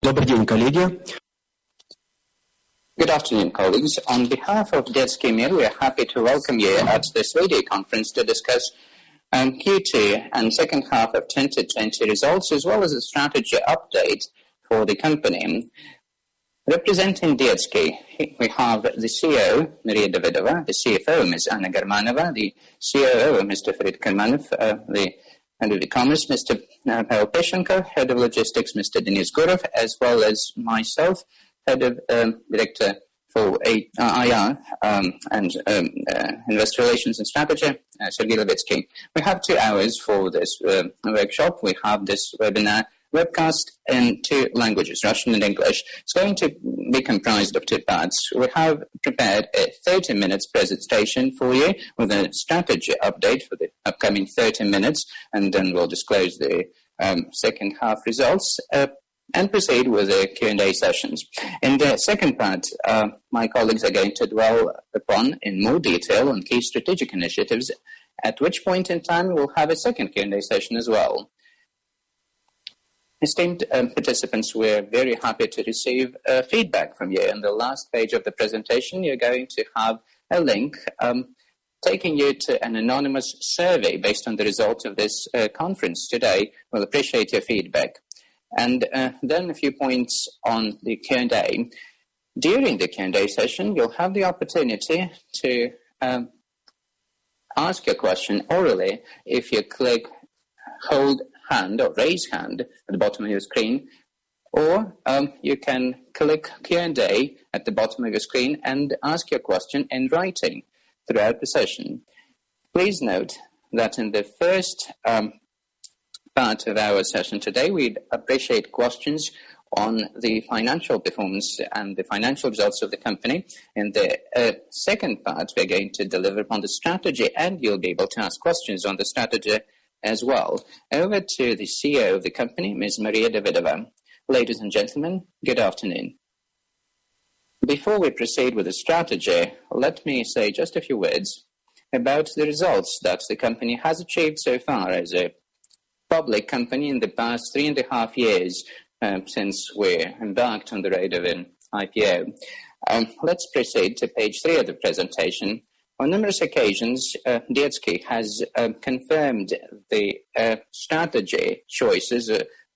Добрый день, коллеги. Good afternoon, colleagues. On behalf of Detskiy, we are happy to welcome you at this video conference to discuss Q2 and second half of 2020 results, as well as a strategy update for the company. Representing Detskiy, we have the CEO, Maria Davidova, the CFO, Ms. Anna Germanova, the COO, Mr. Farid Karmanov, the Head of E-Commerce, Mr. Pavel Peshenko, Head of Logistics, Mr. Denis Gurov, as well as myself, Head of Director for IR and Investor Relations and Strategy, Sergei Levitsky. We have 2 hours for this workshop. We have this webinar webcast in 2 languages, Russian and English. It's going to be comprised of 2 parts. We have prepared a 30 minutes presentation for you with a strategy update for the upcoming 30 minutes, and then we'll disclose the second half results and proceed with the Q&A sessions. In the second part, my colleagues are going to dwell upon in more detail on key strategic initiatives, at which point in time we'll have a second Q&A session as well. Esteemed participants, we're very happy to receive feedback from you. On the last page of the presentation, you're going to have a link taking you to an anonymous survey based on the results of this conference today. We'll appreciate your feedback. And then a few points on the Q&A. During the Q&A session, you'll have the opportunity to ask your question orally if you click hold hand or raise hand at the bottom of your screen, or you can click Q&A at the bottom of your screen and ask your question in writing throughout the session. Please note that in the first part of our session today, we'd appreciate questions on the financial performance and the financial results of the company. In the second part, we're going to deliver upon the strategy, and you'll be able to ask questions on the strategy as well. Over to the CEO of the company, Ms. Maria Davidova. Ladies and gentlemen, good afternoon. Before we proceed with the strategy, let me say just a few words about the results that the company has achieved so far as a public company in the past 3.5 years since we embarked on the road of an IPO. Let's proceed to page 3 of the presentation. On numerous occasions, Detskiy has confirmed the strategy choices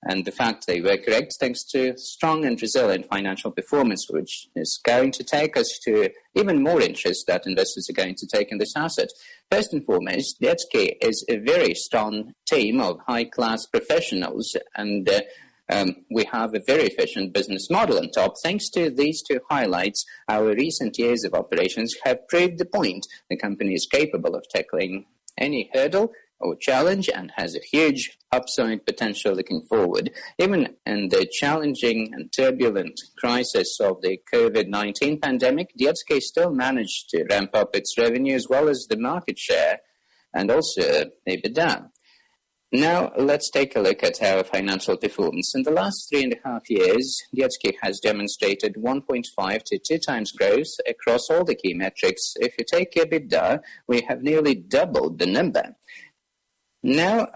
and the fact they were correct thanks to strong and resilient financial performance, which is going to take us to even more interest that investors are going to take in this asset. First and foremost, Detskiy is a very strong team of high-class professionals, and we have a very efficient business model on top. Thanks to these 2 highlights, our recent years of operations have proved the point. The company is capable of tackling any hurdle or challenge and has a huge upside potential looking forward. Even in the challenging and turbulent crisis of the COVID-19 pandemic, Detskiy still managed to ramp up its revenue as well as the market share and also EBITDA. Now, let's take a look at our financial performance. In the last 3.5 years, Detskiy has demonstrated 1.5 to 2 times growth across all the key metrics. If you take EBITDA, we have nearly doubled the number. Now,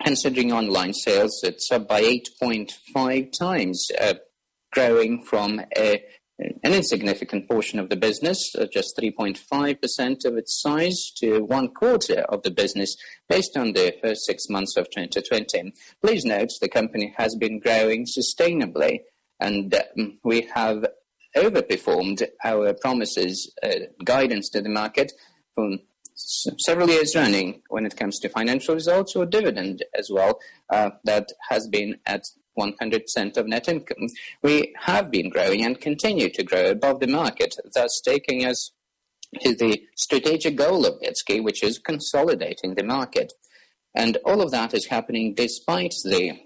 considering online sales, it's up by 8.5 times, growing from an insignificant portion of the business, just 3.5% of its size, to 1/4 of the business based on the first 6 months of 2020. Please note the company has been growing sustainably, and we have overperformed our promises, guidance to the market from several years running when it comes to financial results or dividend as well. That has been at 100% of net income. We have been growing and continue to grow above the market, thus taking us to the strategic goal of Detskiy, which is consolidating the market. And all of that is happening despite the,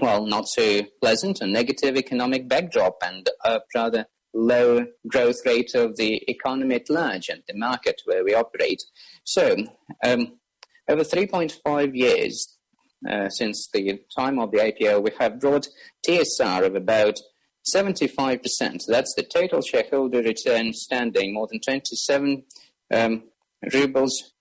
not so pleasant and negative economic backdrop and a rather low growth rate of the economy at large and the market where we operate. So, over 3.5 years, since the time of the IPO, we have brought TSR of about 75%. That's the total shareholder return standing more than 27 rubles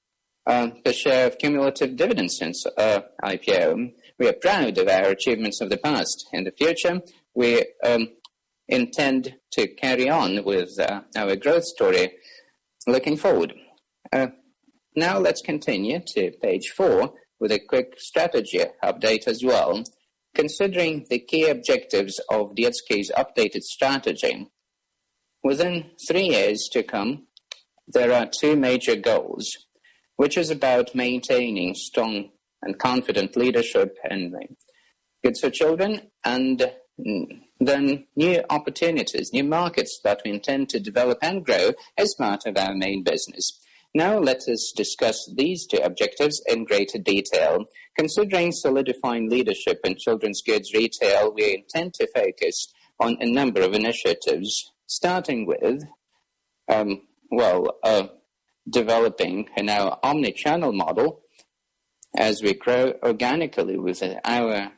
per share of cumulative dividends since IPO. We are proud of our achievements of the past. In the future, we intend to carry on with our growth story looking forward. Now let's continue to page 4 with a quick strategy update as well. Considering the key objectives of Detskiy's updated strategy, within 3 years to come, there are 2 major goals, which is about maintaining strong and confident leadership and goods for children, and then new opportunities, new markets that we intend to develop and grow as part of our main business. Now let us discuss these 2 objectives in greater detail. Considering solidifying leadership in children's goods retail, we intend to focus on a number of initiatives, starting with, developing our omni-channel model as we grow organically with our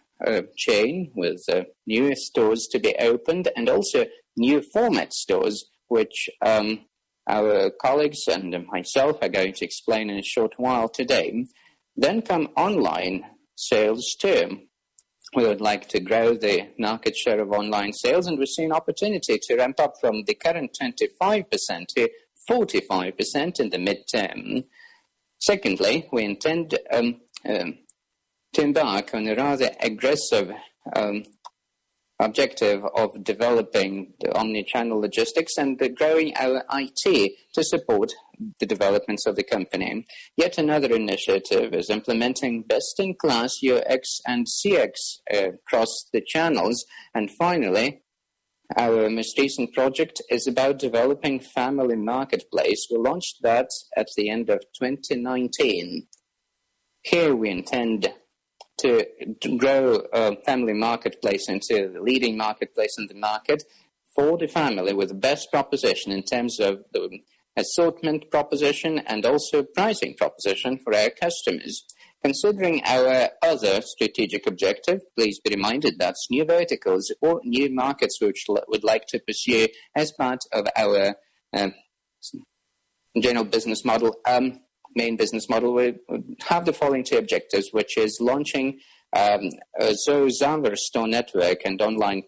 chain, with new stores to be opened and also new format stores, which our colleagues and myself are going to explain in a short while today. Then come online sales too. We would like to grow the market share of online sales, and we see an opportunity to ramp up from the current 25% to 45% in the midterm. Secondly, we intend to embark on a rather aggressive objective of developing the omni-channel logistics and growing our IT to support the developments of the company. Yet another initiative is implementing best-in-class UX and CX across the channels. And finally, our most recent project is about developing family marketplace. We launched that at the end of 2019. Here we intend to grow a family marketplace into the leading marketplace in the market for the family with the best proposition in terms of the assortment proposition and also pricing proposition for our customers. Considering our other strategic objective, please be reminded that's new verticals or new markets which would like to pursue as part of our general business model. Main business model, we have the following 2 objectives, which is launching a Zozavr store network and online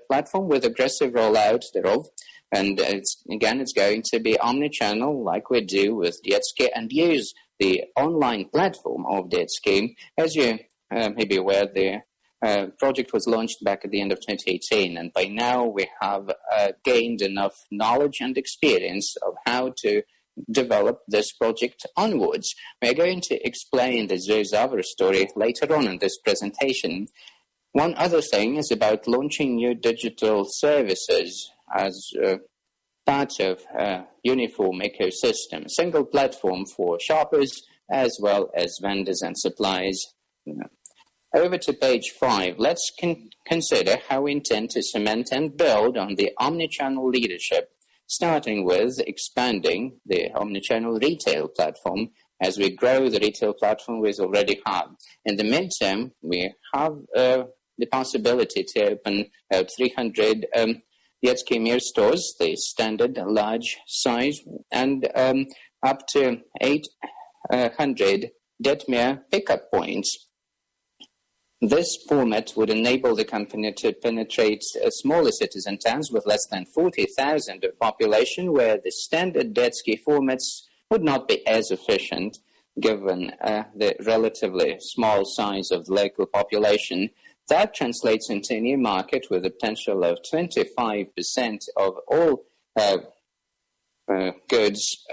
platform with aggressive rollout thereof. And it's going to be omni-channel like we do with Detskiy, and use the online platform of Detskiy. As you may be aware, the project was launched back at the end of 2018, and by now we have gained enough knowledge and experience of how to develop this project onwards. We're going to explain the Zozavr story later on in this presentation. One other thing is about launching new digital services as part of a uniform ecosystem, single platform for shoppers as well as vendors and suppliers. Over to page 5. Let's consider how we intend to cement and build on the omnichannel leadership, starting with expanding the omnichannel retail platform. As we grow the retail platform we already have. In the midterm, we have the possibility to open 300 Detskiy Mir stores, the standard large size, and up to 800 Detmir pickup points. This format would enable the company to penetrate smaller cities and towns with less than 40,000 of population, where the standard Detskiy formats would not be as efficient, given the relatively small size of the local population. That translates into a new market with a potential of 25% of all goods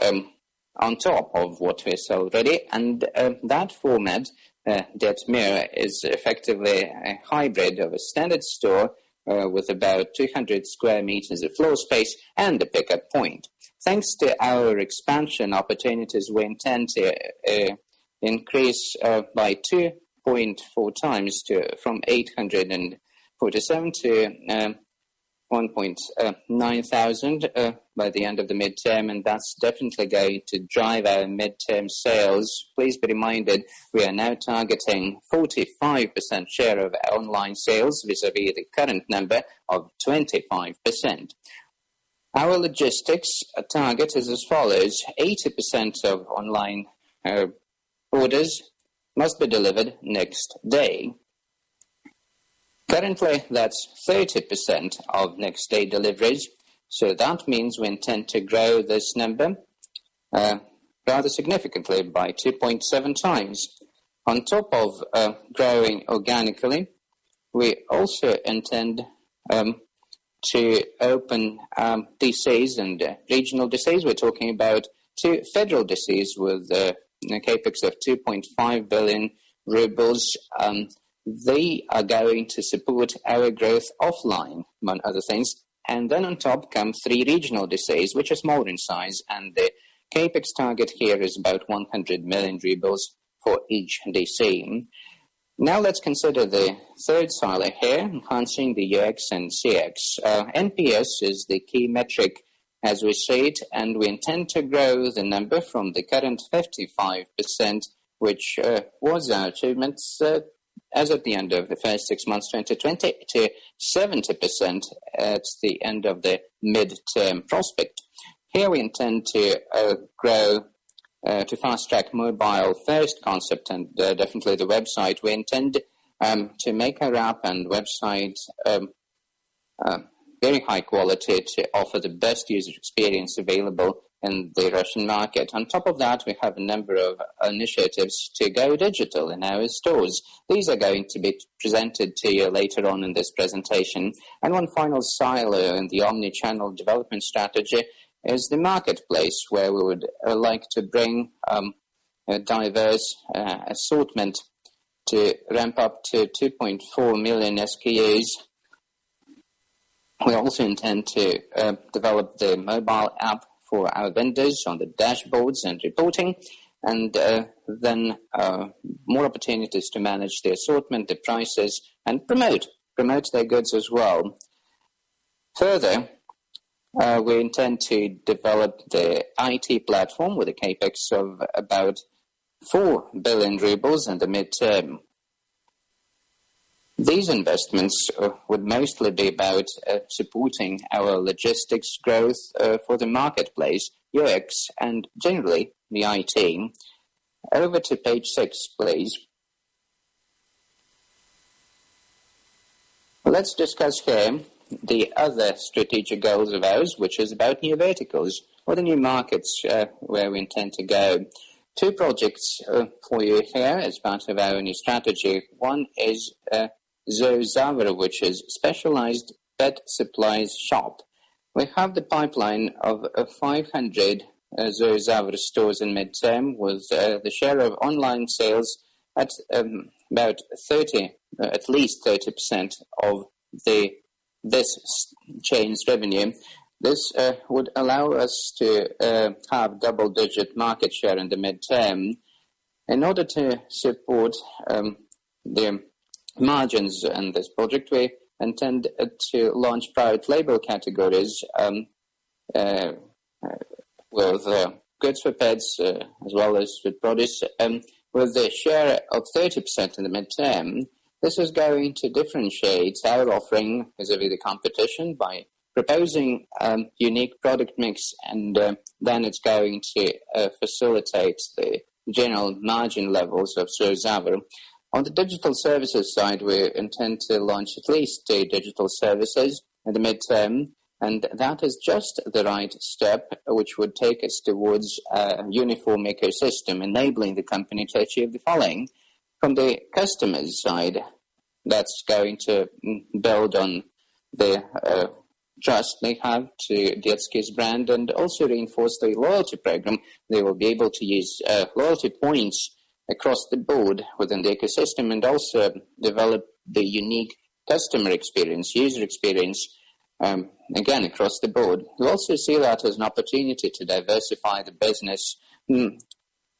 on top of what we sell already, and that format, Detmir, is effectively a hybrid of a standard store with about 200 square meters of floor space and a pickup point. Thanks to our expansion opportunities, we intend to increase by 2.4 times from 847 to 1.9 thousand by the end of the midterm, and that's definitely going to drive our midterm sales. Please be reminded, we are now targeting 45% share of our online sales vis-a-vis the current number of 25%. Our logistics target is as follows: 80% of online orders must be delivered next day. Currently, that's 30% of next day deliveries, so that means we intend to grow this number rather significantly by 2.7 times. On top of growing organically, we also intend to open DCs and regional DCs. We're talking about 2 federal DCs with a capex of 2.5 billion rubles. They are going to support our growth offline, among other things. And then on top come 3 regional DCs, which are smaller in size, and the capex target here is about 100 million rubles for each DC. Now let's consider the third silo here, enhancing the UX and CX. NPS is the key metric as we see it, and we intend to grow the number from the current 55%, which was our achievement as at the end of the first 6 months 2020, to 70% at the end of the mid-term prospect. Here we intend to grow to fast-track mobile-first concept and definitely the website. We intend to make our app and website very high quality to offer the best user experience available in the Russian market. On top of that, we have a number of initiatives to go digital in our stores. These are going to be presented to you later on in this presentation. And one final silo in the omni-channel development strategy is the marketplace, where we would like to bring a diverse assortment to ramp up to 2.4 million SKUs. We also intend to develop the mobile app for our vendors on the dashboards and reporting, and then more opportunities to manage the assortment, the prices, and promote their goods as well. Further, we intend to develop the IT platform with a capex of about 4 billion rubles in the midterm. These investments would mostly be about supporting our logistics growth for the marketplace, UX, and generally the IT. Over to page 6, please. Let's discuss here the other strategic goals of ours, which is about new verticals or the new markets where we intend to go. 2 projects for you here as part of our new strategy. One is Zoozavr, which is specialized pet supplies shop. We have the pipeline of 500 Zoozavr stores in midterm, with the share of online sales at about at least 30% of this chain's revenue. This would allow us to have double-digit market share in the midterm. In order to support the margins in this project, we intend to launch private label categories with goods for pets as well as with produce, with the share of 30% in the midterm. This is going to differentiate our offering vis-à-vis the competition by proposing unique product mix, and then it's going to facilitate the general margin levels of Zoozavr. On the digital services side, we intend to launch at least 2 digital services in the midterm, and that is just the right step, which would take us towards a uniform ecosystem, enabling the company to achieve the following. From the customer's side, that's going to build on the trust they have to Detskiy's brand, and also reinforce the loyalty program. They will be able to use loyalty points across the board within the ecosystem, and also develop the unique customer experience, user experience, again, across the board. We also see that as an opportunity to diversify the business,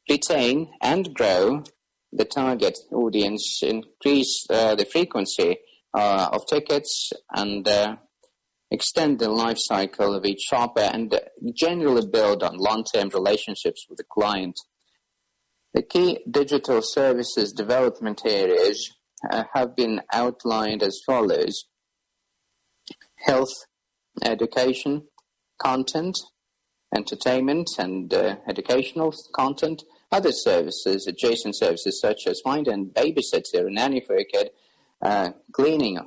retain and grow the target audience, increase the frequency of tickets, and extend the life cycle of each shopper, and generally build on long-term relationships with the client. The key digital services development areas have been outlined as follows: health, education, content, entertainment and educational content, other services, adjacent services such as find and babysitter, nanny for a kid, cleaning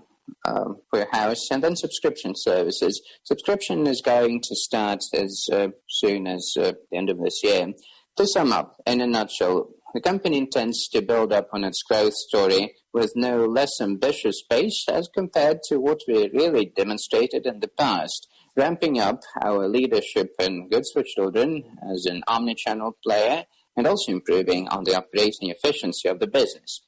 for your house, and then subscription services. Subscription is going to start as soon as the end of this year. To sum up, in a nutshell, the company intends to build up on its growth story with no less ambitious pace as compared to what we really demonstrated in the past, ramping up our leadership in goods for children as an omnichannel player and also improving on the operating efficiency of the business.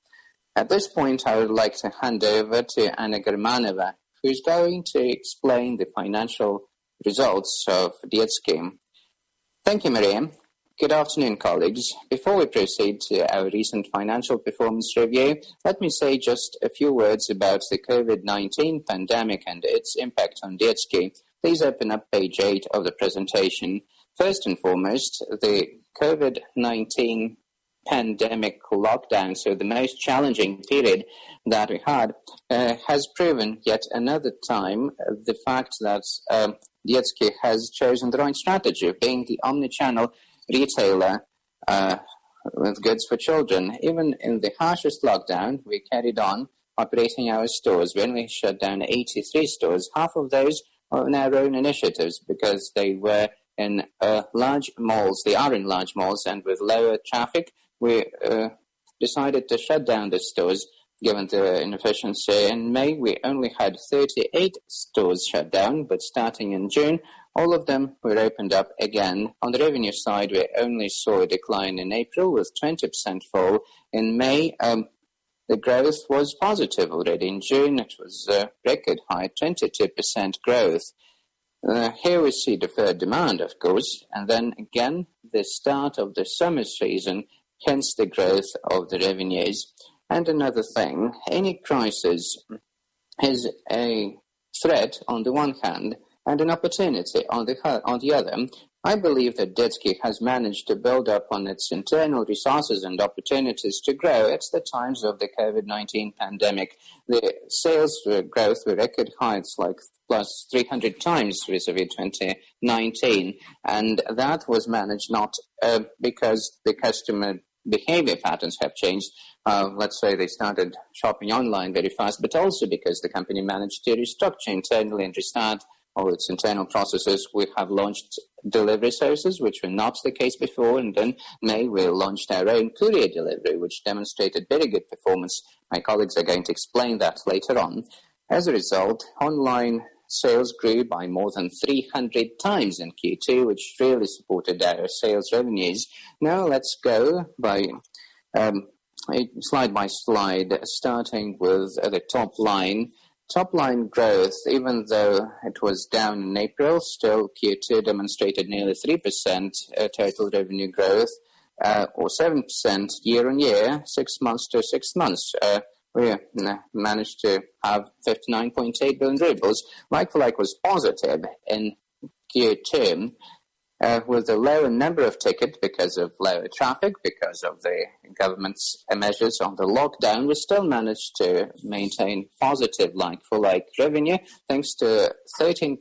At this point, I would like to hand over to Anna Germanova, who's going to explain the financial results of Detskiy. Thank you, Maria. Good afternoon, colleagues. Before we proceed to our recent financial performance review, let me say just a few words about the COVID-19 pandemic and its impact on Detskiy. Please open up page 8 of the presentation. First and foremost, the COVID-19 pandemic lockdown, so the most challenging period that we had, has proven yet another time the fact that Detskiy has chosen the right strategy of being the omnichannel retailer with goods for children. Even in the harshest lockdown, we carried on operating our stores. When we shut down 83 stores, half of those are in our own initiatives because they were in large malls. They are in large malls, and with lower traffic, we decided to shut down the stores given the inefficiency. In May, we only had 38 stores shut down, but starting in June, all of them were opened up again. On the revenue side, we only saw a decline in April with 20% fall. In May, the growth was positive already. In June, it was a record high, 22% growth. Here we see deferred demand, of course, and then again, the start of the summer season, hence the growth of the revenues. And another thing, any crisis is a threat on the one hand and an opportunity on the other. I believe that Detskiy has managed to build up on its internal resources and opportunities to grow at the times of the COVID-19 pandemic. The sales growth were record high, it's like plus 300 times vis-a-vis 2019, and that was managed not because the customer behavior patterns have changed. Let's say they started shopping online very fast, but also because the company managed to restructure internally and restart all its internal processes. We have launched delivery services, which were not the case before, and then May we launched our own courier delivery, which demonstrated very good performance. My colleagues are going to explain that later on. As a result, online sales grew by more than 300 times in Q2, which really supported our sales revenues. Now let's go by slide by slide, starting with the top line. Top line growth, even though it was down in April, still Q2 demonstrated nearly 3% total revenue growth, or 7% year on year, 6 months to 6 months. We managed to have 59.8 billion rubles. Like-for-like was positive in Q2, with a lower number of tickets because of lower traffic, because of the government's measures on the lockdown. We still managed to maintain positive like-for-like revenue thanks to 13%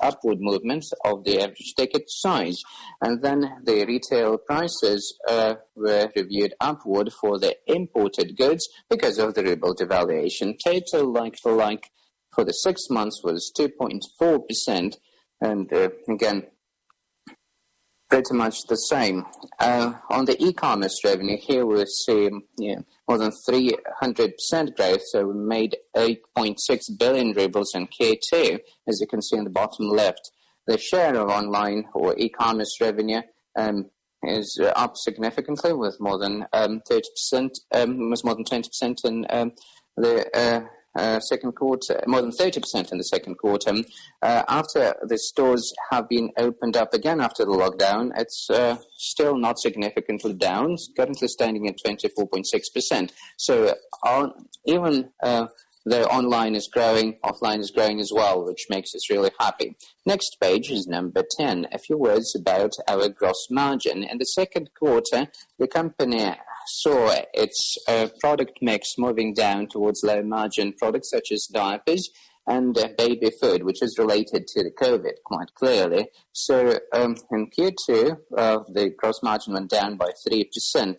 upward movement of the average ticket size. And then the retail prices were reviewed upward for the imported goods because of the ruble devaluation. Total like-for-like for the 6 months was 2.4%, and again, pretty much the same. On the e-commerce revenue, here we see more than 300% growth, so we made 8.6 billion rubles in Q2, as you can see in the bottom left. The share of online or e-commerce revenue is up significantly with more than 30%, was more than 20% in the second quarter, more than 30% in the second quarter. After the stores have been opened up again after the lockdown, it's still not significantly down, currently standing at 24.6%. So even though online is growing, offline is growing as well, which makes us really happy. Next page is number 10. A few words about our gross margin. In the second quarter, the company saw its product mix moving down towards low margin products such as diapers and baby food, which is related to the COVID quite clearly. So in Q2, the gross margin went down by 3%.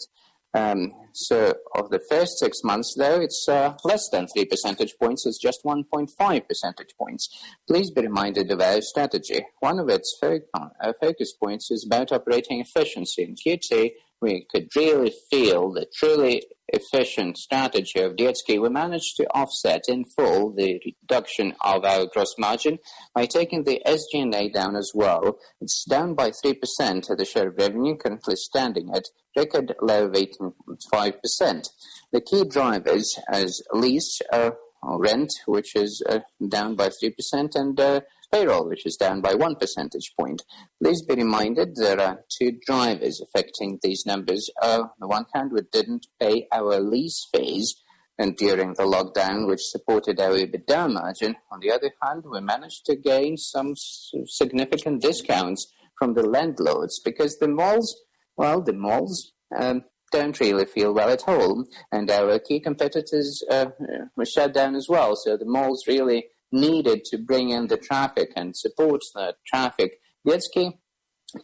So of the first 6 months, though, it's less than 3 percentage points. It's just 1.5 percentage points. Please be reminded of our strategy. One of its focus points is about operating efficiency. In Q2, we could really feel the truly efficient strategy of Detskiy. We managed to offset in full the reduction of our gross margin by taking the SG&A down as well. It's down by 3% of the share of revenue, currently standing at record low of 8.5%. The key drivers as lease rent, which is down by 3%, and payroll, which is down by 1 percentage point. Please be reminded there are two drivers affecting these numbers. On the one hand, we didn't pay our lease fees and during the lockdown, which supported our EBITDA margin. On the other hand, we managed to gain some significant discounts from the landlords because the malls don't really feel well at home, and our key competitors were shut down as well. So the malls really needed to bring in the traffic and support the traffic. Detskiy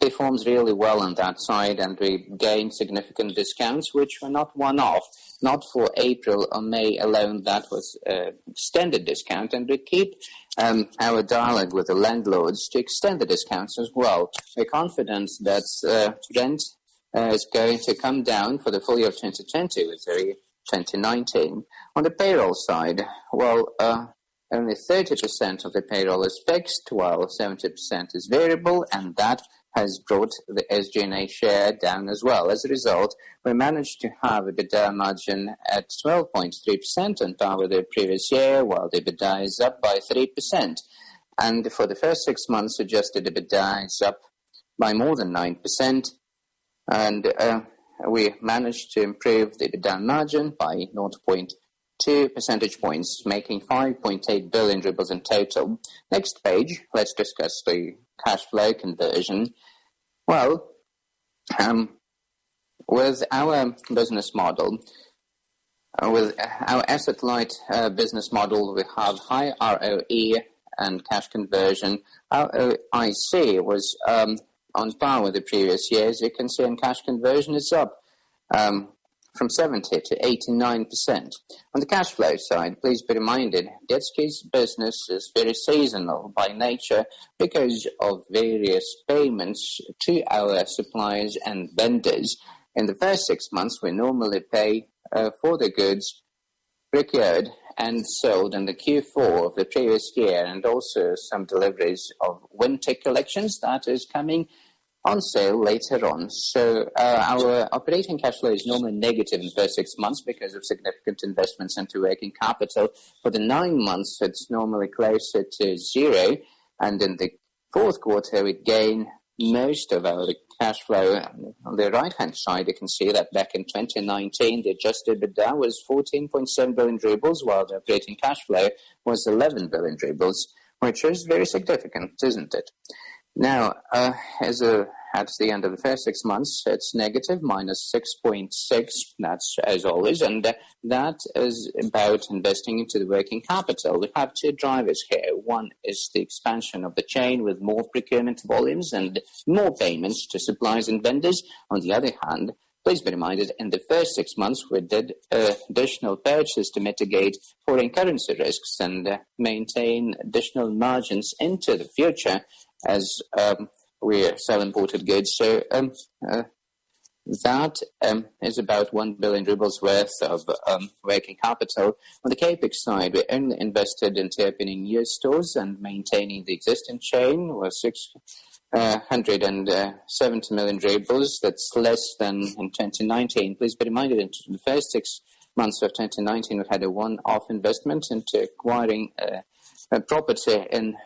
performs really well on that side, and we gained significant discounts, which were not one-off, not for April or May alone. That was extended discount, and we keep our dialogue with the landlords to extend the discounts as well. We're confident that rent is going to come down for the full year of 2020 with 2019. On the payroll side, only 30% of the payroll is fixed, while 70% is variable, and that has brought the SG&A share down as well. As a result, we managed to have a EBITDA margin at 12.3% on par with the previous year, while the EBITDA is up by 3%. And for the first 6 months, adjusted EBITDA is up by more than 9%, and we managed to improve the EBITDA margin by 0.2 percentage points, making 5.8 billion rubles in total. Next page, let's discuss the cash flow conversion. Well, with our business model, with our asset-light business model, we have high ROE and cash conversion. ROIC was on par with the previous years. You can see, and cash conversion is up from 70 to 89%. On the cash flow side, please be reminded, Detskiy's business is very seasonal by nature because of various payments to our suppliers and vendors. In the first 6 months, we normally pay for the goods procured and sold in the Q4 of the previous year, and also some deliveries of winter collections that is coming on sale later on. So our operating cash flow is normally negative in the first 6 months because of significant investments into working capital. For the 9 months, it's normally closer to zero, and in the fourth quarter, we gain most of our cash flow. On the right-hand side, you can see that back in 2019, the adjusted EBITDA was 14.7 billion rubles, while the operating cash flow was 11 billion rubles, which is very significant, isn't it? Now, at the end of the first 6 months, it's negative, minus 6.6, that's as always, and that is about investing into the working capital. We have two drivers here. One is the expansion of the chain with more procurement volumes and more payments to suppliers and vendors. On the other hand, please be reminded, in the first 6 months, we did additional purchases to mitigate foreign currency risks and maintain additional margins into the future as we sell imported goods. So that is about 1 billion rubles worth of working capital. On the capex side, we only invested into opening new stores and maintaining the existing chain was 670 million rubles. That's less than in 2019. Please be reminded, in the first 6 months of 2019, we had a one-off investment into acquiring a property in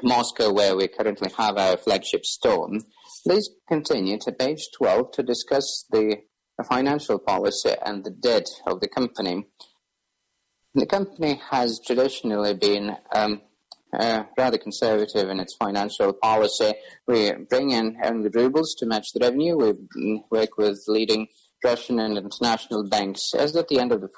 Moscow, where we currently have our flagship store. Please continue to page 12 to discuss the financial policy and the debt of the company. The company has traditionally been rather conservative in its financial policy. We bring in only rubles to match the revenue. We work with leading Russian and international banks. As at the end of the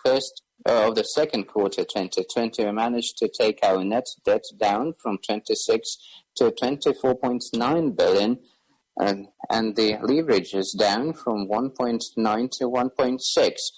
second quarter 2020, we managed to take our net debt down from 26 to 24.9 billion. and the leverage is down from 1.9 to 1.6.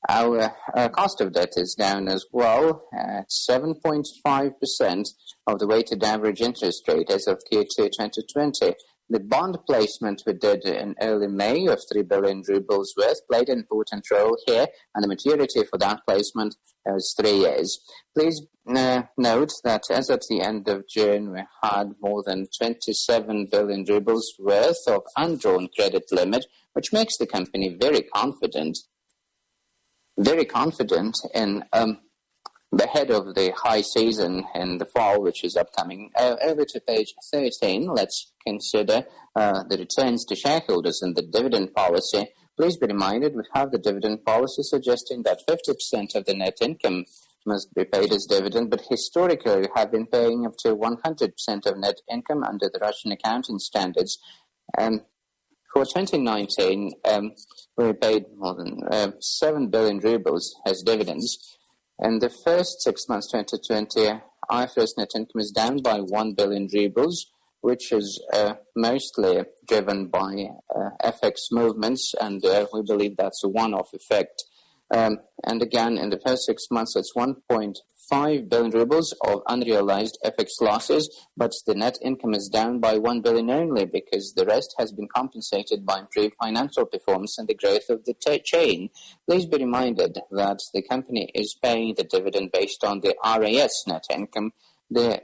Our cost of debt is down as well at 7.5% of the weighted average interest rate as of Q2 2020. The bond placement we did in early May of 3 billion rubles worth played an important role here, and the maturity for that placement is 3 years. Please note that as at the end of June, we had more than 27 billion rubles worth of undrawn credit limit, which makes the company very confident in ahead of the high season in the fall, which is upcoming. Over to page 13, let's consider the returns to shareholders and the dividend policy. Please be reminded we have the dividend policy suggesting that 50% of the net income must be paid as dividend, but historically we have been paying up to 100% of net income under the Russian accounting standards. For 2019, we paid more than 7 billion rubles as dividends. In the first 6 months 2020, IFRS net income is down by 1 billion rubles, which is mostly driven by FX movements, and we believe that's a one-off effect. And again, in the first 6 months, it's 1.5 billion rubles of unrealized FX losses, but the net income is down by 1 billion only because the rest has been compensated by improved financial performance and the growth of the chain. Please be reminded that the company is paying the dividend based on the RAS net income. The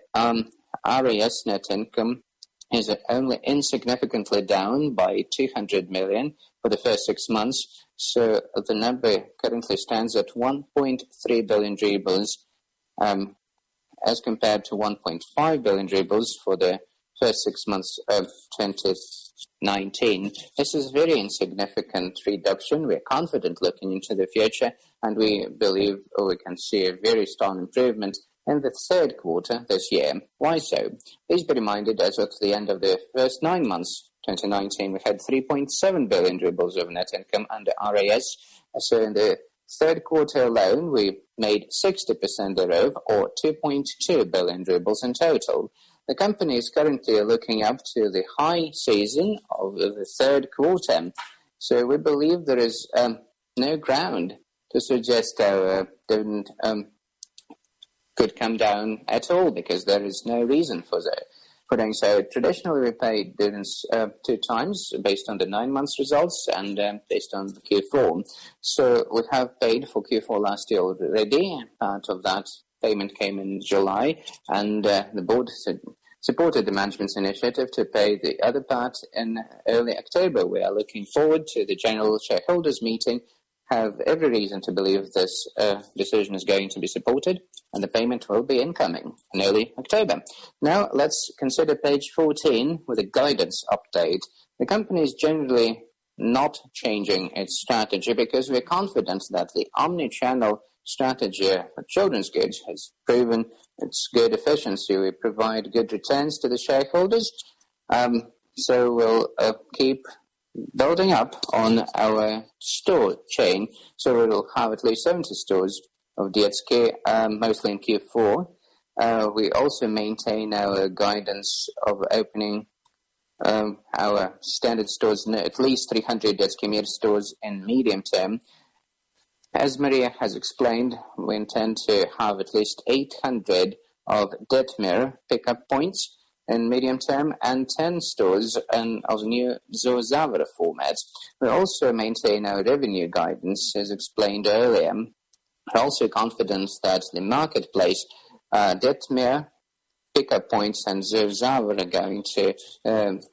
RAS net income is only insignificantly down by 200 million for the first 6 months. So the number currently stands at 1.3 billion rubles as compared to 1.5 billion rubles for the first 6 months of 2019. This is a very insignificant reduction. We're confident looking into the future, and we believe we can see a very strong improvement in the third quarter this year. Why so? Please be reminded, as at the end of the first 9 months 2019, we had 3.7 billion rubles of net income under RAS. So in the third quarter alone, we made 60% thereof, or 2.2 billion rubles in total. The company is currently looking up to the high season of the third quarter. So we believe there is no ground to suggest our dividend could come down at all, because there is no reason for that. doing so. Traditionally, we pay dividends 2 times based on the 9 months results and based on the Q4. So we have paid for Q4 last year already. Part of that payment came in July, and the board supported the management's initiative to pay the other part in early October. We are looking forward to the general shareholders meeting. Have every reason to believe this decision is going to be supported, and the payment will be incoming in early October. Now let's consider page 14 with a guidance update. The company is generally not changing its strategy because we're confident that the omni-channel strategy for children's goods has proven its good efficiency. We provide good returns to the shareholders, so we'll keep building up on our store chain. So we'll have at least 70 stores of Detskiy, mostly in Q4. We also maintain our guidance of opening our standard stores, at least 300 Detskiy stores in medium term. As Maria has explained, we intend to have at least 800 of Detmir pickup points in medium term and 10 stores of the new Zozavra format. We also maintain our revenue guidance, as explained earlier. We're also confident that the marketplace, Detmir, pickup points and Zozavra are going to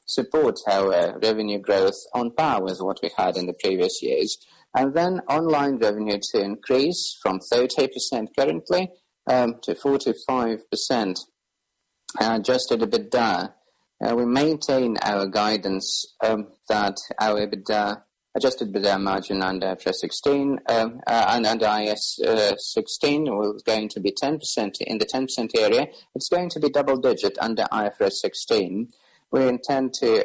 support our revenue growth on par with what we had in the previous years. And then online revenue to increase from 30% currently to 45%. Adjusted EBITDA, we maintain our guidance that our adjusted EBITDA margin under IFRS 16 and under IAS 16 is going to be 10%, in the 10% area. It's going to be double-digit under IFRS 16. We intend to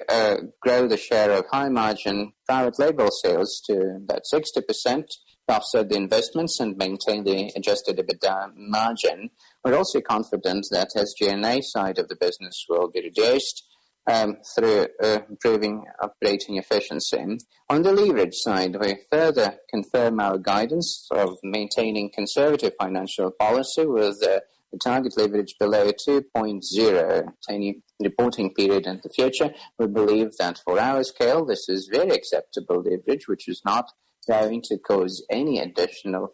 grow the share of high-margin private label sales to about 60%, offset the investments and maintain the adjusted EBITDA margin. We're also confident that SG&A side of the business will be reduced. through improving operating efficiency. On the leverage side, we further confirm our guidance of maintaining conservative financial policy with the target leverage below 2.0 any reporting period in the future. We believe that for our scale, this is very acceptable leverage, which is not going to cause any additional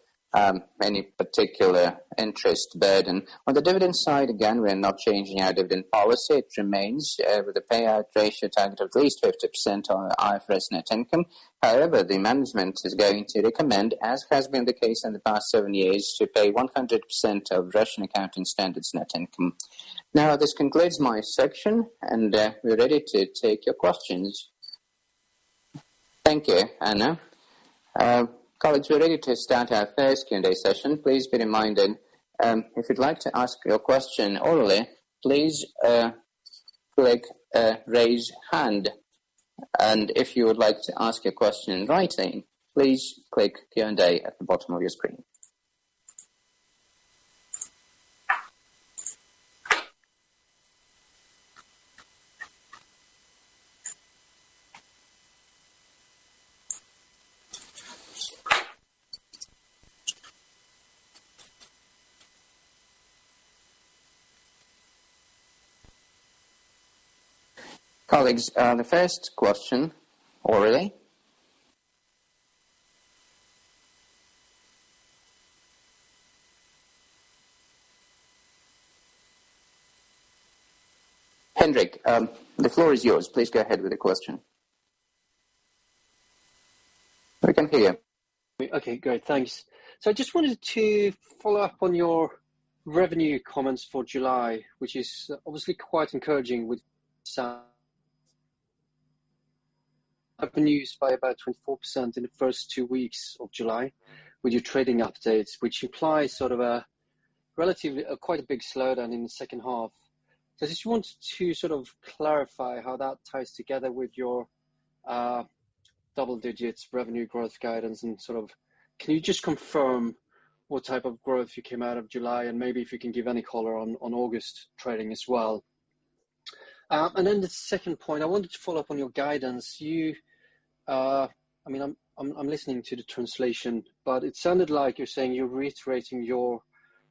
any particular interest burden. On the dividend side, again, we're not changing our dividend policy. It remains with a payout ratio target of at least 50% on IFRS net income. However, the management is going to recommend, as has been the case in the past 7 years, to pay 100% of Russian accounting standards net income. Now, this concludes my section, and we're ready to take your questions. Thank you, Anna. Colleagues, we're ready to start our first Q&A session. Please be reminded, if you'd like to ask your question orally, please click raise hand. And if you would like to ask your question in writing, please click Q&A at the bottom of your screen. Colleagues, the first question, orally. Hendrik, the floor is yours. Please go ahead with the question. We can hear you. Okay, great, thanks. So I just wanted to follow up on your revenue comments for July, which is obviously quite encouraging with revenues by about 24% in the first 2 weeks of July with your trading updates, which implies sort of a quite a big slowdown in the second half. So I just wanted to sort of clarify how that ties together with your double digits revenue growth guidance, and sort of, can you just confirm what type of growth you came out of July, and maybe if you can give any color on August trading as well. And then the second point, I wanted to follow up on your guidance. I'm listening to the translation, but it sounded like you're saying you're reiterating your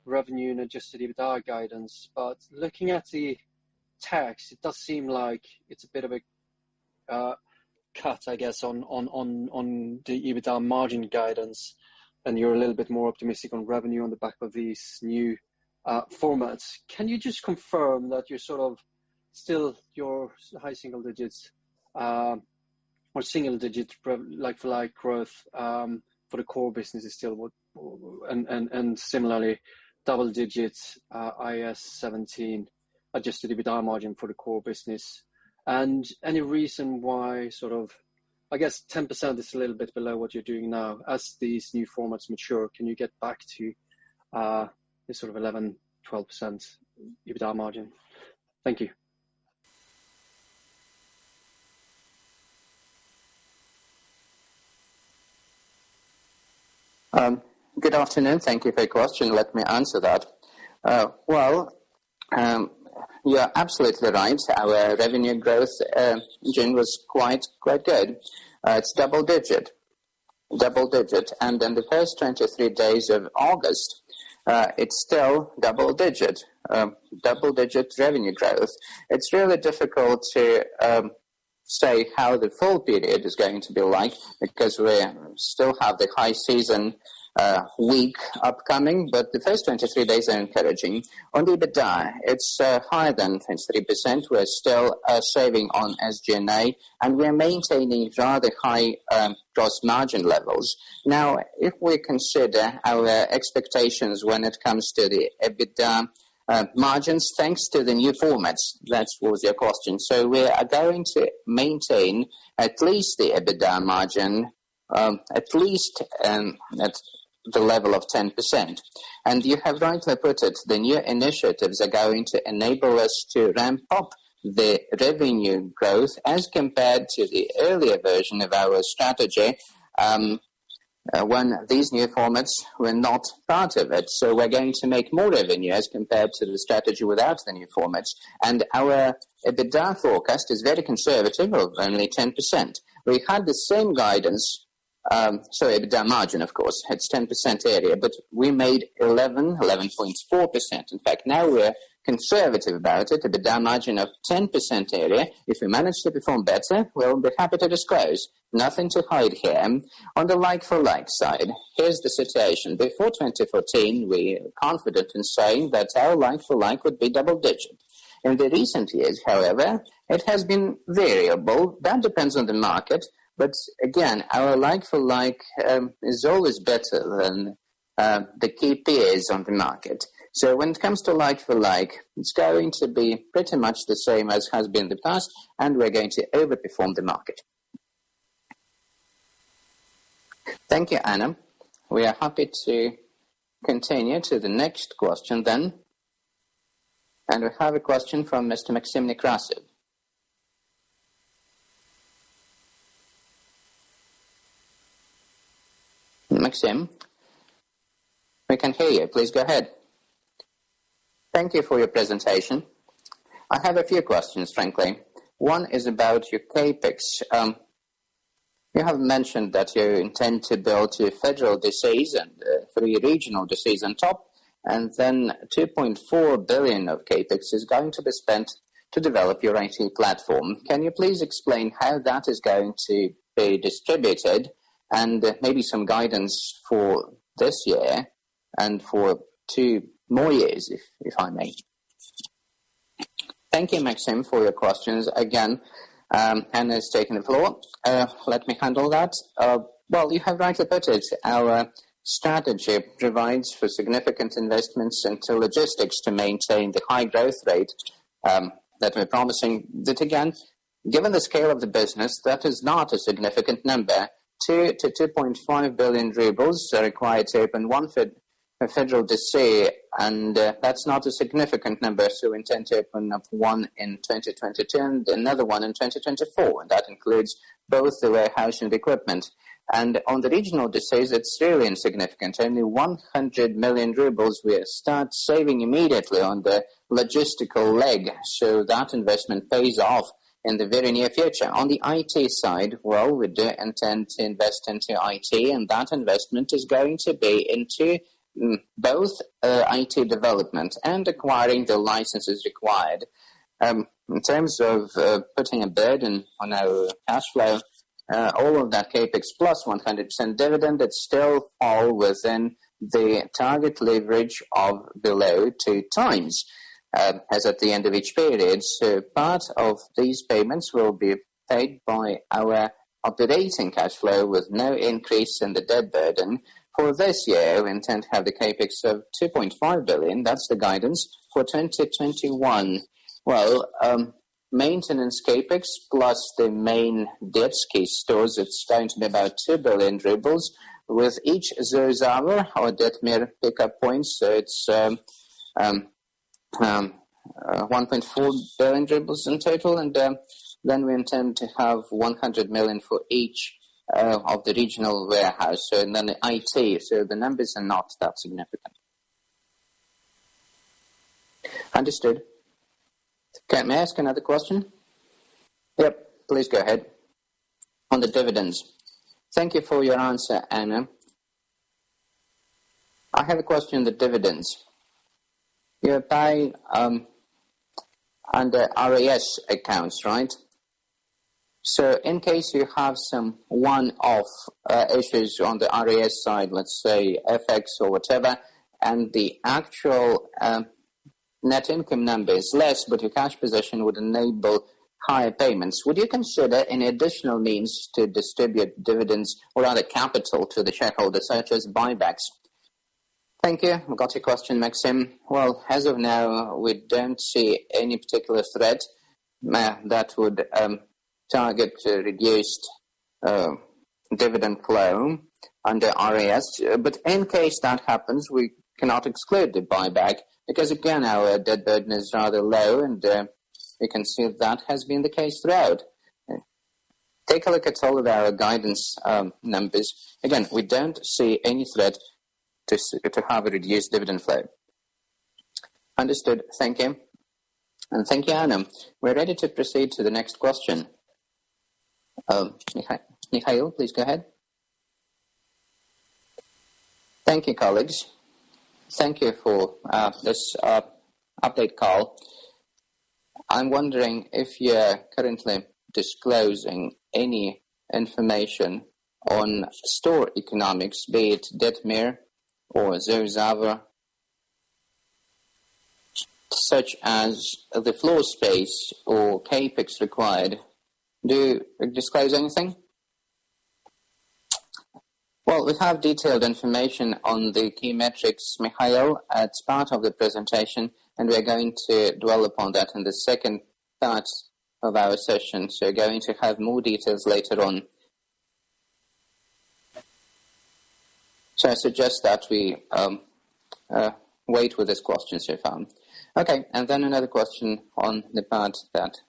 revenue and adjusted EBITDA guidance. But looking at the text, it does seem like it's a bit of a cut, I guess, on the EBITDA margin guidance, and you're a little bit more optimistic on revenue on the back of these new formats. Can you just confirm that you're sort of still your high single digits or single digit like-for-like growth for the core business is still what, and similarly double digits IAS 17 adjusted EBITDA margin for the core business, and any reason why sort of, I guess 10% is a little bit below what you're doing now. As these new formats mature, can you get back to this sort of 11-12% EBITDA margin? Thank you. Good afternoon. Thank you for your question. Let me answer that. You're absolutely right. Our revenue growth June was quite good. It's double digit, and in the first 23 days of August, it's still double digit revenue growth. It's really difficult to say how the full period is going to be like, because we still have the high season week upcoming, but the first 23 days are encouraging. On the EBITDA, it's higher than 23%. We're still saving on SG&A, and we're maintaining rather high gross margin levels. Now, if we consider our expectations when it comes to the EBITDA margins, thanks to the new formats, that was your question. So we are going to maintain at least the EBITDA margin, at least at the level of 10%. And you have rightly put it, the new initiatives are going to enable us to ramp up the revenue growth as compared to the earlier version of our strategy. when these new formats were not part of it. So we're going to make more revenue as compared to the strategy without the new formats. And our EBITDA forecast is very conservative, of only 10%. We had the same guidance, EBITDA margin, of course, it's 10% area, but we made 11.4%. In fact, now we're conservative about it, EBITDA margin of 10% area. If we manage to perform better, we'll be happy to disclose. Nothing to hide here. On the like-for-like side, here's the situation. Before 2014, we were confident in saying that our like-for-like would be double-digit. In the recent years, however, it has been variable. That depends on the market. But again, our like-for-like is always better than the key peers on the market. So when it comes to like-for-like, it's going to be pretty much the same as has been in the past, and we're going to overperform the market. Thank you, Anna. We are happy to continue to the next question then. And we have a question from Mr. Maxim Nekrasov. Maxim, we can hear you. Please go ahead. Thank you for your presentation. I have a few questions, frankly. One is about your capex. You have mentioned that you intend to build 2 federal DCs and 3 regional DCs on top, and then 2.4 billion of capex is going to be spent to develop your IT platform. Can you please explain how that is going to be distributed, and maybe some guidance for this year and for 2 more years, if I may? Thank you, Maxim, for your questions. Again, Anna is taking the floor. Let me handle that. Well, you have rightly put it. Our strategy provides for significant investments into logistics to maintain the high growth rate that we're promising. That again, given the scale of the business, that is not a significant number. 2 to 2.5 billion rubles are required to open one federal DC, and that's not a significant number, so we intend to open up one in 2022 and another one in 2024, and that includes both the warehouse and the equipment. And on the regional DCs, it's really insignificant. Only 100 million rubles we start saving immediately on the logistical leg, so that investment pays off in the very near future. On the IT side, well, we do intend to invest into IT, and that investment is going to be into both IT development and acquiring the licenses required. In terms of putting a burden on our cash flow, all of that capex plus 100% dividend, it still fall within the target leverage of below 2 times. As at the end of each period. So part of these payments will be paid by our operating cash flow with no increase in the debt burden. For this year, we intend to have the capex of 2.5 billion. That's the guidance. For 2021, well, maintenance capex plus the main Detskiy stores, it's going to be about 2 billion rubles. With each Zozava or Detmir pickup points, so it's 1.4 billion rubles in total, and then we intend to have 100 million for each of the regional warehouse, so, and then the IT, so the numbers are not that significant. Understood. Okay, may I ask another question? Yep, please go ahead. On the dividends. Thank you for your answer, Anna. I have a question on the dividends. You pay under RAS accounts, right? So in case you have some one-off issues on the RAS side, let's say FX or whatever, and the actual net income number is less, but your cash position would enable higher payments, would you consider any additional means to distribute dividends or other capital to the shareholders, such as buybacks? Thank you. I got your question, Maxim. Well, as of now, we don't see any particular threat that would target reduced dividend flow under RAS. But in case that happens, we cannot exclude the buyback because, again, our debt burden is rather low, and we can see that has been the case throughout. take a look at all of our guidance numbers. Again, we don't see any threat to have a reduced dividend flow. Understood. Thank you. And thank you, Anna. We're ready to proceed to the next question. Mikhail, please go ahead. Thank you, colleagues. Thank you for this update call. I'm wondering if you're currently disclosing any information on store economics, be it Detskiy or Zozava, such as the floor space or capex required. Do you disclose anything? Well, we have detailed information on the key metrics, Mikhail, as part of the presentation, and we're going to dwell upon that in the second part of our session. So we're going to have more details later on. So I suggest that we wait with this question so far. Okay, and then another question on the part that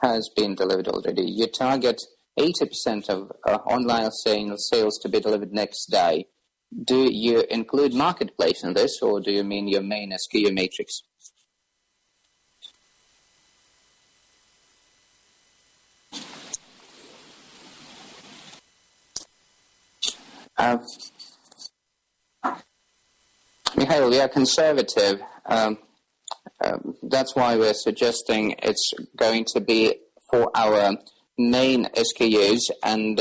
has been delivered already. You target 80% of online sales to be delivered next day. Do you include marketplace in this, or do you mean your main SKU matrix? Mikhail, we are conservative. That's why we're suggesting it's going to be for our main SKUs, and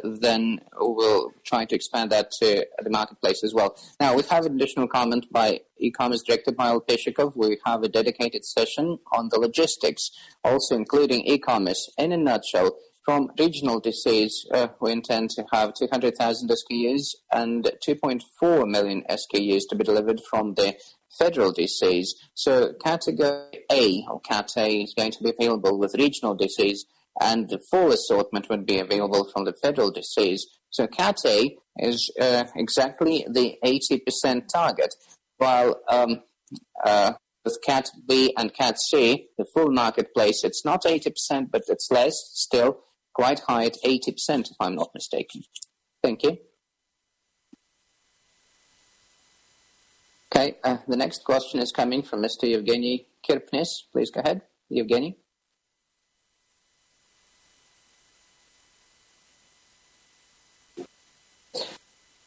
then we'll try to expand that to the marketplace as well. Now, we have an additional comment by e-commerce director Pavel Peshikov. We have a dedicated session on the logistics, also including e-commerce. In a nutshell, from regional DCs, we intend to have 200,000 SKUs and 2.4 million SKUs to be delivered from the federal DCs. So category A, or Cat A, is going to be available with regional DCs, and the full assortment would be available from the federal DCs. So Cat A is exactly the 80% target, while with Cat B and Cat C, the full marketplace, it's not 80%, but it's less, still quite high at 80%, if I'm not mistaken. Thank you. Okay, the next question is coming from Mr. Evgeny Kirpnis. Please go ahead, Evgeny.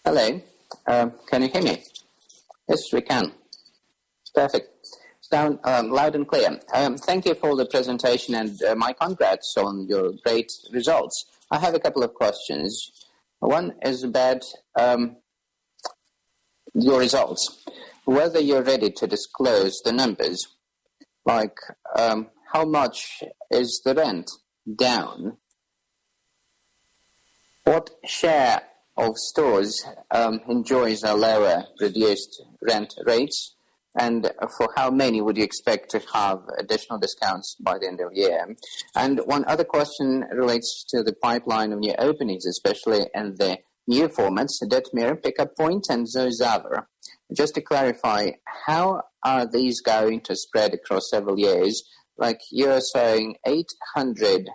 Hello, can you hear me? Yes, we can. Perfect. Sound loud and clear. Thank you for the presentation, and my congrats on your great results. I have a couple of questions. One is about your results. Whether you're ready to disclose the numbers, like how much is the rent down? What share of stores enjoys a lower reduced rent rates, and for how many would you expect to have additional discounts by the end of the year? And one other question relates to the pipeline of new openings, especially in the new formats, Detskiy, Pickup Point, and Zozava. Just to clarify, how are these going to spread across several years? Like you're saying 800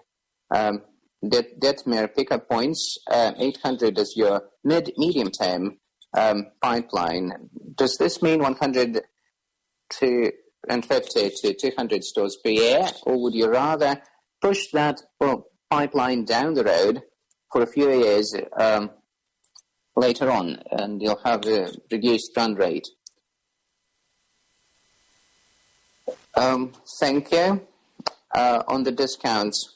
Detskiy Pickup Points, 800 is your medium-term pipeline. Does this mean 150 to 200 stores per year, or would you rather push that pipeline down the road for a few years later on, and you'll have a reduced run rate? Thank you. On the discounts,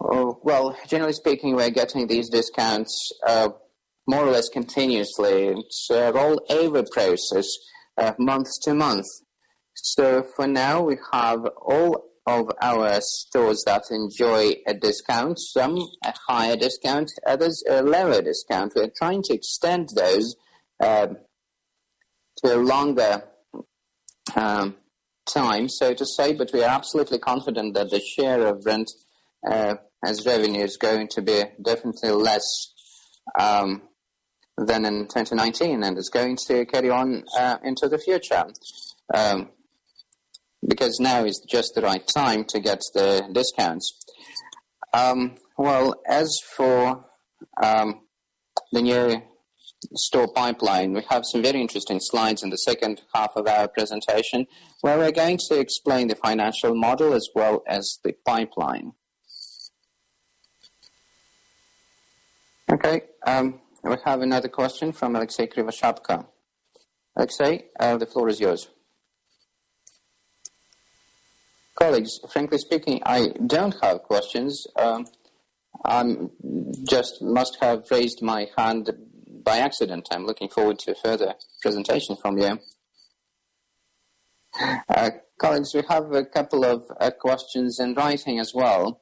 well, generally speaking, we're getting these discounts more or less continuously. It's a roll-over process, month to month. So for now, we have all of our stores that enjoy a discount, some a higher discount, others a lower discount. We're trying to extend those to a longer time, so to say, but we are absolutely confident that the share of rent as revenue is going to be definitely less than in 2019, and it's going to carry on into the future. Because now is just the right time to get the discounts. Well, as for the new store pipeline, we have some very interesting slides in the second half of our presentation where we're going to explain the financial model as well as the pipeline. Okay, we have another question from Alexei Krivoshabka. Alexei, the floor is yours. Colleagues, frankly speaking, I don't have questions. I just must have raised my hand by accident. I'm looking forward to a further presentation from you. Colleagues, we have a couple of questions in writing as well.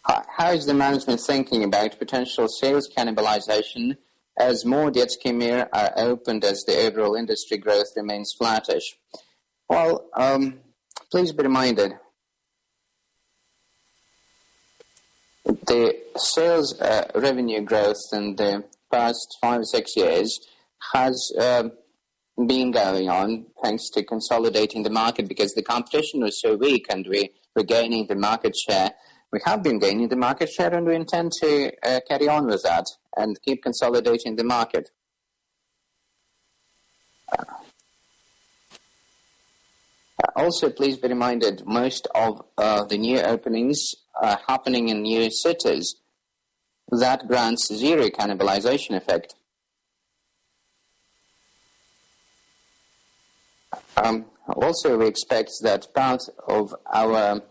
How is the management thinking about potential sales cannibalization as more Detskiy Mir are opened as the overall industry growth remains flattish? Well, please be reminded, the sales revenue growth in the past 5 or 6 years has been going on thanks to consolidating the market because the competition was so weak and we were gaining the market share. We have been gaining the market share and we intend to carry on with that and keep consolidating the market. Also, please be reminded, most of the new openings are happening in new cities. That grants zero cannibalization effect. Also, we expect that part of our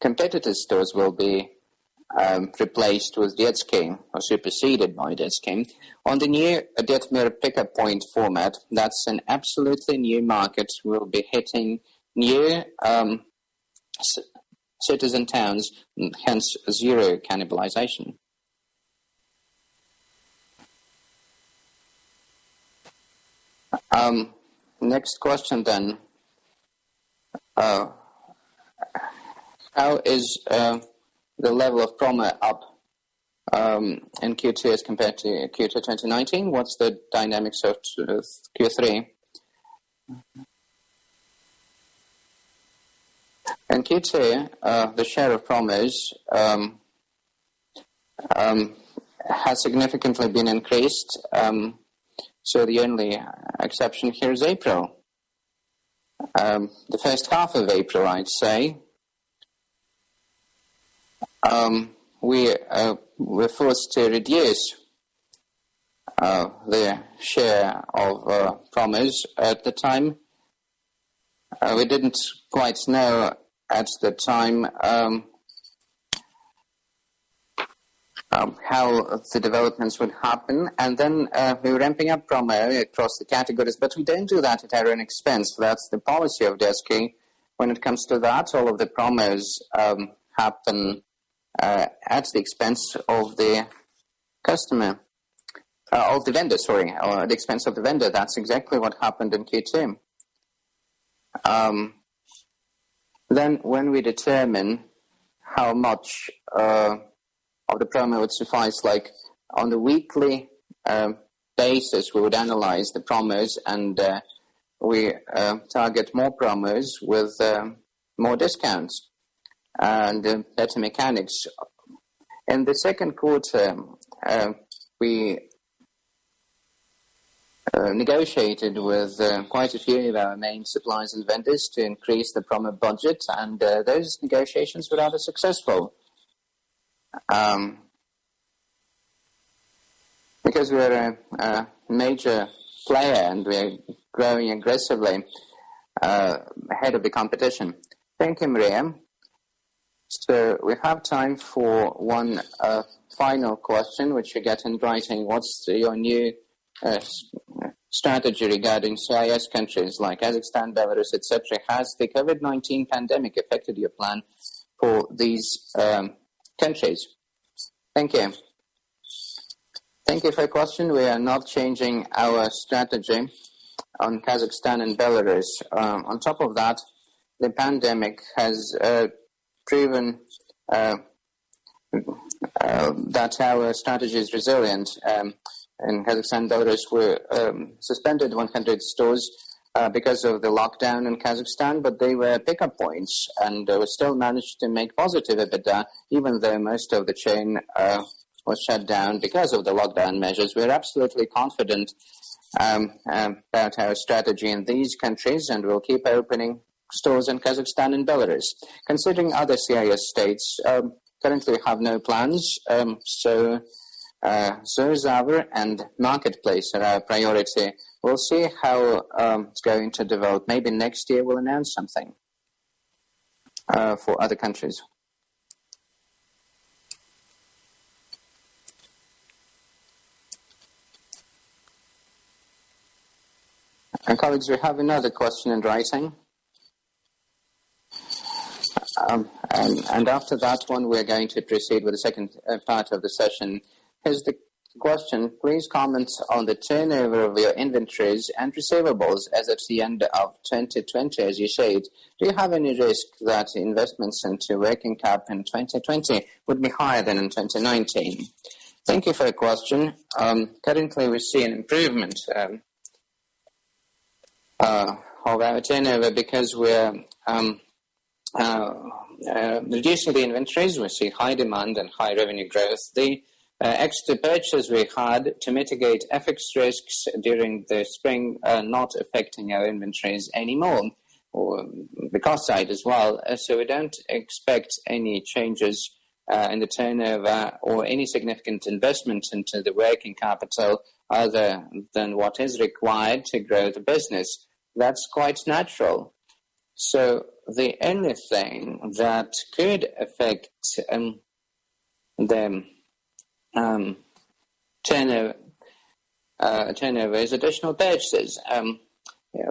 competitors' stores will be replaced with Detskiy or superseded by Detskiy. On the new Detmir pickup point format, that's an absolutely new market. We'll be hitting new cities and towns, hence zero cannibalization. Next question then. How is the level of promo up in Q2 as compared to Q2 2019? What's the dynamics of Q3? In Q2, the share of promos has significantly been increased. So the only exception here is April. The first half of April, I'd say, we were forced to reduce the share of promos at the time. We didn't quite know at the time how the developments would happen, and then we were ramping up promo across the categories, but we don't do that at our own expense. That's the policy of Detskiy. When it comes to that, all of the promos happen at the expense of the customer, of the vendor, or at the expense of the vendor. That's exactly what happened in Q2. Then when we determine how much of the promo would suffice, like on a weekly basis, we would analyze the promos and we target more promos with more discounts and better mechanics. In the second quarter, we negotiated with quite a few of our main suppliers and vendors to increase the promo budget, and those negotiations were rather successful. Because we're a major player and we're growing aggressively ahead of the competition. Thank you, Maria. So we have time for one final question, which you get in writing. What's your new strategy regarding CIS countries like Kazakhstan, Belarus, etc.? Has the COVID-19 pandemic affected your plan for these countries? Thank you. Thank you for your question. We are not changing our strategy on Kazakhstan and Belarus. On top of that, the pandemic has proven that our strategy is resilient. In Kazakhstan and Belarus, we suspended 100 stores because of the lockdown in Kazakhstan, but they were pickup points, and we still managed to make positive EBITDA, even though most of the chain was shut down because of the lockdown measures. We're absolutely confident about our strategy in these countries, and we'll keep opening stores in Kazakhstan and Belarus. Considering other CIS states, currently we have no plans, so Zorzavr and Marketplace are our priority. We'll see how it's going to develop. Maybe next year we'll announce something for other countries. And colleagues, we have another question in writing. And after that one, we're going to proceed with the second part of the session. Here's the question. Please comment on the turnover of your inventories and receivables as at the end of 2020, as you said. Do you have any risk that investments into working cap in 2020 would be higher than in 2019? Thank you for the question. Currently, we see an improvement of our turnover because we're reducing the inventories. We see high demand and high revenue growth. The extra purchase we had to mitigate FX risks during the spring are not affecting our inventories anymore, or the cost side as well. So we don't expect any changes in the turnover or any significant investment into the working capital other than what is required to grow the business. That's quite natural. So the only thing that could affect the turnover is additional purchases.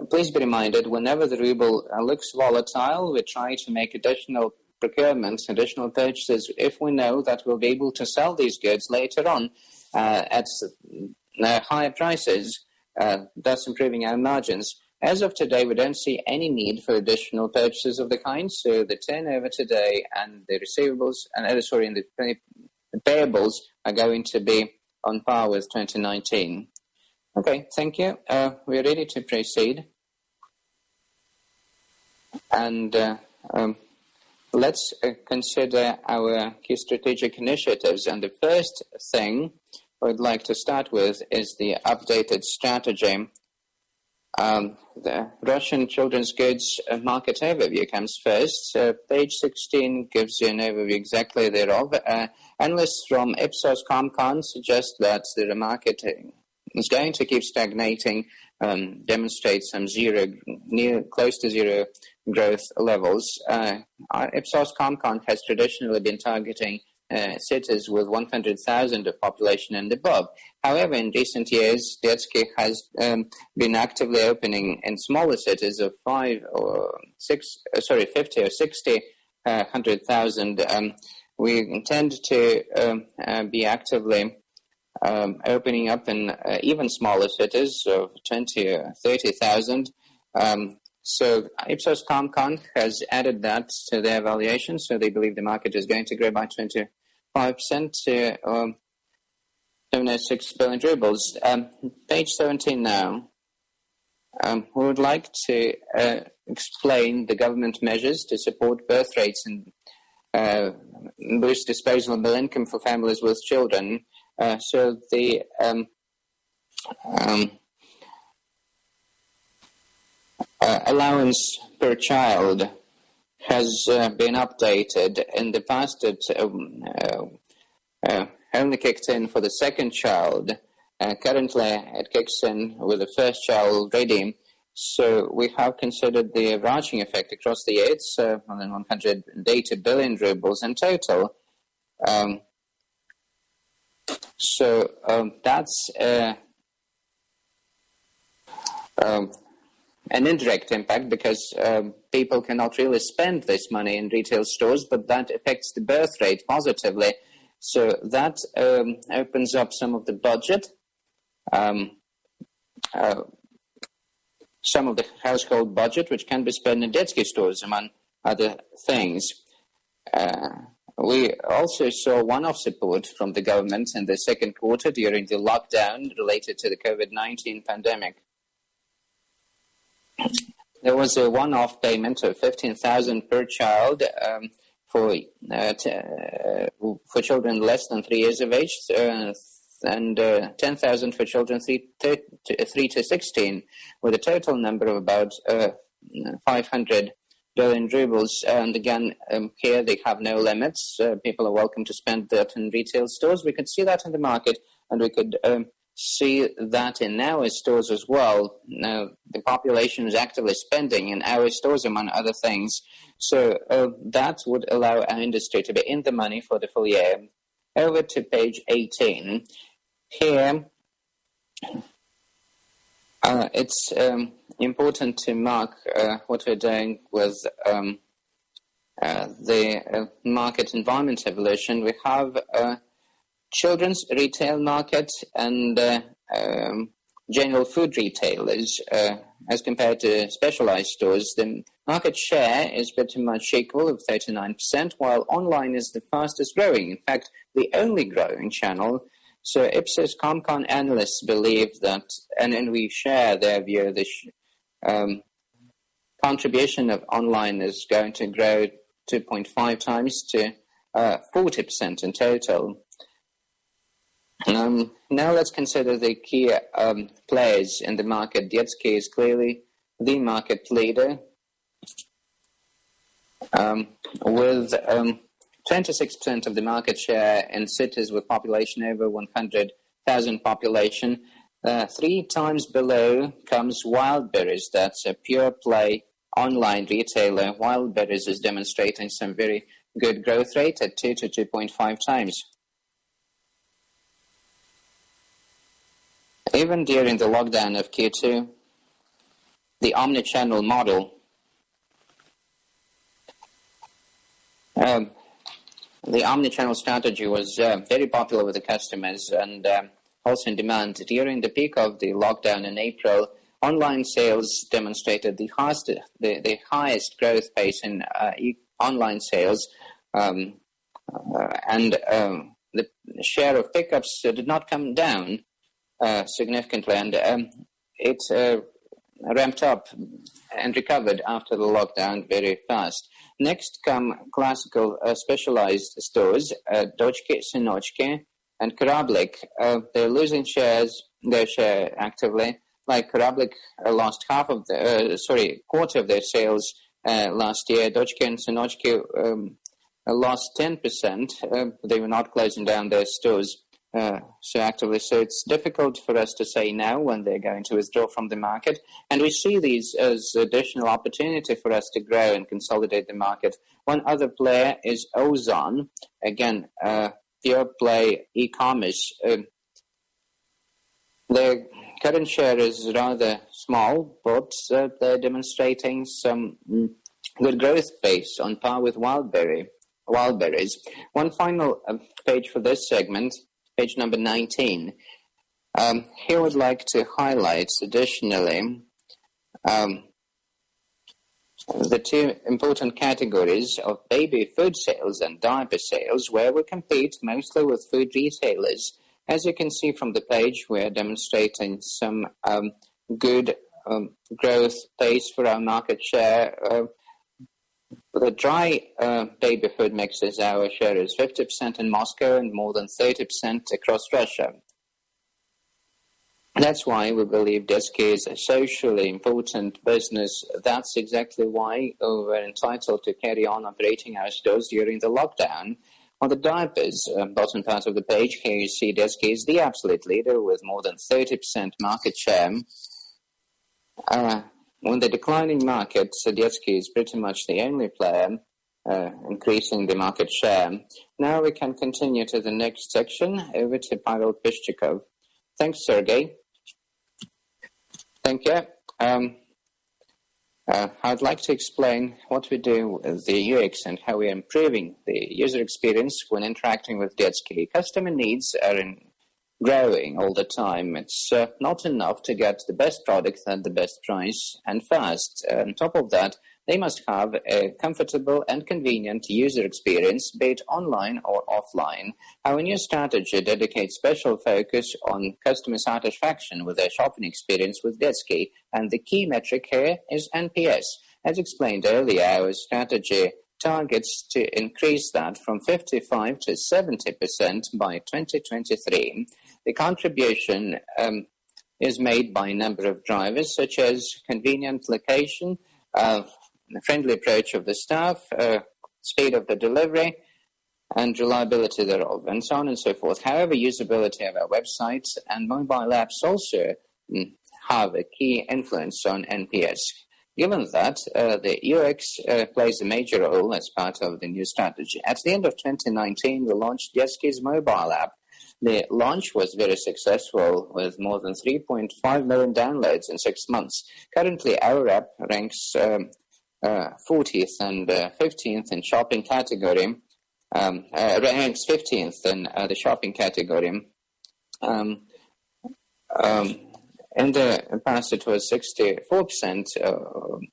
Please be reminded, whenever the ruble looks volatile, we try to make additional procurements, additional purchases, if we know that we'll be able to sell these goods later on at higher prices, thus improving our margins. As of today, we don't see any need for additional purchases of the kind, so the turnover today and the receivables, and the payables are going to be on par with 2019. Okay, thank you. We're ready to proceed. And let's consider our key strategic initiatives. And the first thing I'd like to start with is the updated strategy. The Russian children's goods market overview comes first. Page 16 gives you an overview exactly thereof. Analysts from Ipsos Comcon suggest that the market is going to keep stagnating, demonstrate some close to zero growth levels. Ipsos Comcon has traditionally been targeting cities with 100,000 of population and above. However, in recent years, Detskiy has been actively opening in smaller cities of 50 or 60, 100,000. We intend to be actively opening up in even smaller cities of 20 or 30,000. So Ipsos Comcon has added that to their evaluation, so they believe the market is going to grow by 25% to 76 billion rubles. Page 17 now. We would like to explain the government measures to support birth rates and boost disposable income for families with children. So the allowance per child has been updated. In the past, it only kicked in for the second child. Currently, it kicks in with the first child already. So we have considered the overarching effect across the year. It's more than 180 billion rubles in total. So that's an indirect impact because people cannot really spend this money in retail stores, but that affects the birth rate positively. So that opens up some of the budget, some of the household budget, which can be spent in Detskiy stores, among other things. We also saw one-off support from the government in the second quarter during the lockdown related to the COVID-19 pandemic. There was a one-off payment of 15,000 per child for children less than 3 years of age, and 10,000 for children 3 to 16, with a total number of about 500 billion rubles. And again, here they have no limits. People are welcome to spend that in retail stores. We could see that in the market, and we could see that in our stores as well. Now, the population is actively spending in our stores, among other things. So that would allow our industry to be in the money for the full year. Over to page 18. Here, it's important to mark what we're doing with the market environment evolution. We have children's retail market and general food retailers. As compared to specialized stores, the market share is pretty much equal of 39%, while online is the fastest growing, in fact, the only growing channel. So Ipsos Comcon analysts believe that, and we share their view, the contribution of online is going to grow 2.5 times to 40% in total. Now let's consider the key players in the market. Detskiy is clearly the market leader with 26% of the market share in cities with population over 100,000 population. 3 times below comes Wildberries. That's a pure play online retailer. Wildberries is demonstrating some very good growth rate at 2 to 2.5 times. Even during the lockdown of Q2, the omni-channel model the omni-channel strategy was very popular with the customers and also in demand. During the peak of the lockdown in April, online sales demonstrated the highest growth pace in online sales, and the share of pickups did not come down significantly, and it ramped up and recovered after the lockdown very fast. Next come classical specialized stores, Detskiy, Synochki, and Korablik. They're losing their share actively. Like Korablik lost quarter of their sales last year. Detskiy and Synochki lost 10%. They were not closing down their stores so actively. So it's difficult for us to say now when they're going to withdraw from the market. And we see these as additional opportunity for us to grow and consolidate the market. One other player is Ozon. Again, pure play e-commerce. Their current share is rather small, but they're demonstrating some good growth pace on par with Wildberries. One final page for this segment, page number 19. Here I would like to highlight additionally the two important categories of baby food sales and diaper sales, where we compete mostly with food retailers. As you can see from the page, we're demonstrating some good growth pace for our market share. The dry baby food mixes, our share is 50% in Moscow and more than 30% across Russia. That's why we believe Detskiy is a socially important business. That's exactly why we're entitled to carry on operating our stores during the lockdown. On the diapers, bottom part of the page, here you see Detskiy is the absolute leader with more than 30% market share. On the declining market, Detskiy is pretty much the only player increasing the market share. Now we can continue to the next section, over to Pavel Pishchikov. Thanks, Sergey. Thank you. I'd like to explain what we do with the UX and how we are improving the user experience when interacting with Detskiy. Customer needs are in growing all the time. It's not enough to get the best product at the best price and fast. On top of that, they must have a comfortable and convenient user experience, be it online or offline. Our new strategy dedicates special focus on customer satisfaction with their shopping experience with Detskiy, and the key metric here is NPS. As explained earlier, our strategy targets to increase that from 55 to 70% by 2023. The contribution is made by a number of drivers, such as convenient location, friendly approach of the staff, speed of the delivery, and reliability thereof, and so on and so forth. However, usability of our websites and mobile apps also have a key influence on NPS. Given that, the UX plays a major role as part of the new strategy. At the end of 2019, we launched Detskiy's mobile app. The launch was very successful, with more than 3.5 million downloads in 6 months. Currently, our app ranks 40th and 15th in shopping category, ranks 15th in the shopping category. In the past, it was 64%,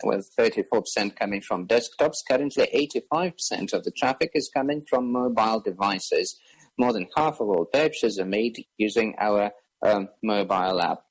with 34% coming from desktops. Currently, 85% of the traffic is coming from mobile devices. More than half of all purchases are made using our mobile app.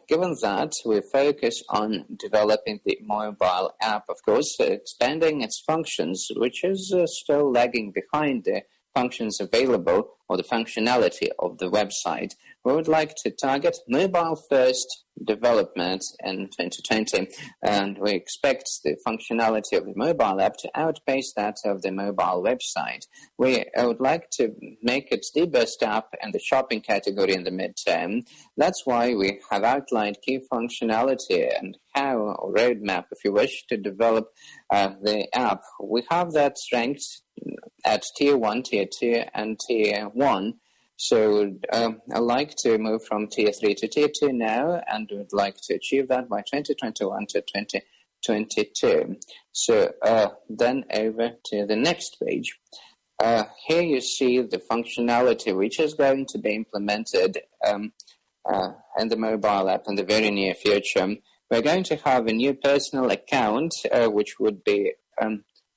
Given that, we focus on developing the mobile app, of course, expanding its functions, which is still lagging behind the functions available or the functionality of the website. We would like to target mobile-first development in 2020, and we expect the functionality of the mobile app to outpace that of the mobile website. We would like to make it the best app in the shopping category in the midterm. That's why we have outlined key functionality and how, or roadmap, if you wish, to develop the app. We have that ranked at Tier 1, Tier 2, and Tier 1. So I'd like to move from Tier 3 to Tier 2 now, and would like to achieve that by 2021 to 2022. So then over to the next page. Here you see the functionality which is going to be implemented in the mobile app in the very near future. We're going to have a new personal account, which would be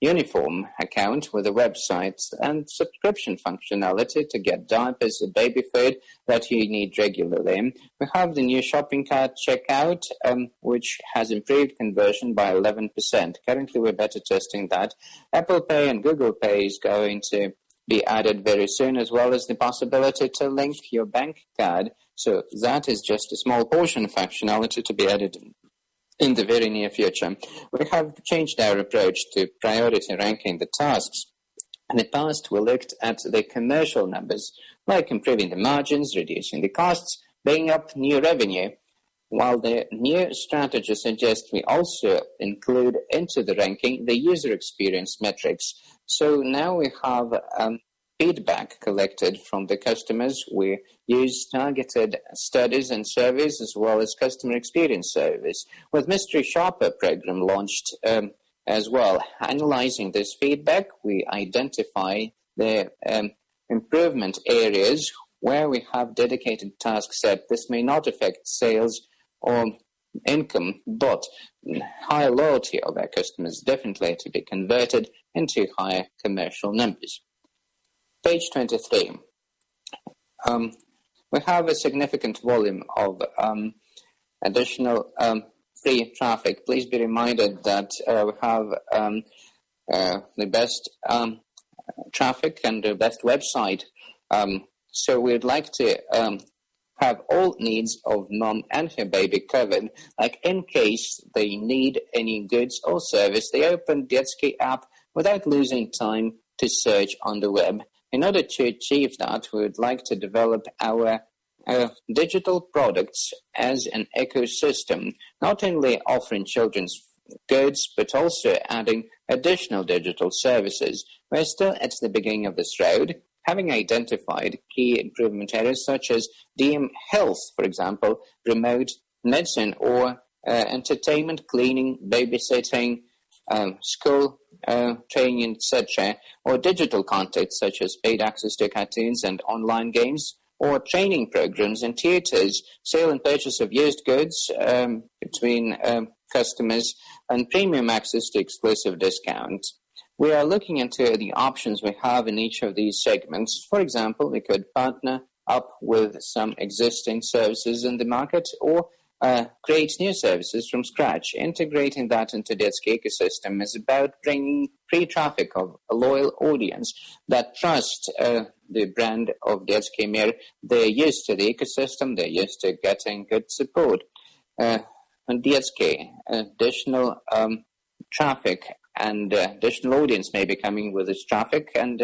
uniform account with a website and subscription functionality to get diapers or baby food that you need regularly. We have the new shopping cart checkout, which has improved conversion by 11%. Currently, we're beta testing that. Apple Pay and Google Pay is going to be added very soon, as well as the possibility to link your bank card. So that is just a small portion of functionality to be added in the very near future. We have changed our approach to priority ranking the tasks. In the past, we looked at the commercial numbers, like improving the margins, reducing the costs, bringing up new revenue, while the new strategy suggests we also include into the ranking the user experience metrics. So now we have feedback collected from the customers. We use targeted studies and surveys, as well as customer experience surveys. With Mystery Shopper program launched as well, analyzing this feedback, we identify the improvement areas where we have dedicated task set. This may not affect sales or income, but higher loyalty of our customers definitely to be converted into higher commercial numbers. Page 23. We have a significant volume of additional free traffic. Please be reminded that we have the best traffic and the best website. So we'd like to have all needs of mom and her baby covered. Like in case they need any goods or service, they open Detskiy app without losing time to search on the web. In order to achieve that, we would like to develop our digital products as an ecosystem, not only offering children's goods, but also adding additional digital services. We're still at the beginning of this road, having identified key improvement areas such as DM health, for example, remote medicine, or entertainment, cleaning, babysitting, school training, etc., or digital content such as paid access to cartoons and online games, or training programs and tutors, sale and purchase of used goods between customers, and premium access to exclusive discounts. We are looking into the options we have in each of these segments. For example, we could partner up with some existing services in the market, or create new services from scratch. Integrating that into Detskiy ecosystem is about bringing free traffic of a loyal audience that trust the brand of Detskiy Mir. They're used to the ecosystem, they're used to getting good support. And Detskiy, additional traffic and additional audience may be coming with this traffic, and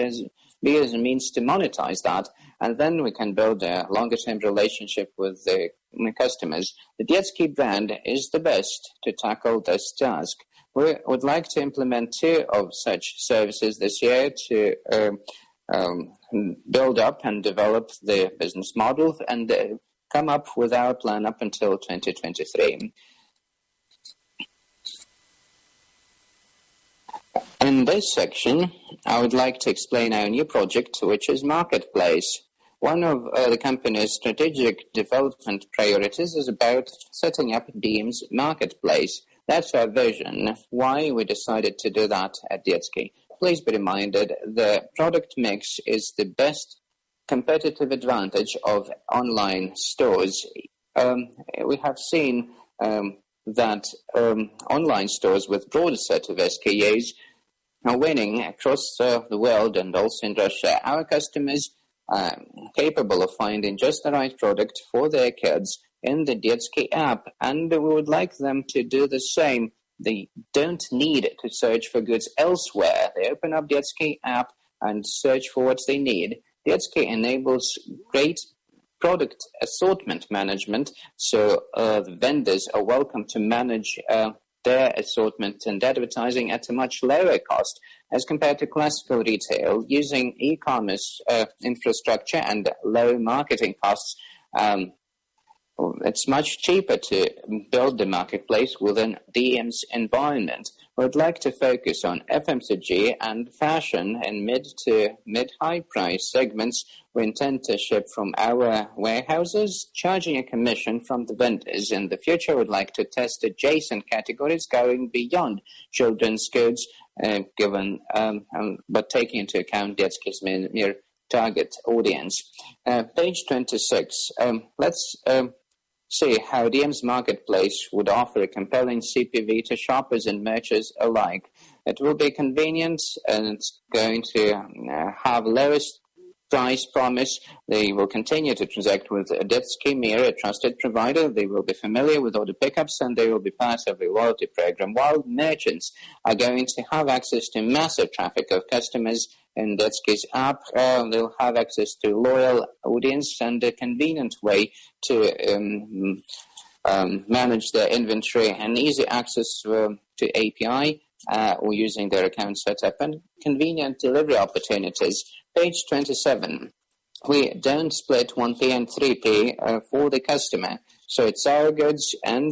be as a means to monetize that, and then we can build a longer-term relationship with the customers. The Detskiy brand is the best to tackle this task. We would like to implement 2 of such services this year to build up and develop the business model and come up with our plan up until 2023. In this section, I would like to explain our new project, which is Marketplace. One of the company's strategic development priorities is about setting up Deem's Marketplace. That's our vision, why we decided to do that at Detskiy. Please be reminded, the product mix is the best competitive advantage of online stores. We have seen that online stores with broader set of SKUs are winning across the world and also in Russia. Our customers are capable of finding just the right product for their kids in the Detskiy app, and we would like them to do the same. They don't need to search for goods elsewhere. They open up Detskiy app and search for what they need. Detskiy enables great product assortment management, so the vendors are welcome to manage their assortment and advertising at a much lower cost as compared to classical retail. Using e-commerce infrastructure and low marketing costs, it's much cheaper to build the marketplace within DM's environment. We would like to focus on FMCG and fashion in mid to mid-high price segments. We intend to ship from our warehouses, charging a commission from the vendors. In the future, we would like to test adjacent categories going beyond children's goods, but taking into account Detskiy's mere target audience. Page 26. Let's see how DM's Marketplace would offer a compelling CPV to shoppers and merchants alike. It will be convenient, and it's going to have lowest price promise. They will continue to transact with Detskiy Mir, a trusted provider. They will be familiar with order pickups, and they will be part of a loyalty program, while merchants are going to have access to massive traffic of customers in Detskiy's app. They'll have access to loyal audience and a convenient way to manage their inventory and easy access to API or using their account setup, and convenient delivery opportunities. Page 27. We don't split 1P and 3P for the customer. So it's our goods and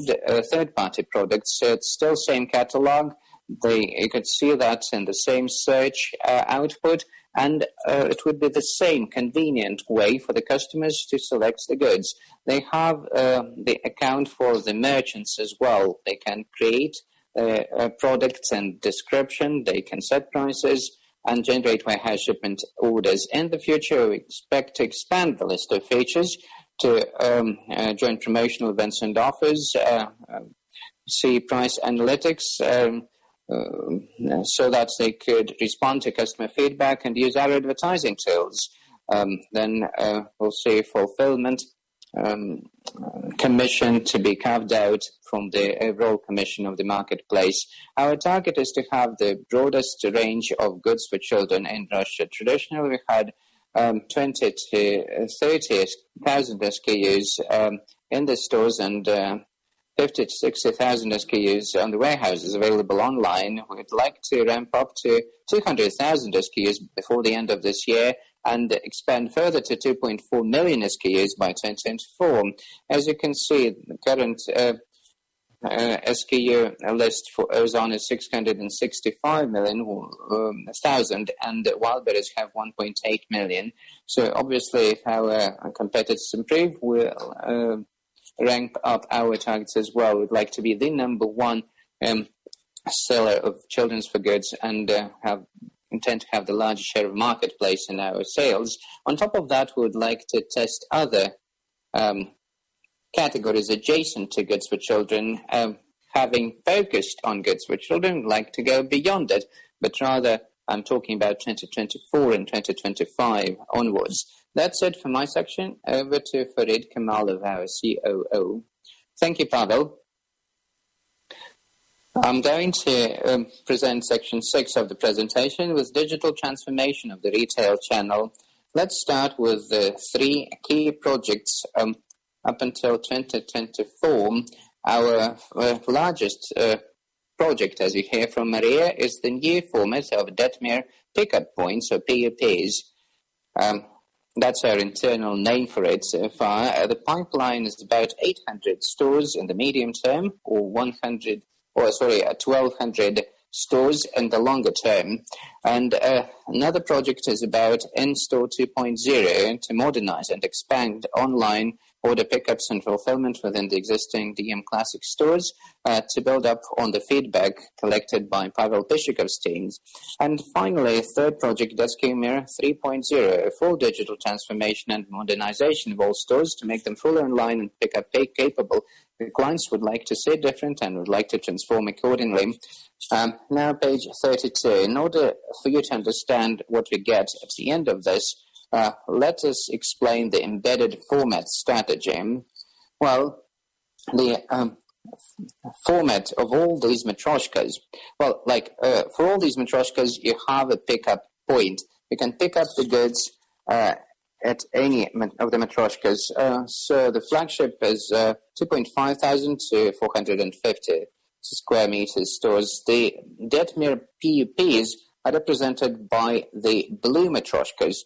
third-party products. So it's still same catalog. You could see that in the same search output, and it would be the same convenient way for the customers to select the goods. They have the account for the merchants as well. They can create products and description. They can set prices and generate warehouse shipment orders. In the future, we expect to expand the list of features to join promotional events and offers, see price analytics, so that they could respond to customer feedback and use our advertising tools. Then we'll see fulfillment commission to be carved out from the overall commission of the marketplace. Our target is to have the broadest range of goods for children in Russia. Traditionally, we had 20 to 30,000 SKUs in the stores and 50 to 60,000 SKUs on the warehouses available online. We'd like to ramp up to 200,000 SKUs before the end of this year and expand further to 2.4 million SKUs by 2024. As you can see, the current SKU list for ozone is 665 million thousand, and Wildberries have 1.8 million. So obviously, if our competitors improve, we'll ramp up our targets as well. We'd like to be the number one seller of children's food goods and intend to have the largest share of marketplace in our sales. On top of that, we would like to test other categories adjacent to goods for children. Having focused on goods for children, we'd like to go beyond it, but rather I'm talking about 2024 and 2025 onwards. That's it for my section. Over to Farid Kamalov, our COO. Thank you, Pavel. I'm going to present section 6 of the presentation with digital transformation of the retail channel. Let's start with the 3 key projects up until 2024. Our largest project, as you hear from Maria, is the new format of Detmir pickup points, or PUPs. That's our internal name for it so far. The pipeline is about 800 stores in the medium term, or 1,200 stores in the longer term. And another project is about In-Store 2.0 to modernize and expand online order pickups and fulfillment within the existing DM Classic stores to build up on the feedback collected by Pavel Pishikov's teams. And finally, third project, Detskiy 3.0, full digital transformation and modernization of all stores to make them fully online and pickup capable. The clients would like to see different and would like to transform accordingly. Now, page 32. In order for you to understand what we get at the end of this, let us explain the embedded format strategy. Well, the format of all these matryoshkas, for all these matryoshkas, you have a pickup point. You can pick up the goods at any of the matryoshkas. So the flagship is 2.5 thousand to 450 square meters stores. The Detmir PUPs are represented by the blue matryoshkas,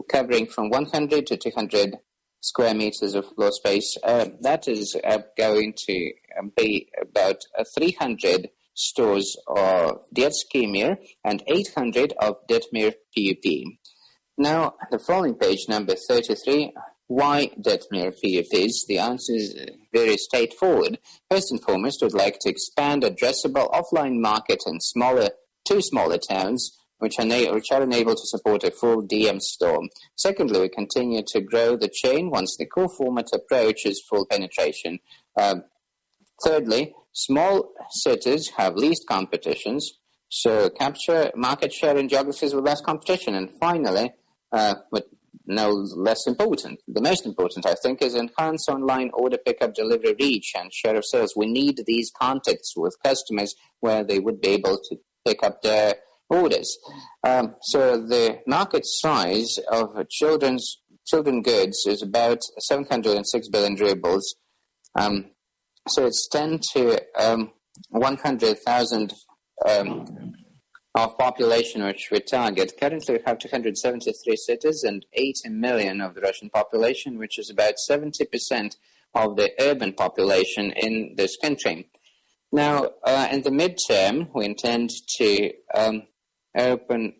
covering from 100 to 200 square meters of floor space. That is going to be about 300 stores of Detskiy and 800 of Detmir PUP. Now, the following page, number 33, why Detmir PUPs? The answer is very straightforward. First and foremost, we'd like to expand addressable offline market in two smaller towns, which are unable to support a full DM store. Secondly, we continue to grow the chain once the core format approaches full penetration. Thirdly, small cities have least competitions, so capture market share in geographies with less competition. And finally, but no less important, the most important, I think, is enhance online order pickup delivery reach and share of sales. We need these contacts with customers where they would be able to pick up their orders. So the market size of children goods is about 706 billion rubles. So it's 10 to 100,000 of population which we target. Currently, we have 273 cities and 80 million of the Russian population, which is about 70% of the urban population in this country. Now, in the midterm, we intend to open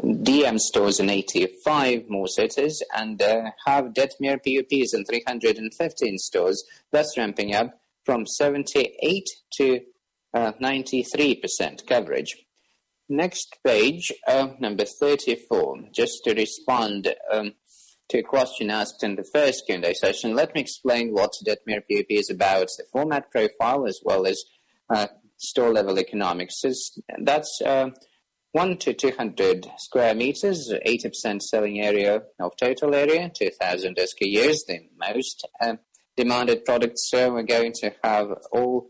DM stores in 85 more cities and have Detmir PUPs in 315 stores, thus ramping up from 78 to 93% coverage. Next page, number 34, just to respond to a question asked in the first Q&A session, let me explain what Detmir PUP is about, the format profile as well as store-level economics. That's 1 to 200 square meters, 80% selling area of total area, 2,000 SKUs, the most demanded products. So we're going to have all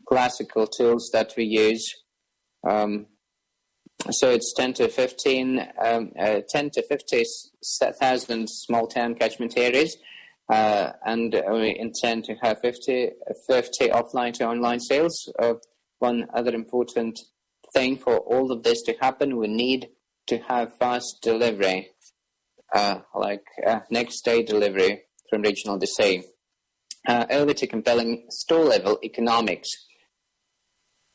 classical tools that we use. So it's 10 to 50,000 small town catchment areas, and we intend to have 50 offline to online sales. One other important thing for all of this to happen, we need to have fast delivery, next day delivery. from Regional Detskiy. Over to compelling store-level economics.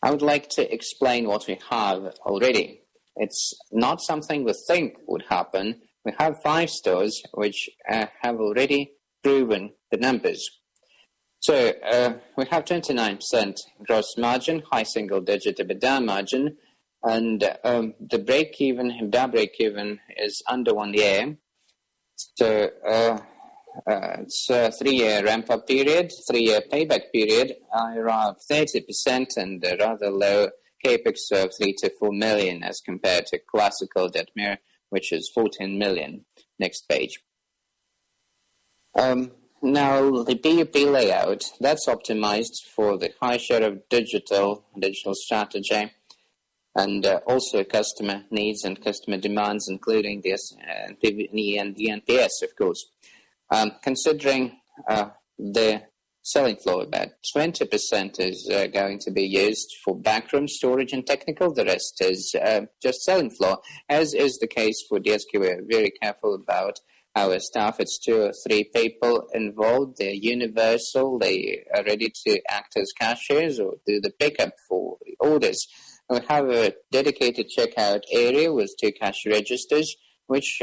I would like to explain what we have already. It's not something we think would happen. We have 5 stores which have already proven the numbers. So we have 29% gross margin, high single-digit EBITDA margin, and the EBITDA break-even is under 1 year. So it's a 3-year ramp-up period, 3-year payback period, around 30%, and a rather low capex of 3 to 4 million as compared to classical Detskiy, which is 14 million. Next page. Now, the PUP layout, that's optimized for the high share of digital strategy, and also customer needs and customer demands, including the NPV and the NPS, of course. Considering the selling floor, about 20% is going to be used for backroom storage and technical. The rest is just selling floor, as is the case for Detskiy. We're very careful about our staff. It's 2 or 3 people involved. They're universal. They are ready to act as cashiers or do the pickup for orders. We have a dedicated checkout area with 2 cash registers, which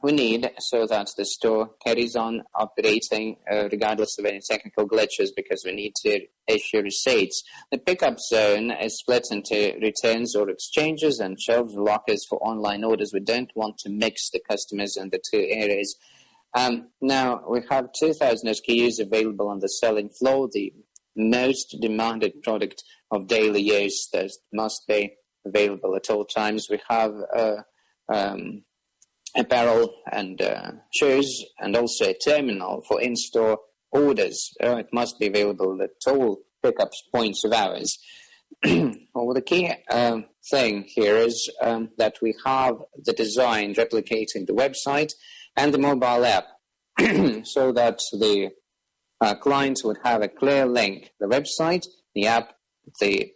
we need so that the store carries on operating regardless of any technical glitches, because we need to issue receipts. The pickup zone is split into returns or exchanges and shelf lockers for online orders. We don't want to mix the customers in the 2 areas. Now, we have 2,000 SKUs available on the selling floor, the most demanded product of daily use that must be available at all times. We have apparel and shoes, and also a terminal for in-store orders. It must be available at all pickup points of ours. Well, the key thing here is that we have the design replicating the website and the mobile app so that the clients would have a clear link, the website, the app, the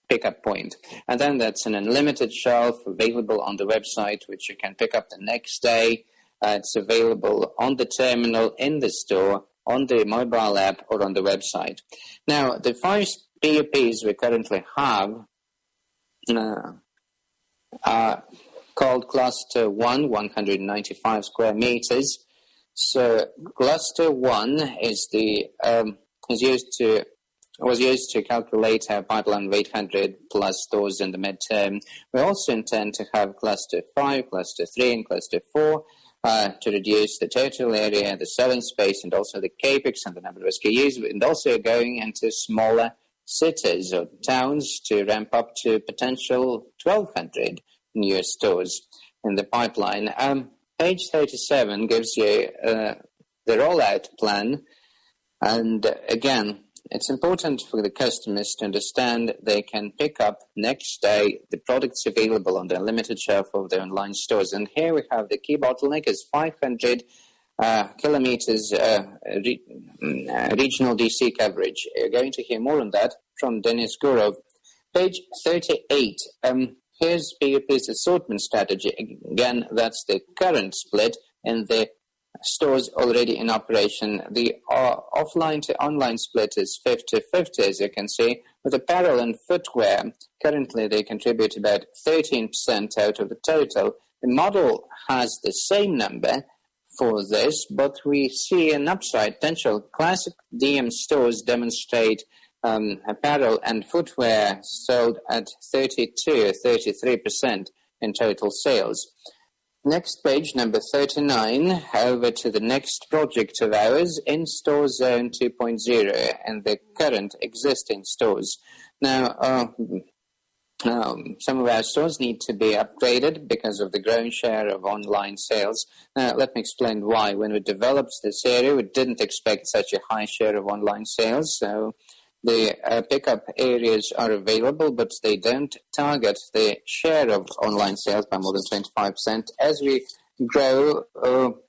pickup point. And then that's an unlimited shelf available on the website, which you can pick up the next day. It's available on the terminal, in the store, on the mobile app, or on the website. Now, the 5 PUPs we currently have are called Cluster 1, 195 square meters. So Cluster 1 was used to calculate our pipeline of 800 plus stores in the midterm. We also intend to have Cluster 5, Cluster 3, and Cluster 4 to reduce the total area, the selling space, and also the capex and the number of SKUs, and also going into smaller cities or towns to ramp up to potential 1,200 new stores in the pipeline. Page 37 gives you the rollout plan, and again, it's important for the customers to understand they can pick up next day the products available on the unlimited shelf of their online stores. And here we have the key bottleneck is 500 kilometers regional DC coverage. You're going to hear more on that from Denis Gurov. Page 38. Here's PUP's assortment strategy. Again, that's the current split in the stores already in operation. The offline to online split is 50-50, as you can see, with apparel and footwear. Currently, they contribute about 13% out of the total. The model has the same number for this, but we see an upside potential. Classic DM stores demonstrate apparel and footwear sold at 32-33% in total sales. Next page, number 39, over to the next project of ours, In-Store Zone 2.0 and the current existing stores. Now, some of our stores need to be upgraded because of the growing share of online sales. Now, let me explain why. When we developed this area, we didn't expect such a high share of online sales, so the pickup areas are available, but they don't target the share of online sales by more than 25%. As we grow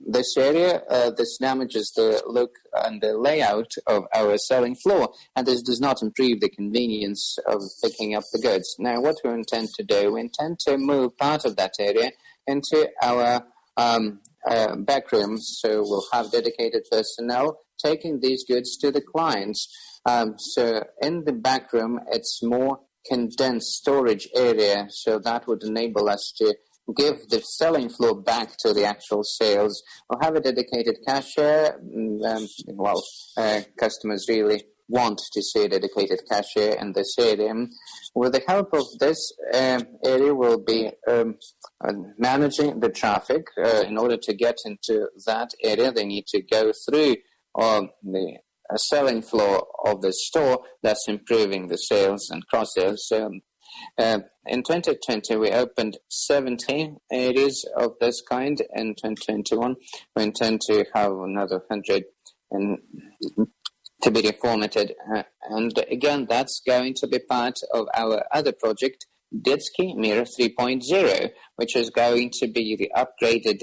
this area, this damages the look and the layout of our selling floor, and this does not improve the convenience of picking up the goods. Now, what we intend to do, we intend to move part of that area into our back rooms, so we'll have dedicated personnel taking these goods to the clients. So in the back room, it's more condensed storage area, so that would enable us to give the selling floor back to the actual sales. We'll have a dedicated cashier. Customers really want to see a dedicated cashier in this area. With the help of this area, we'll be managing the traffic. In order to get into that area, they need to go through the selling floor of the store, thus improving the sales and cross-sales. In 2020, we opened 70 areas of this kind. In 2021, we intend to have another 100 to be reformatted. And again, that's going to be part of our other project, Detskiy Mirror 3.0, which is going to be the upgraded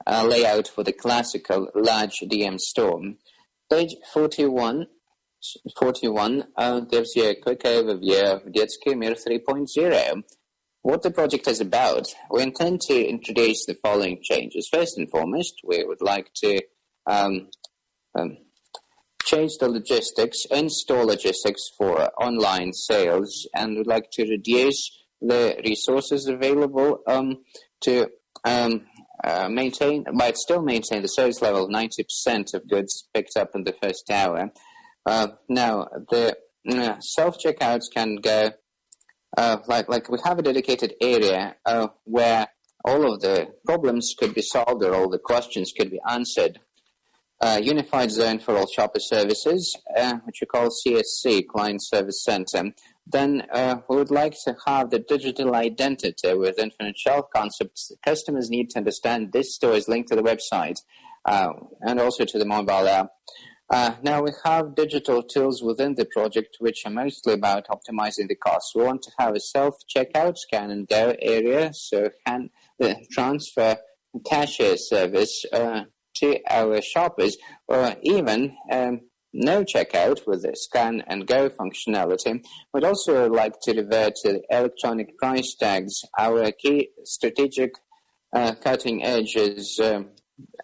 layout for the classical large DM store. Page 41 gives you a quick overview of Detskiy Mirror 3.0. What the project is about, we intend to introduce the following changes. First and foremost, we would like to change the logistics, in-store logistics for online sales, and would like to reduce the resources available to maintain the service level of 90% of goods picked up in the first hour. Now, the self-checkouts can go, like we have a dedicated area where all of the problems could be solved or all the questions could be answered. Unified zone for all shopper services, which we call CSC, Client Service Center. Then we would like to have the digital identity with infinite shelf concepts. Customers need to understand this store is linked to the website and also to the mobile app. Now we have digital tools within the project which are mostly about optimizing the costs. We want to have a self-checkout, scan and go area, so can transfer cashier service to our shoppers, or even no checkout with the scan and go functionality. We'd also like to revert to electronic price tags. Our key strategic cutting edge is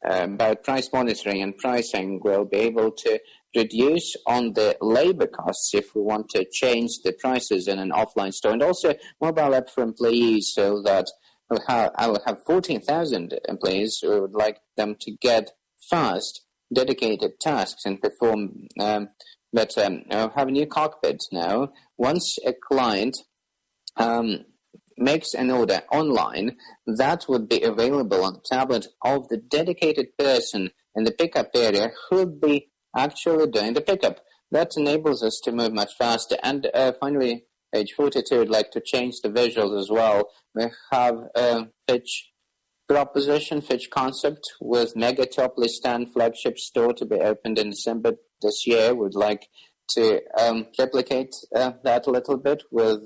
about price monitoring and pricing. We'll be able to reduce on the labor costs if we want to change the prices in an offline store, and also mobile app for employees, so that I will have 14,000 employees. We would like them to get fast, dedicated tasks and perform better. Have a new cockpit now. Once a client makes an order online, that would be available on the tablet of the dedicated person in the pickup area who would be actually doing the pickup. That enables us to move much faster. And finally, page 42, I'd like to change the visuals as well. We have a Fitch proposition, Fitch concept with Megatropolis flagship store to be opened in December this year. We'd like to replicate that a little bit with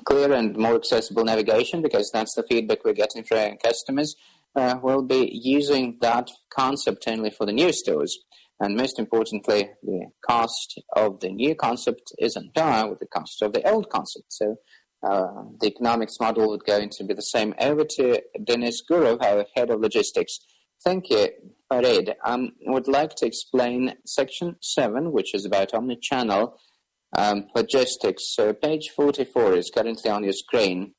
clear and more accessible navigation, because that's the feedback we're getting from our customers. We'll be using that concept only for the new stores. And most importantly, the cost of the new concept is on par with the cost of the old concept. So the economics model would going to be the same. Over to Denis Gurov, our head of logistics. Thank you, Farid. I would like to explain section 7, which is about omnichannel logistics. So page 44 is currently on your screen.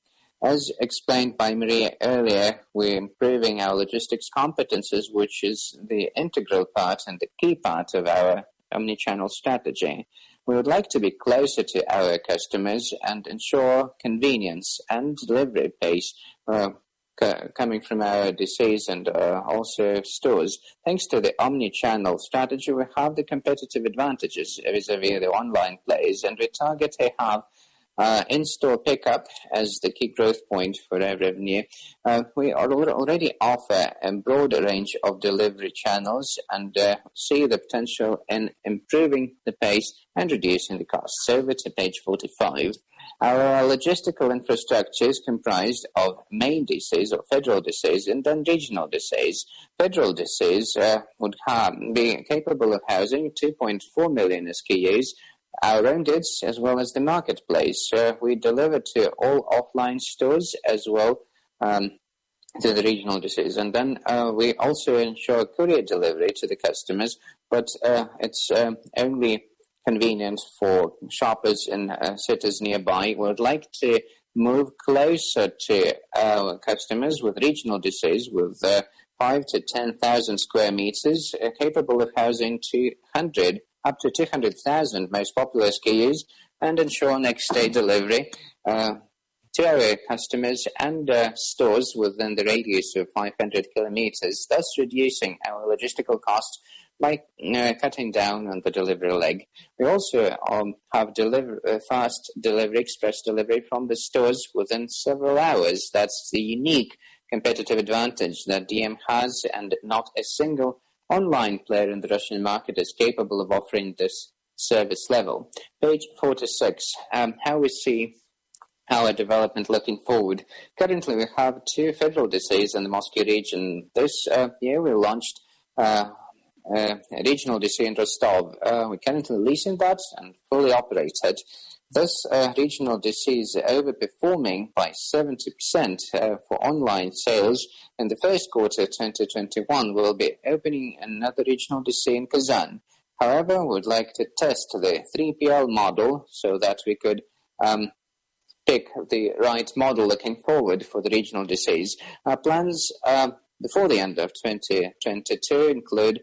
As explained by Maria earlier, we're improving our logistics competences, which is the integral part and the key part of our omnichannel strategy. We would like to be closer to our customers and ensure convenience and delivery pace coming from our DCs and also stores. Thanks to the omni-channel strategy, we have the competitive advantages vis-a-vis the online players, and we target to have in-store pickup as the key growth point for our revenue. We already offer a broad range of delivery channels and see the potential in improving the pace and reducing the costs. Over to page 45. Our logistical infrastructure is comprised of main DCs or federal DCs and then regional DCs. Federal DCs would be capable of housing 2.4 million SKUs, our own goods as well as the marketplace. We deliver to all offline stores as well to the regional DCs. And then we also ensure courier delivery to the customers, but it's only convenient for shoppers in cities nearby. We would like to move closer to our customers with regional DCs with 5 to 10,000 square meters, capable of housing 200 up to 200,000 most popular SKUs, and ensure next day delivery to our customers and stores within the radius of 500 kilometers, thus reducing our logistical costs by cutting down on the delivery leg. We also have fast delivery, express delivery from the stores within several hours. That's the unique competitive advantage that DM has, and not a single online player in the Russian market is capable of offering this service level. Page 46, how we see our development looking forward. Currently, we have 2 federal DCs in the Moscow region. This year, we launched a regional DC in Rostov. We're currently leasing that and fully operated. This regional DC is overperforming by 70% for online sales. In the first quarter of 2021, we'll be opening another regional DC in Kazan. However, we would like to test the 3PL model so that we could pick the right model looking forward for the regional DCs. Our plans before the end of 2022 include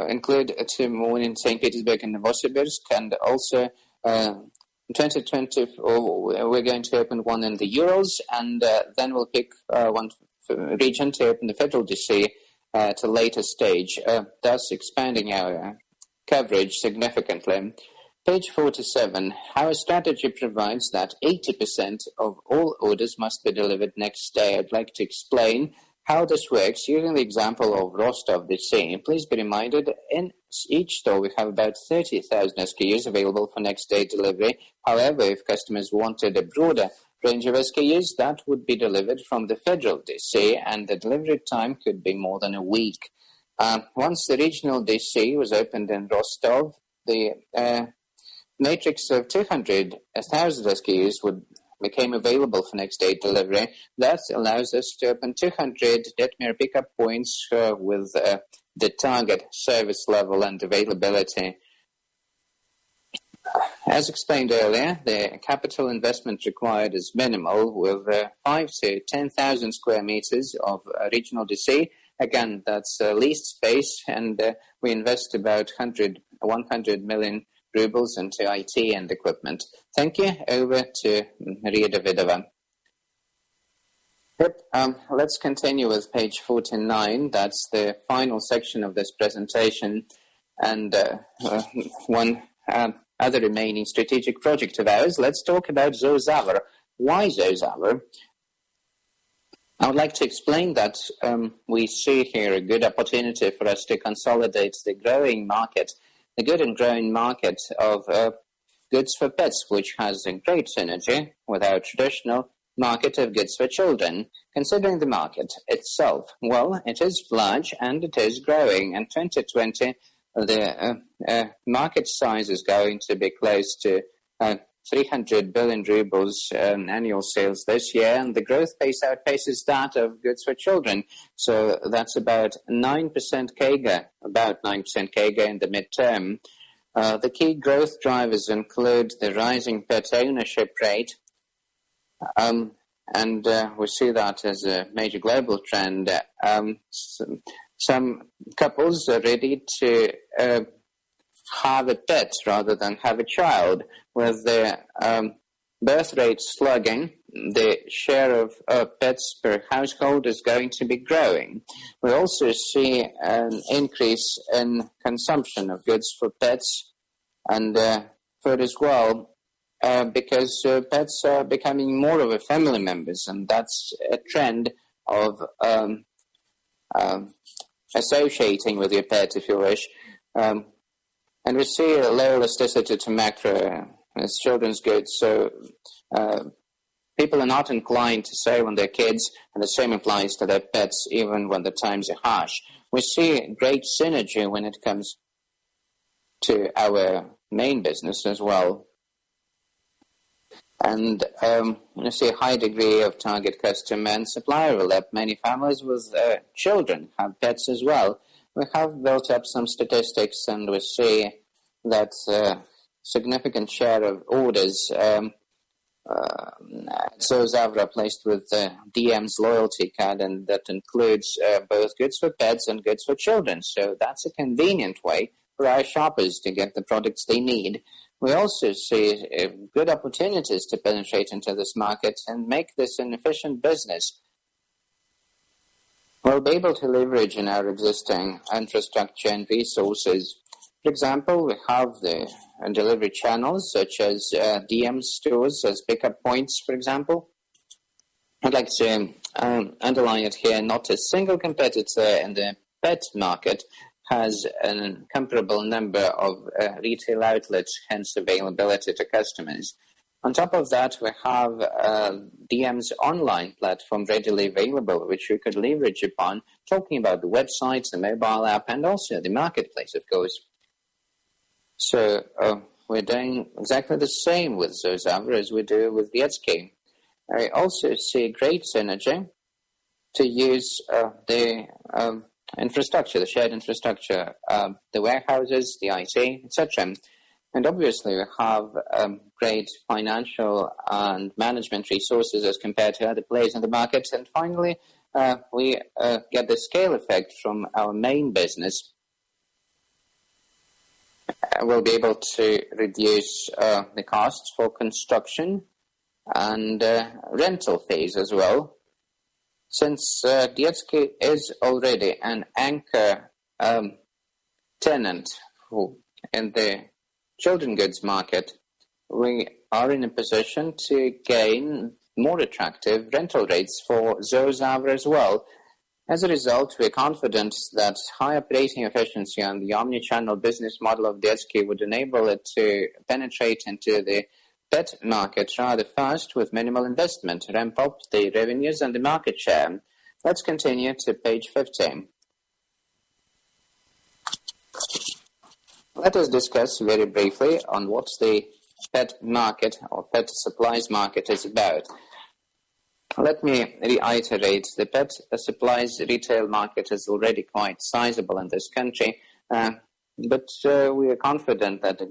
include 2 more in St. Petersburg and Novosibirsk, and also in 2020 we're going to open one in the Urals, and then we'll pick one region to open the federal DC at a later stage, thus expanding our coverage significantly. Page 47. Our strategy provides that 80% of all orders must be delivered next day. I'd like to explain how this works using the example of Rostov DC. Please be reminded, in each store we have about 30,000 SKUs available for next day delivery. However, if customers wanted a broader range of SKUs, that would be delivered from the federal DC, and the delivery time could be more than a week. Once the regional DC was opened in Rostov, the matrix of 200,000 SKUs became available for next day delivery. That allows us to open 200 Detmir pickup points with the target service level and availability. As explained earlier, the capital investment required is minimal, with 5 to 10,000 square meters of regional DC. Again, that's leased space, and we invest about 100 million rubles into IT and equipment. Thank you. Over to Maria Davidova. Let's continue with page 49. That's the final section of this presentation, and one other remaining strategic project of ours. Let's talk about Zozavr. Why Zozavr? I would like to explain that we see here a good opportunity for us to consolidate the growing market, the good and growing market of goods for pets, which has a great synergy with our traditional market of goods for children. Considering the market itself, well, it is large and it is growing. In 2020, the market size is going to be close to 300 billion rubles annual sales this year, and the growth pace outpaces that of goods for children. So that's about 9% CAGR, in the midterm. The key growth drivers include the rising pet ownership rate, and we see that as a major global trend. Some couples are ready to have a pet rather than have a child. With the birth rate slugging, the share of pets per household is going to be growing. We also see an increase in consumption of goods for pets and food as well, because pets are becoming more of a family members, and that's a trend of associating with your pet, if you wish. And we see a low elasticity to macro as children's goods, so people are not inclined to save on their kids, and the same applies to their pets, even when the times are harsh. We see great synergy when it comes to our main business as well. And you see a high degree of target customer and supplier overlap. Many families with children have pets as well. We have built up some statistics, and we see that significant share of orders so Zavra placed with DM's loyalty card, and that includes both goods for pets and goods for children. So that's a convenient way for our shoppers to get the products they need. We also see good opportunities to penetrate into this market and make this an efficient business. We'll be able to leverage in our existing infrastructure and resources. For example, we have the delivery channels such as DM stores as pickup points, for example. I'd like to underline it here, not a single competitor in the pet market has an incomparable number of retail outlets, hence availability to customers. On top of that, we have DM's online platform readily available, which we could leverage upon, talking about the websites, the mobile app, and also the marketplace, of course. So we're doing exactly the same with Zavra as we do with Detskiy. I also see great synergy to use the infrastructure, the shared infrastructure, the warehouses, the IT, etc. And obviously we have great financial and management resources as compared to other players in the market. And finally, we get the scale effect from our main business. We'll be able to reduce the costs for construction and rental fees as well. Since Detskiy is already an anchor tenant in the children goods market, we are in a position to gain more attractive rental rates for Zavra as well. As a result, we are confident that high operating efficiency and the omni-channel business model of Detskiy would enable it to penetrate into the pet market rather fast with minimal investment, ramp up the revenues and the market share. Let's continue to page 15. Let us discuss very briefly on what the pet market or pet supplies market is about. Let me reiterate, the pet supplies retail market is already quite sizable in this country, but we are confident that the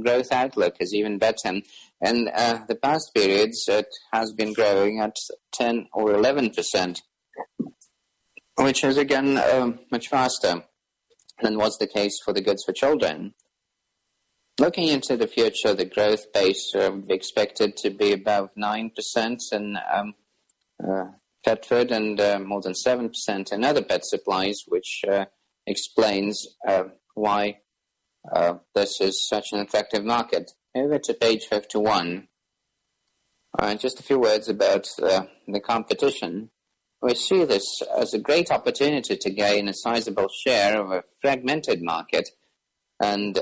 growth outlook is even better. In the past periods, it has been growing at 10 or 11%, which is again much faster than was the case for the goods for children. Looking into the future, the growth pace would be expected to be about 9% in pet food and more than 7% in other pet supplies, which explains why this is such an attractive market. Over to page 51. Just a few words about the competition. We see this as a great opportunity to gain a sizable share of a fragmented market, and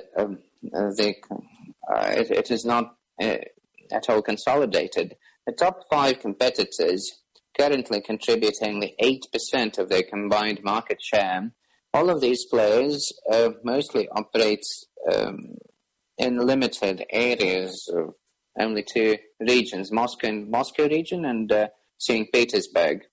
it is not at all consolidated. The top 5 competitors currently contribute only 8% of their combined market share. All of these players mostly operate in limited areas of only 2 regions, Moscow region and St. Petersburg.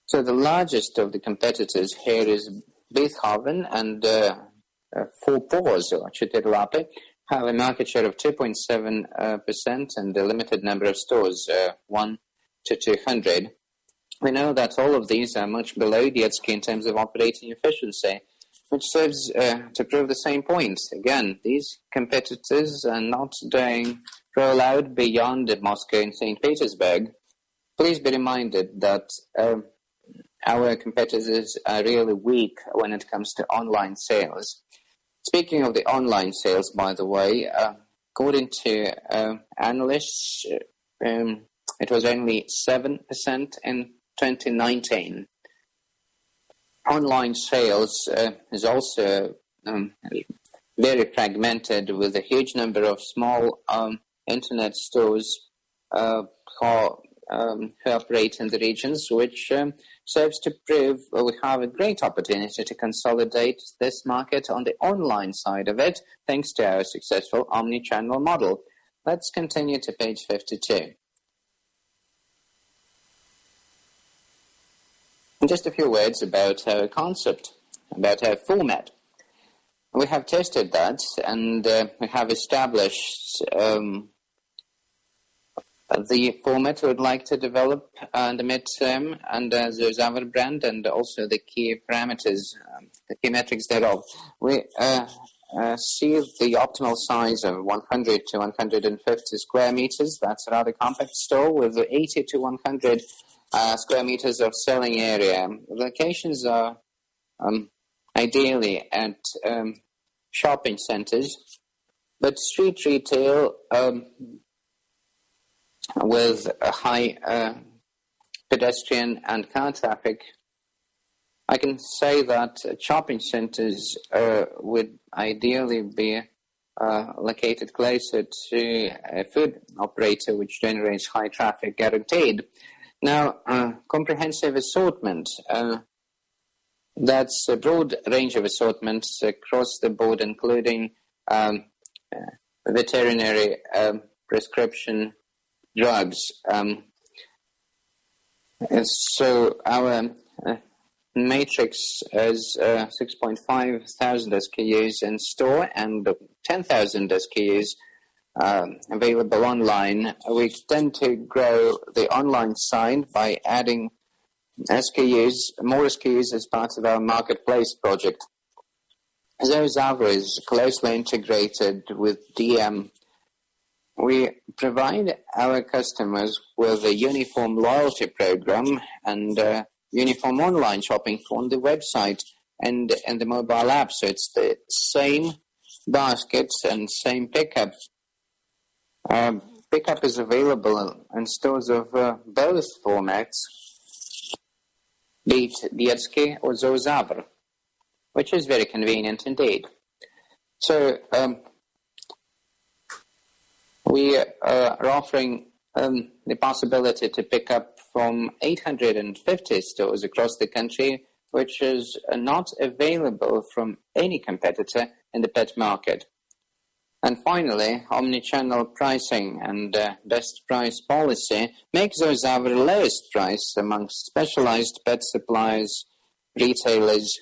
So the largest of the competitors here is Beethoven and 4 Paws, or 4 Lapy, have a market share of 2.7% and a limited number of stores, 1 to 200. We know that all of these are much below Detskiy in terms of operating efficiency, which serves to prove the same point. Again, these competitors are not doing rollout beyond Moscow and St. Petersburg. Please be reminded that our competitors are really weak when it comes to online sales. Speaking of the online sales, by the way, according to analysts, it was only 7% in 2019. Online sales is also very fragmented, with a huge number of small internet stores who operate in the regions, which serves to prove we have a great opportunity to consolidate this market on the online side of it, thanks to our successful omni-channel model. let's continue to page 52. And just a few words about our concept, about our format. We have tested that, and we have established the format we would like to develop in the midterm under the Zavr brand, and also the key parameters, the key metrics thereof. We see the optimal size of 100 to 150 square meters. That's a rather compact store with 80 to 100 square meters of selling area. Locations are ideally at shopping centers, but street retail with a high pedestrian and car traffic. I can say that shopping centers would ideally be located closer to a food operator which generates high traffic guaranteed. Now, comprehensive assortment, that's a broad range of assortments across the board, including veterinary prescription drugs. So our matrix is 6,500 SKUs in store and 10,000 SKUs available online. We tend to grow the online side by adding more SKUs as part of our marketplace project. Zavr is closely integrated with DM. We provide our customers with a uniform loyalty program and uniform online shopping on the website and the mobile app. So it's the same baskets and same pickup. Pickup is available in stores of both formats, be it Detskiy or Zavr, which is very convenient indeed. So we are offering the possibility to pick up from 850 stores across the country, which is not available from any competitor in the pet market. And finally, omni-channel pricing and best price policy makes Zavr lowest price amongst specialized pet suppliers, retailers,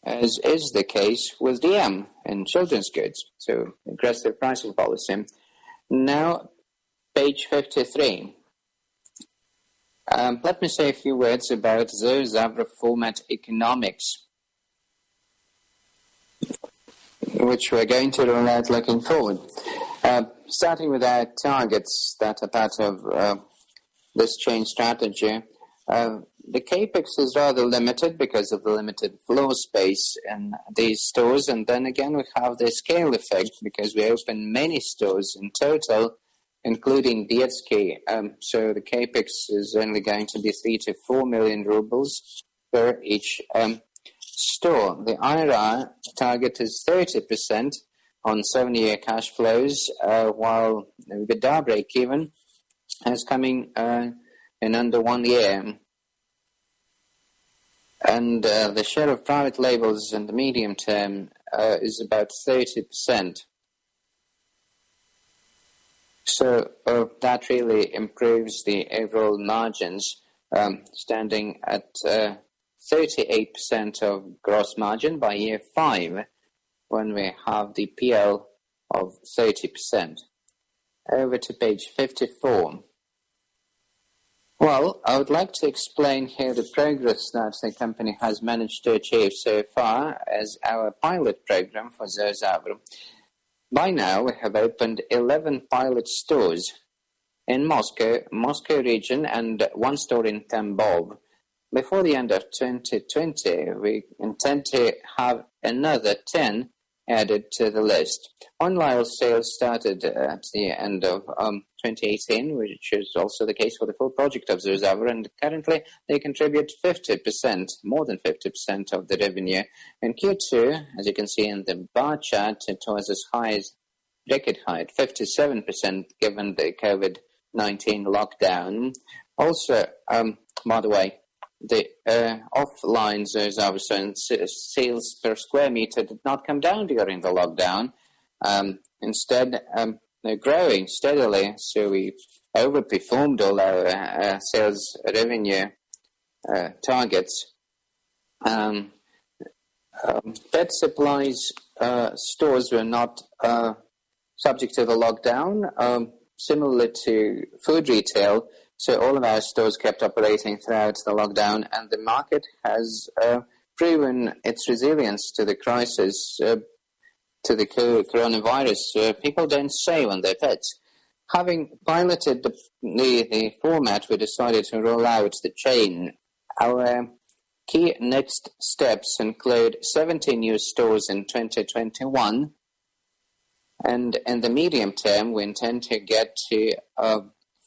as is the case with DM in children's goods. So, aggressive pricing policy. Now, page 53. Let me say a few words about the Zavr format economics, which we're going to roll out looking forward. Starting with our targets that are part of this change strategy, the capex is rather limited because of the limited floor space in these stores, and then again we have the scale effect because we open many stores in total, including Detskiy. So the capex is only going to be 3 to 4 million rubles per each store. The IRR target is 30% on 7-year cash flows, while the EBITDA break-even is coming in under 1 year. And the share of private labels in the medium term is about 30%. So that really improves the overall margins, standing at 38% of gross margin by year 5, when we have the PL of 30%. Over to page 54. Well, I would like to explain here the progress that the company has managed to achieve so far as our pilot program for Zavr. By now, we have opened 11 pilot stores in Moscow region, and 1 store in Tambov. Before the end of 2020, we intend to have another 10 added to the list. Online sales started at the end of 2018, which is also the case for the full project of Zavr, and currently they contribute 50%, more than 50% of the revenue. In Q2, as you can see in the bar chart, it was as high as record high, 57% given the COVID-19 lockdown. Also, by the way, the offline Zavr sales per square meter did not come down during the lockdown. Instead, growing steadily, so we overperformed all our sales revenue targets. Pet supplies stores were not subject to the lockdown, similar to food retail. So all of our stores kept operating throughout the lockdown, and the market has proven its resilience to the crisis, to the coronavirus. People don't save on their pets. Having piloted the format, we decided to roll out the chain. Our key next steps include 70 new stores in 2021, and in the medium term, we intend to get to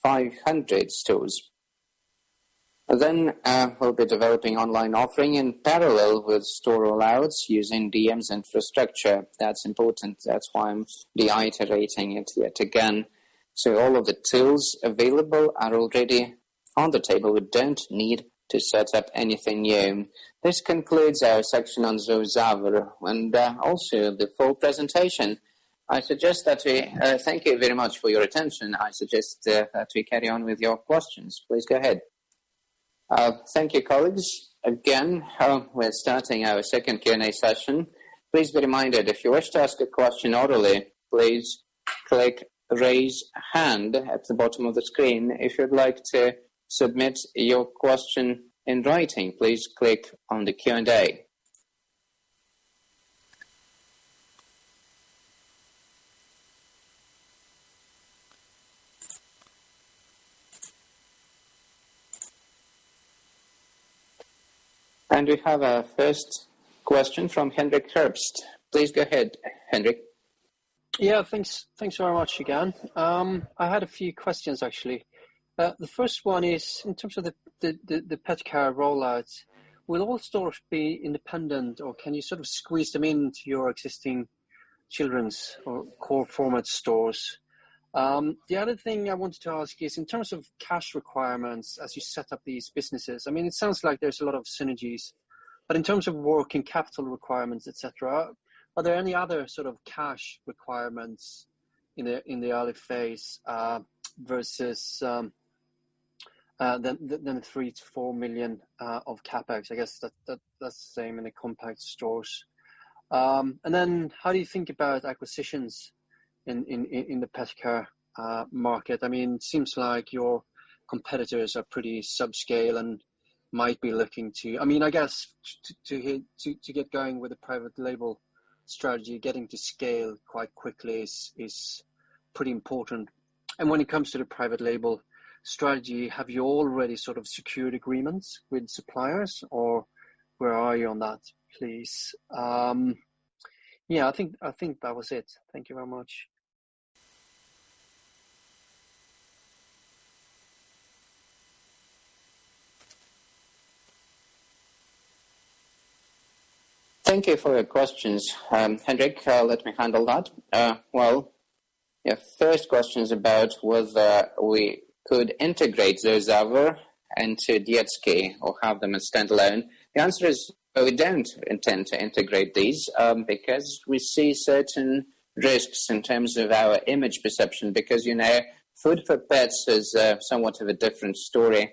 500 stores. Then we'll be developing online offering in parallel with store rollouts using DM's infrastructure. That's important. That's why I'm reiterating it yet again. So all of the tools available are already on the table. We don't need to set up anything new. This concludes our section on Zozaver and also the full presentation. I suggest that we thank you very much for your attention. I suggest that we carry on with your questions. Please go ahead. Thank you, colleagues. Again, we're starting our second Q&A session. Please be reminded, if you wish to ask a question orally, please click Raise Hand at the bottom of the screen. If you'd like to submit your question in writing, please click on the Q&A. And we have our first question from Henrik Herbst. Please go ahead, Henrik. Yeah, thanks very much again. I had a few questions actually. The first one is in terms of the pet care rollout. Will all stores be independent, or can you sort of squeeze them into your existing children's or core format stores? The other thing I wanted to ask is in terms of cash requirements as you set up these businesses. I mean, it sounds like there's a lot of synergies, but in terms of working capital requirements, etc., are there any other sort of cash requirements in the early phase versus than 3 to 4 million of capex? I guess that's the same in the compact stores. And then how do you think about acquisitions in the pet care market? I mean, it seems like your competitors are pretty subscale and might be looking to. I mean, I guess to get going with a private label strategy, getting to scale quite quickly is pretty important. And when it comes to the private label strategy, have you already sort of secured agreements with suppliers, or where are you on that, please? Yeah, I think that was it. Thank you very much. Thank you for your questions, Henrik. Let me handle that. Well, your first question is about whether we could integrate Zozaver into Detskiy or have them as standalone. The answer is we don't intend to integrate these because we see certain risks in terms of our image perception, because, you know, food for pets is somewhat of a different story.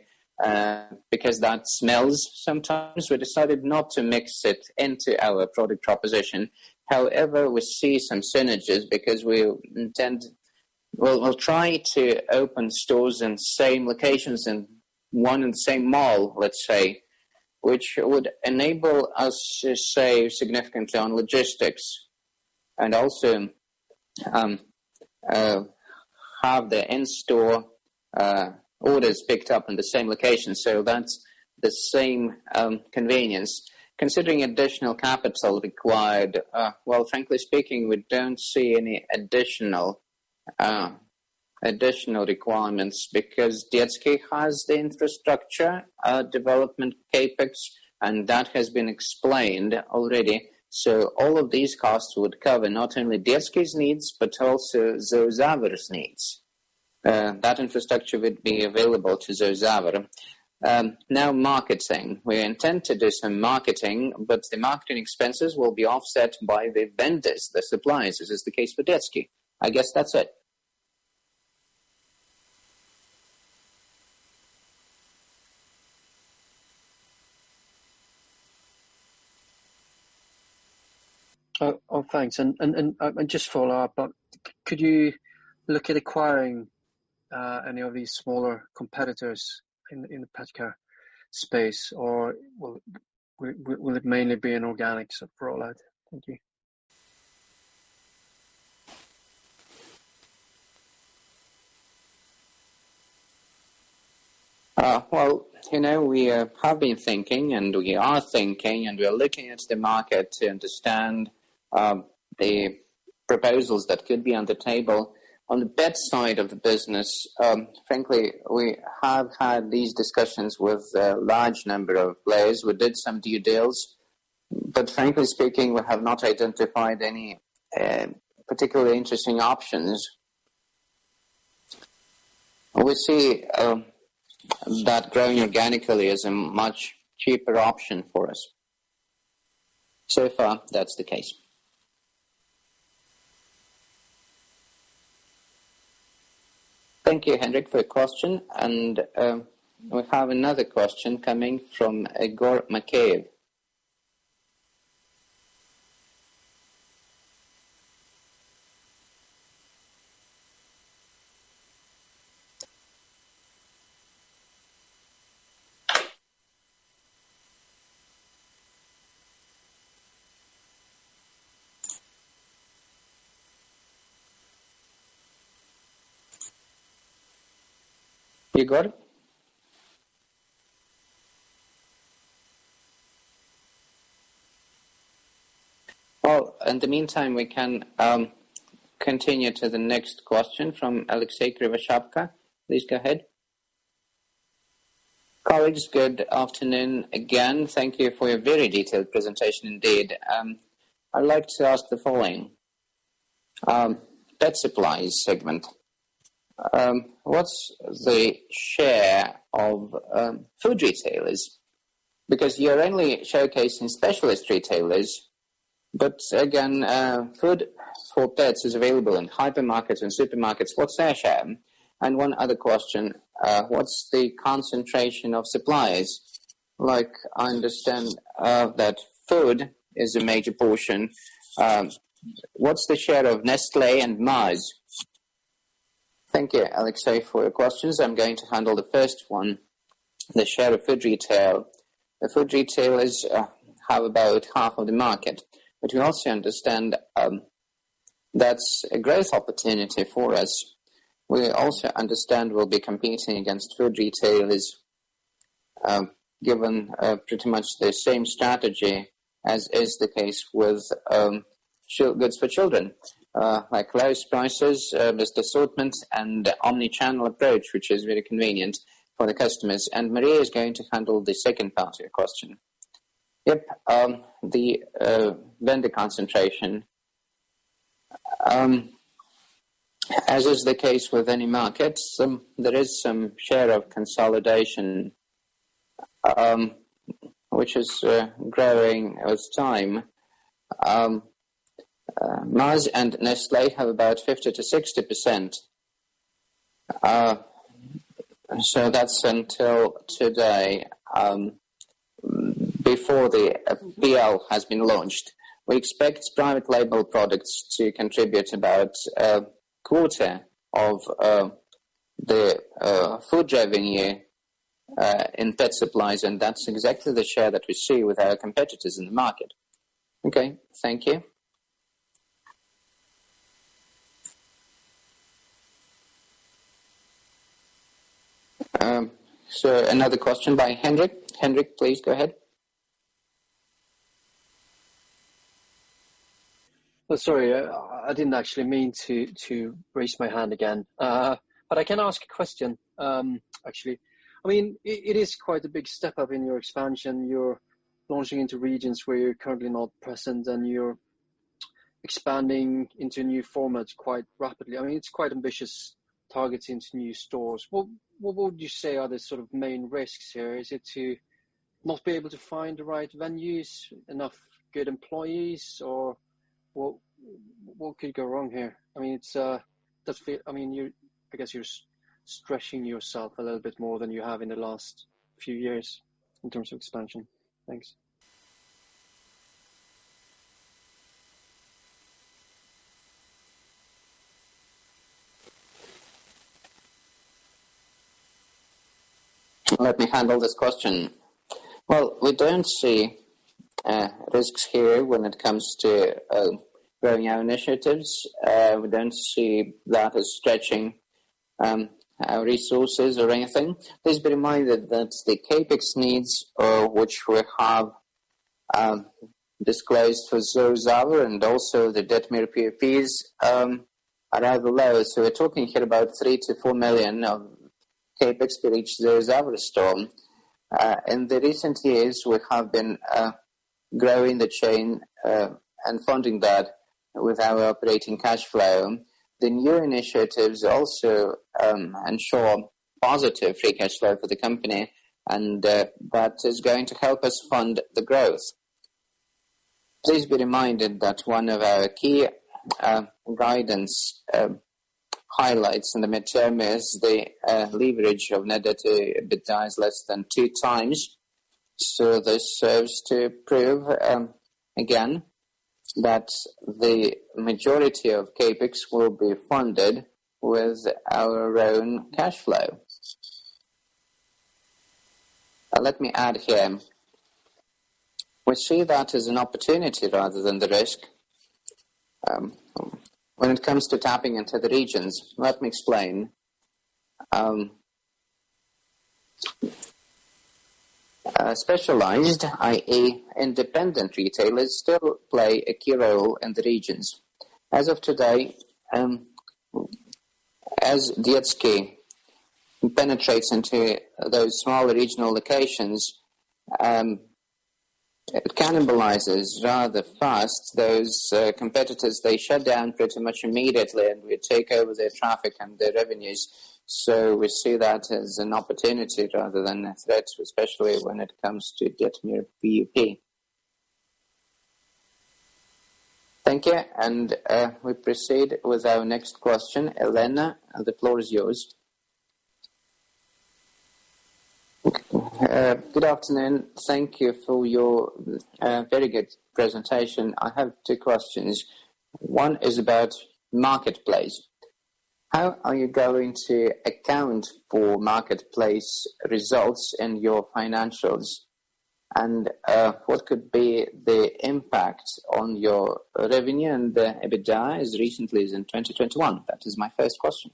Because that smells sometimes, we decided not to mix it into our product proposition. However, we see some synergies because we'll try to open stores in same locations in one and the same mall, let's say, which would enable us to save significantly on logistics and also have the in-store orders picked up in the same location. So that's the same convenience. Considering additional capital required, well, frankly speaking, we don't see any additional requirements because Detskiy has the infrastructure development capex, and that has been explained already. So all of these costs would cover not only Detskiy's needs, but also Zozaver's needs. That infrastructure would be available to Zozaver. Now marketing. We intend to do some marketing, but the marketing expenses will be offset by the vendors, the suppliers, as is the case for Detskiy. I guess that's it. thanks. And just follow up, but could you look at acquiring any of these smaller competitors in the pet care space, or will it mainly be an organic sort of rollout? Thank you. Well, we have been thinking, and we are thinking, and we are looking at the market to understand the proposals that could be on the table. On the pet side of the business, frankly, we have had these discussions with a large number of players. We did some due deals, but frankly speaking, we have not identified any particularly interesting options. We see that growing organically is a much cheaper option for us. So far, that's the case. Thank you, Henrik, for your question. And we have another question coming from Igor Makeyev. Igor? Well, in the meantime, we can continue to the next question from Alexei Krivoshabka. Please go ahead. Colleagues, good afternoon again. Thank you for your very detailed presentation indeed. I'd like to ask the following. Pet supplies segment. What's the share of food retailers? Because you're only showcasing specialist retailers, but again, food for pets is available in hypermarkets and supermarkets. What's their share? And one other question, what's the concentration of suppliers? Like, I understand that food is a major portion. What's the share of Nestle and Mars? Thank you, Alexei, for your questions. I'm going to handle the first one, the share of food retail. The food retailers have about half of the market, but we also understand that's a growth opportunity for us. We also understand we'll be competing against food retailers given pretty much the same strategy as is the case with goods for children. Like lowest prices, best assortment, and omni-channel approach, which is very convenient for the customers. And Maria is going to handle the second part of your question. Yep, the vendor concentration. As is the case with any market, there is some share of consolidation, which is growing with time. Mars and Nestle have about 50 to 60%. So that's until today, before the PL has been launched. We expect private label products to contribute about a quarter of the food revenue in pet supplies, and that's exactly the share that we see with our competitors in the market. Okay, thank you. So another question by Henrik. Henrik, please go ahead. Oh, sorry, I didn't actually mean to raise my hand again, but I can ask a question, actually. I mean, it is quite a big step up in your expansion. You're launching into regions where you're currently not present, and you're expanding into new formats quite rapidly. I mean, it's quite ambitious targets into new stores. What would you say are the sort of main risks here? Is it to not be able to find the right venues, enough good employees, or what could go wrong here? I mean, I guess you're stretching yourself a little bit more than you have in the last few years in terms of expansion. Thanks. Let me handle this question. Well, we don't see risks here when it comes to growing our initiatives. We don't see that as stretching our resources or anything. Please be reminded that the capex needs, which we have disclosed for Zorzava and also the Detmir PFPs, are rather low. So we're talking here about 3 to 4 million of capex for each Zorzava store. In the recent years, we have been growing the chain and funding that with our operating cash flow. The new initiatives also ensure positive free cash flow for the company, and that is going to help us fund the growth. Please be reminded that one of our key guidance highlights in the midterm is the leverage of net debt to EBITDA is less than 2 times. So this serves to prove, again, that the majority of capex will be funded with our own cash flow. Let me add here, we see that as an opportunity rather than the risk. When it comes to tapping into the regions, let me explain. Specialized, i.e. independent retailers, still play a key role in the regions. As of today, as Detskiy penetrates into those smaller regional locations, it cannibalizes rather fast those competitors. They shut down pretty much immediately and we take over their traffic and their revenues. So we see that as an opportunity rather than a threat, especially when it comes to Detmir PUP. Thank you, and we proceed with our next question. Elena, the floor is yours. Good afternoon. Thank you for your very good presentation. I have 2 questions. One is about marketplace. How are you going to account for marketplace results in your financials? And what could be the impact on your revenue and the EBITDA as recently as in 2021? That is my first question.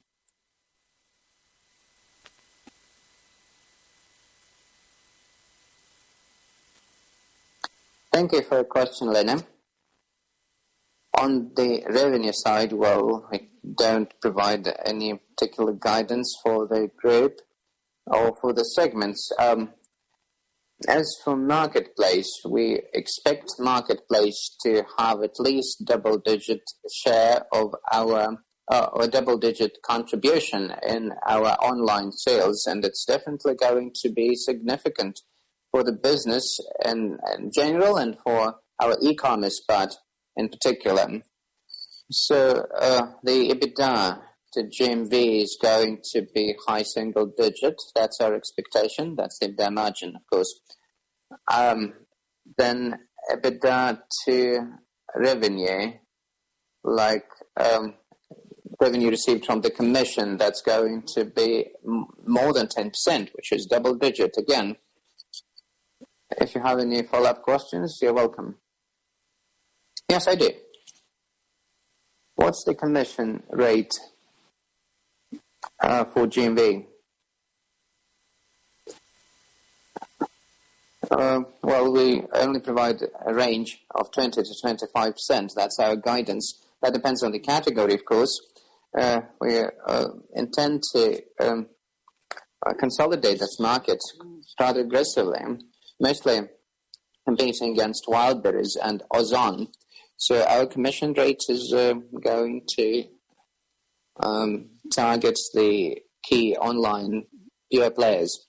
Thank you for your question, Lena. On the revenue side, well, we don't provide any particular guidance for the group or for the segments. As for marketplace, we expect marketplace to have at least double-digit share of our or double-digit contribution in our online sales, and it's definitely going to be significant for the business in general and for our e-commerce part in particular. So the EBITDA to GMV is going to be high single digit. That's our expectation. That's the EBITDA margin, of course. Then EBITDA to revenue, like revenue received from the commission, that's going to be more than 10%, which is double digit again. If you have any follow-up questions, you're welcome. Yes, I do. What's the commission rate for GMV? Well, we only provide a range of 20 to 25%. That's our guidance. That depends on the category, of course. We intend to consolidate this market rather aggressively, mostly competing against Wildberries and Ozon. So our commission rate is going to target the key online pure players.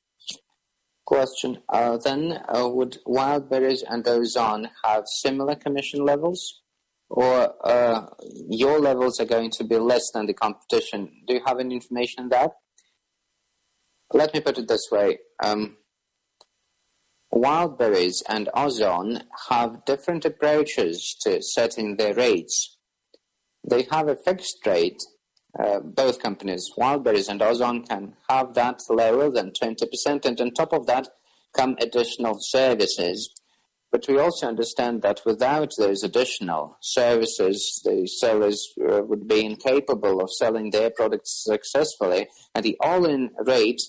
Question, then would Wildberries and Ozon have similar commission levels, or your levels are going to be less than the competition? Do you have any information on that? Let me put it this way. Wildberries and Ozon have different approaches to setting their rates. They have a fixed rate both companies, Wildberries and Ozon, can have that lower than 20%, and on top of that come additional services. But we also understand that without those additional services, the sellers would be incapable of selling their products successfully, and the all-in rate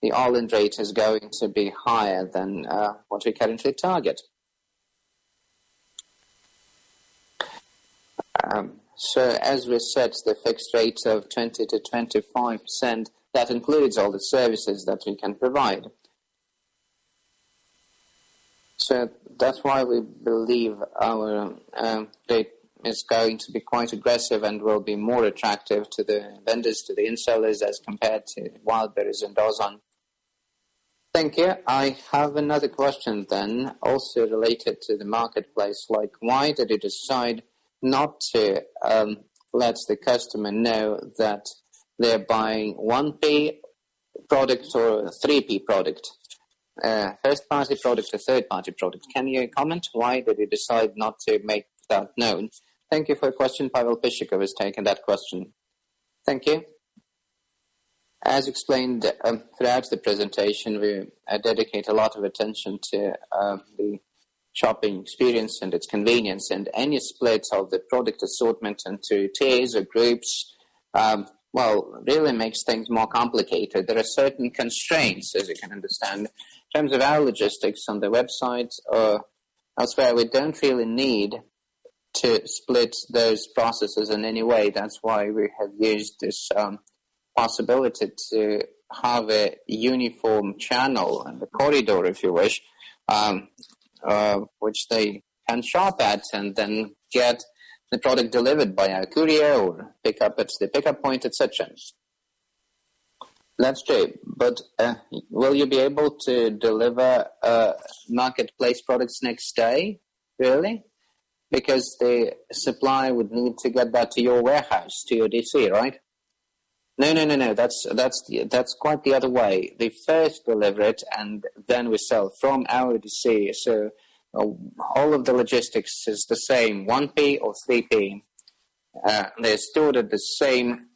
is going to be higher than what we currently target. So as we said, the fixed rate of 20 to 25%, that includes all the services that we can provide. So that's why we believe our rate is going to be quite aggressive and will be more attractive to the vendors, to the insellers, as compared to Wildberries and Ozon. Thank you. I have another question then, also related to the marketplace. Like, why did you decide not to let the customer know that they're buying 1P product or a 3P product? First-party product or third-party product. Can you comment? Why did you decide not to make that known? Thank you for your question. Pavel Pishikov has taken that question. Thank you. As explained throughout the presentation, we dedicate a lot of attention to the shopping experience and its convenience, and any split of the product assortment into tiers or groups really makes things more complicated. There are certain constraints, as you can understand. In terms of our logistics on the website or elsewhere, we don't really need to split those processes in any way. That's why we have used this possibility to have a uniform channel and a corridor, if you wish, which they can shop at and then get the product delivered by a courier or pick up at the pickup point, etc. That's true, but will you be able to deliver marketplace products next day, really? Because the supply would need to get that to your warehouse, to your DC, right? No. That's quite the other way. They first deliver it, and then we sell from our DC. So all of the logistics is the same, 1P or 3P. They're stored at the same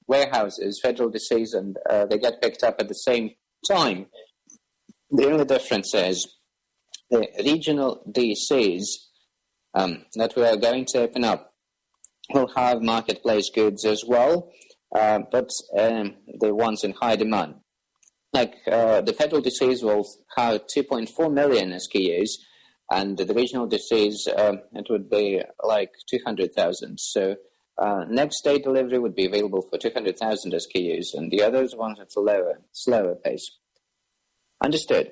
warehouses, federal DCs, and they get picked up at the same time. The only difference is the regional DCs that we are going to open up will have marketplace goods as well, but the ones in high demand. Like the federal DCs will have 2.4 million SKUs, and the regional DCs, it would be like 200,000. So next day delivery would be available for 200,000 SKUs, and the others ones at a slower pace. Understood.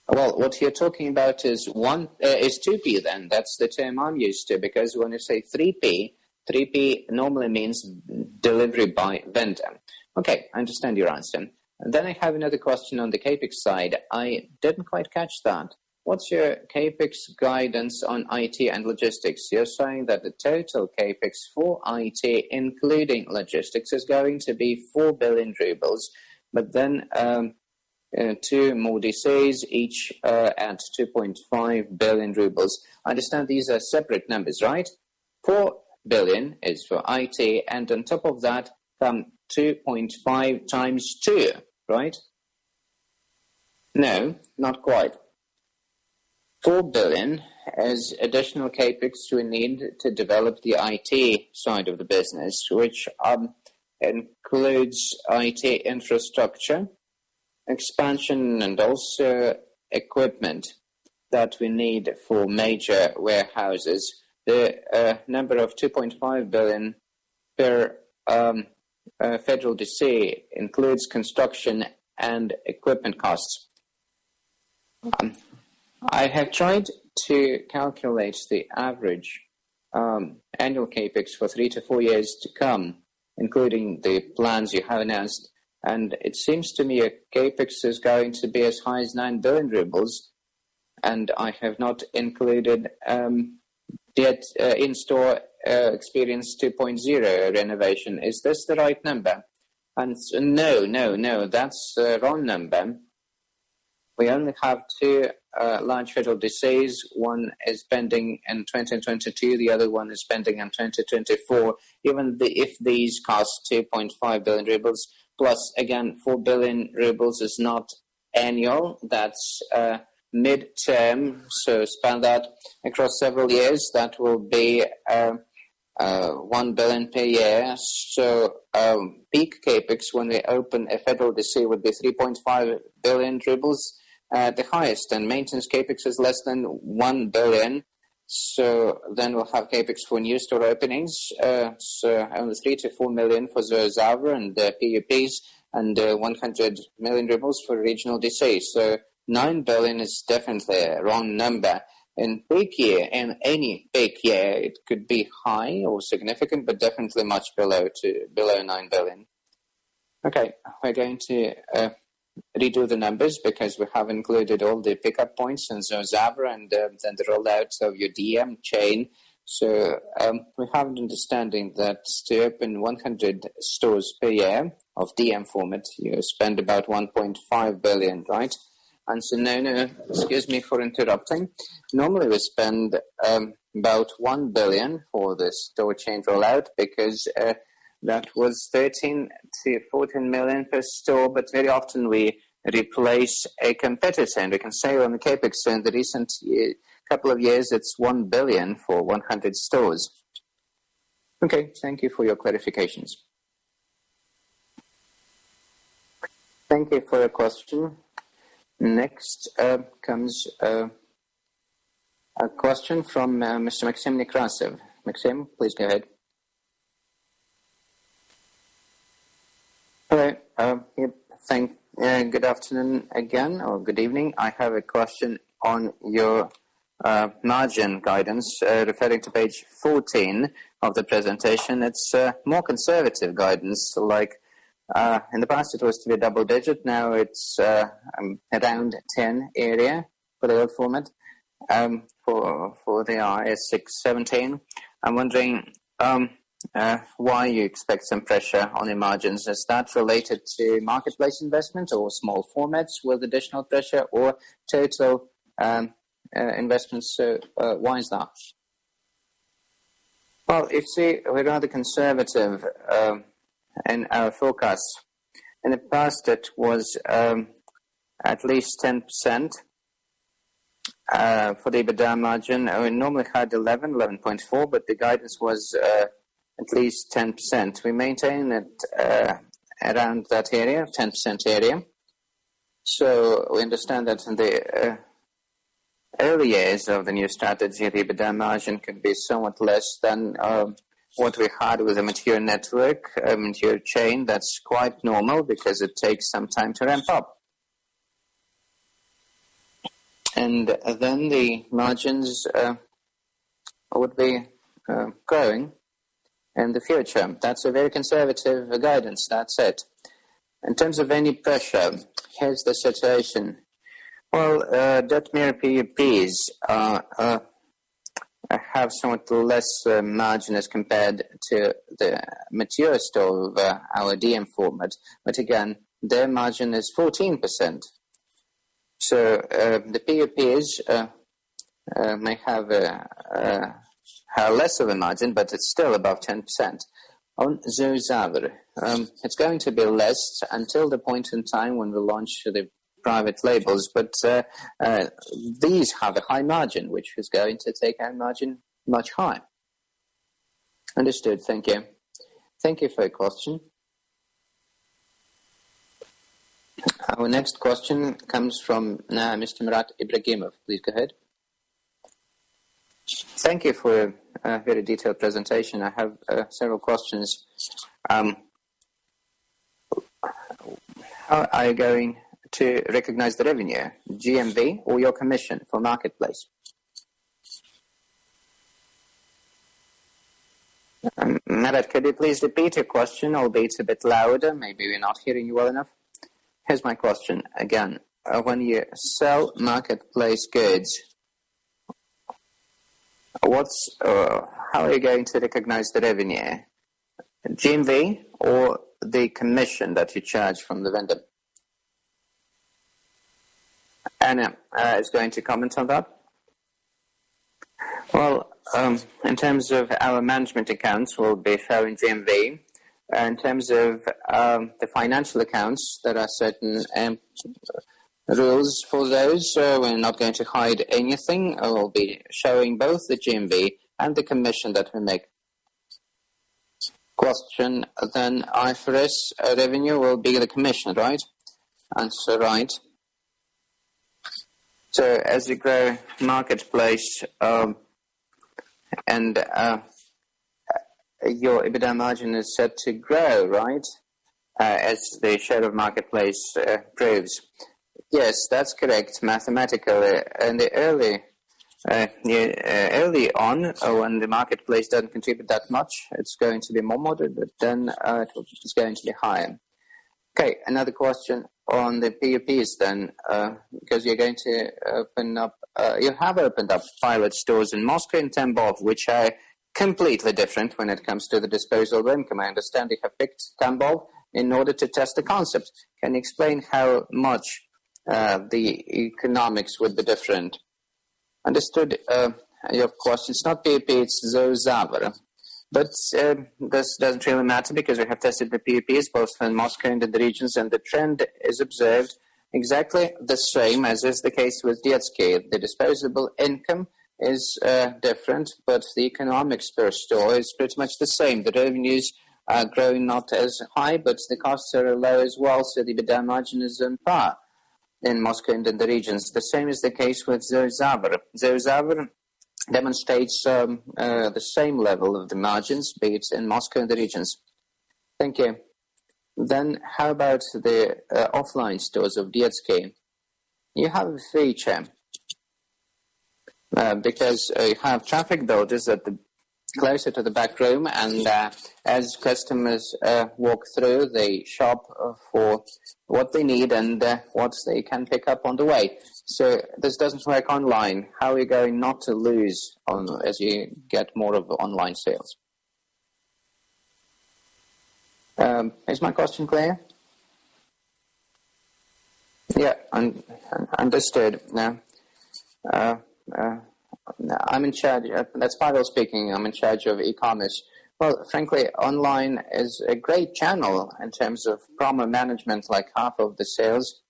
Well, what you're talking about is 2P then. That's the term I'm used to, because when you say 3P normally means delivery by vendor. Okay, I understand your answer. And then I have another question on the CAPEX side. I didn't quite catch that. What's your CAPEX guidance on IT and logistics? You're saying that the total CAPEX for IT, including logistics, is going to be 4 billion rubles, but then two more DCs, each at 2.5 billion rubles. I understand these are separate numbers, right? 4 billion is for IT, and on top of that come 2.5 times 2, right? No, not quite. 4 billion is additional CAPEX we need to develop the IT side of the business, which includes IT infrastructure, expansion, and also equipment that we need for major warehouses. The number of 2.5 billion per federal DC includes construction and equipment costs. I have tried to calculate the average annual CAPEX for 3 to 4 years to come, including the plans you have announced, and it seems to me a CAPEX is going to be as high as 9 billion rubles, and I have not included yet in-store experience 2.0 renovation. Is this the right number? And no, that's the wrong number. we only have two large federal DCs. One is pending in 2022, the other one is pending in 2024. Even if these cost 2.5 billion rubles, plus again 4 billion rubles is not annual, that's mid-term, so span that across several years, that will be 1 billion per year. So peak capex when we open a federal DC would be 3.5 billion rubles at the highest, and maintenance capex is less than 1 billion. So then we'll have capex for new store openings, so only 3 to 4 million for Zavra and PUPs, and 100 million rubles for regional DC. So 9 billion is definitely a wrong number. In peak year, in any peak year, it could be high or significant, but definitely much below 9 billion. Okay, we're going to redo the numbers because we have included all the pickup points in Zavra and then the rollout of your DM chain. So we have an understanding that to open 100 stores per year of DM format, you spend about 1.5 billion, right? And so, no, excuse me for interrupting. Normally we spend about 1 billion for the store chain rollout because that was 13 to 14 million per store, but very often we replace a competitor, and we can say on the capex in the recent couple of years it's 1 billion for 100 stores. Okay, thank you for your clarifications. Thank you for your question. Next comes a question from Mr. Maxim Nekrasov. Maxim, please go ahead. Hello. Good afternoon again, or good evening. I have a question on your margin guidance, referring to page 14 of the presentation. It's more conservative guidance, like in the past it was to be double digit, now it's around 10 area for the old format. For the IS 617, I'm wondering why you expect some pressure on your margins. Is that related to marketplace investment or small formats with additional pressure, or total investments? So why is that? Well, you see, we're rather conservative in our forecasts. In the past, it was at least 10% for the EBITDA margin. We normally had 11.4, but the guidance was at least 10%. We maintain it around that area, 10% area. So we understand that in the early years of the new strategy, the EBITDA margin could be somewhat less than what we had with a mature network, a mature chain. That's quite normal because it takes some time to ramp up. And then the margins would be growing in the future. That's a very conservative guidance, that's it. In terms of any pressure, here's the situation. Well, Detskiy PUPs have somewhat less margin as compared to the mature store of our DM format, but again, their margin is 14%. So the PUPs may have less of a margin, but it's still above 10%. On Zavra, it's going to be less until the point in time when we launch the private labels, but these have a high margin, which is going to take our margin much higher. Understood, thank you. Thank you for your question. Our next question comes from Mr. Murat Ibragimov. Please go ahead. Thank you for a very detailed presentation. I have several questions. How are you going to recognize the revenue, GMV or your commission for marketplace? Murat, could you please repeat your question, albeit a bit louder? Maybe we're not hearing you well enough. Here's my question again. When you sell marketplace goods, how are you going to recognize the revenue? GMV or the commission that you charge from the vendor? Anna is going to comment on that. Well, in terms of our management accounts, we'll be showing GMV. In terms of the financial accounts, there are certain rules for those. We're not going to hide anything. We'll be showing both the GMV and the commission that we make. Question, then IFRS revenue will be the commission, right? Answer, right. So as you grow marketplace and your EBITDA margin is set to grow, right? As the share of marketplace proves. Yes, that's correct. Mathematically, in the early on, when the marketplace doesn't contribute that much, it's going to be more moderate, but then it's going to be higher. Okay, another question on the PUPs then, because you're going to open up, you have opened up pilot stores in Moscow and Tambov, which are completely different when it comes to the disposal of income. I understand you have picked Tambov in order to test the concept. Can you explain how much the economics would be different? Understood your question. It's not PUP, it's Zozavr. But this doesn't really matter because we have tested the PUPs both in Moscow and in the regions, and the trend is observed exactly the same as is the case with Detskiy. The disposable income is different, but the economics per store is pretty much the same. The revenues are growing not as high, but the costs are low as well, so the EBITDA margin is on par in Moscow and in the regions. The same is the case with Zozavr. Zozavr demonstrates the same level of the margins, be it in Moscow and the regions. Thank you. Then how about the offline stores of Detskiy? You have a feature because you have traffic builders at the closer to the back room, and as customers walk through, they shop for what they need and what they can pick up on the way. So this doesn't work online. How are you going not to lose as you get more of online sales? Is my question clear? Yeah, understood. Now, I'm in charge, that's Pavel speaking, I'm in charge of e-commerce. Well, frankly, online is a great channel in terms of promo management, like half of the sales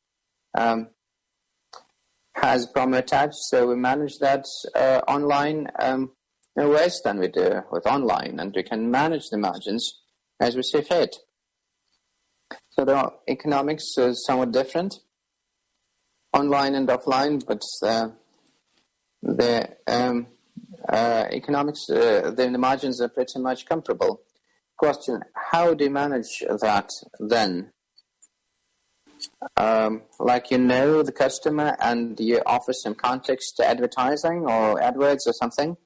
has promo attached, so we manage that online worse than we do with online, and we can manage the margins as we see fit. So the economics is somewhat different, online and offline, but the economics, the margins are pretty much comparable. Question, how do you manage that then? Like you know the customer and you offer some context to advertising or AdWords or something?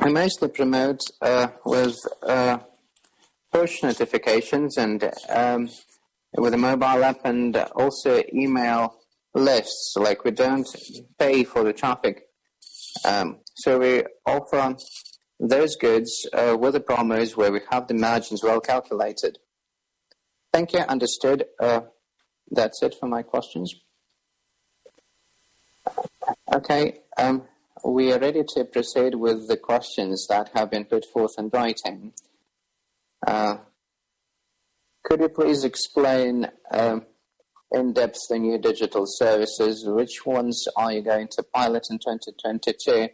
I mostly promote with push notifications and with a mobile app, and also email lists. Like we don't pay for the traffic, so we offer those goods with the promos where we have the margins well calculated. Thank you. Understood. That's it for my questions. Okay. We are ready to proceed with the questions that have been put forth in writing. Could you please explain in depth the new digital services? Which ones are you going to pilot in 2022?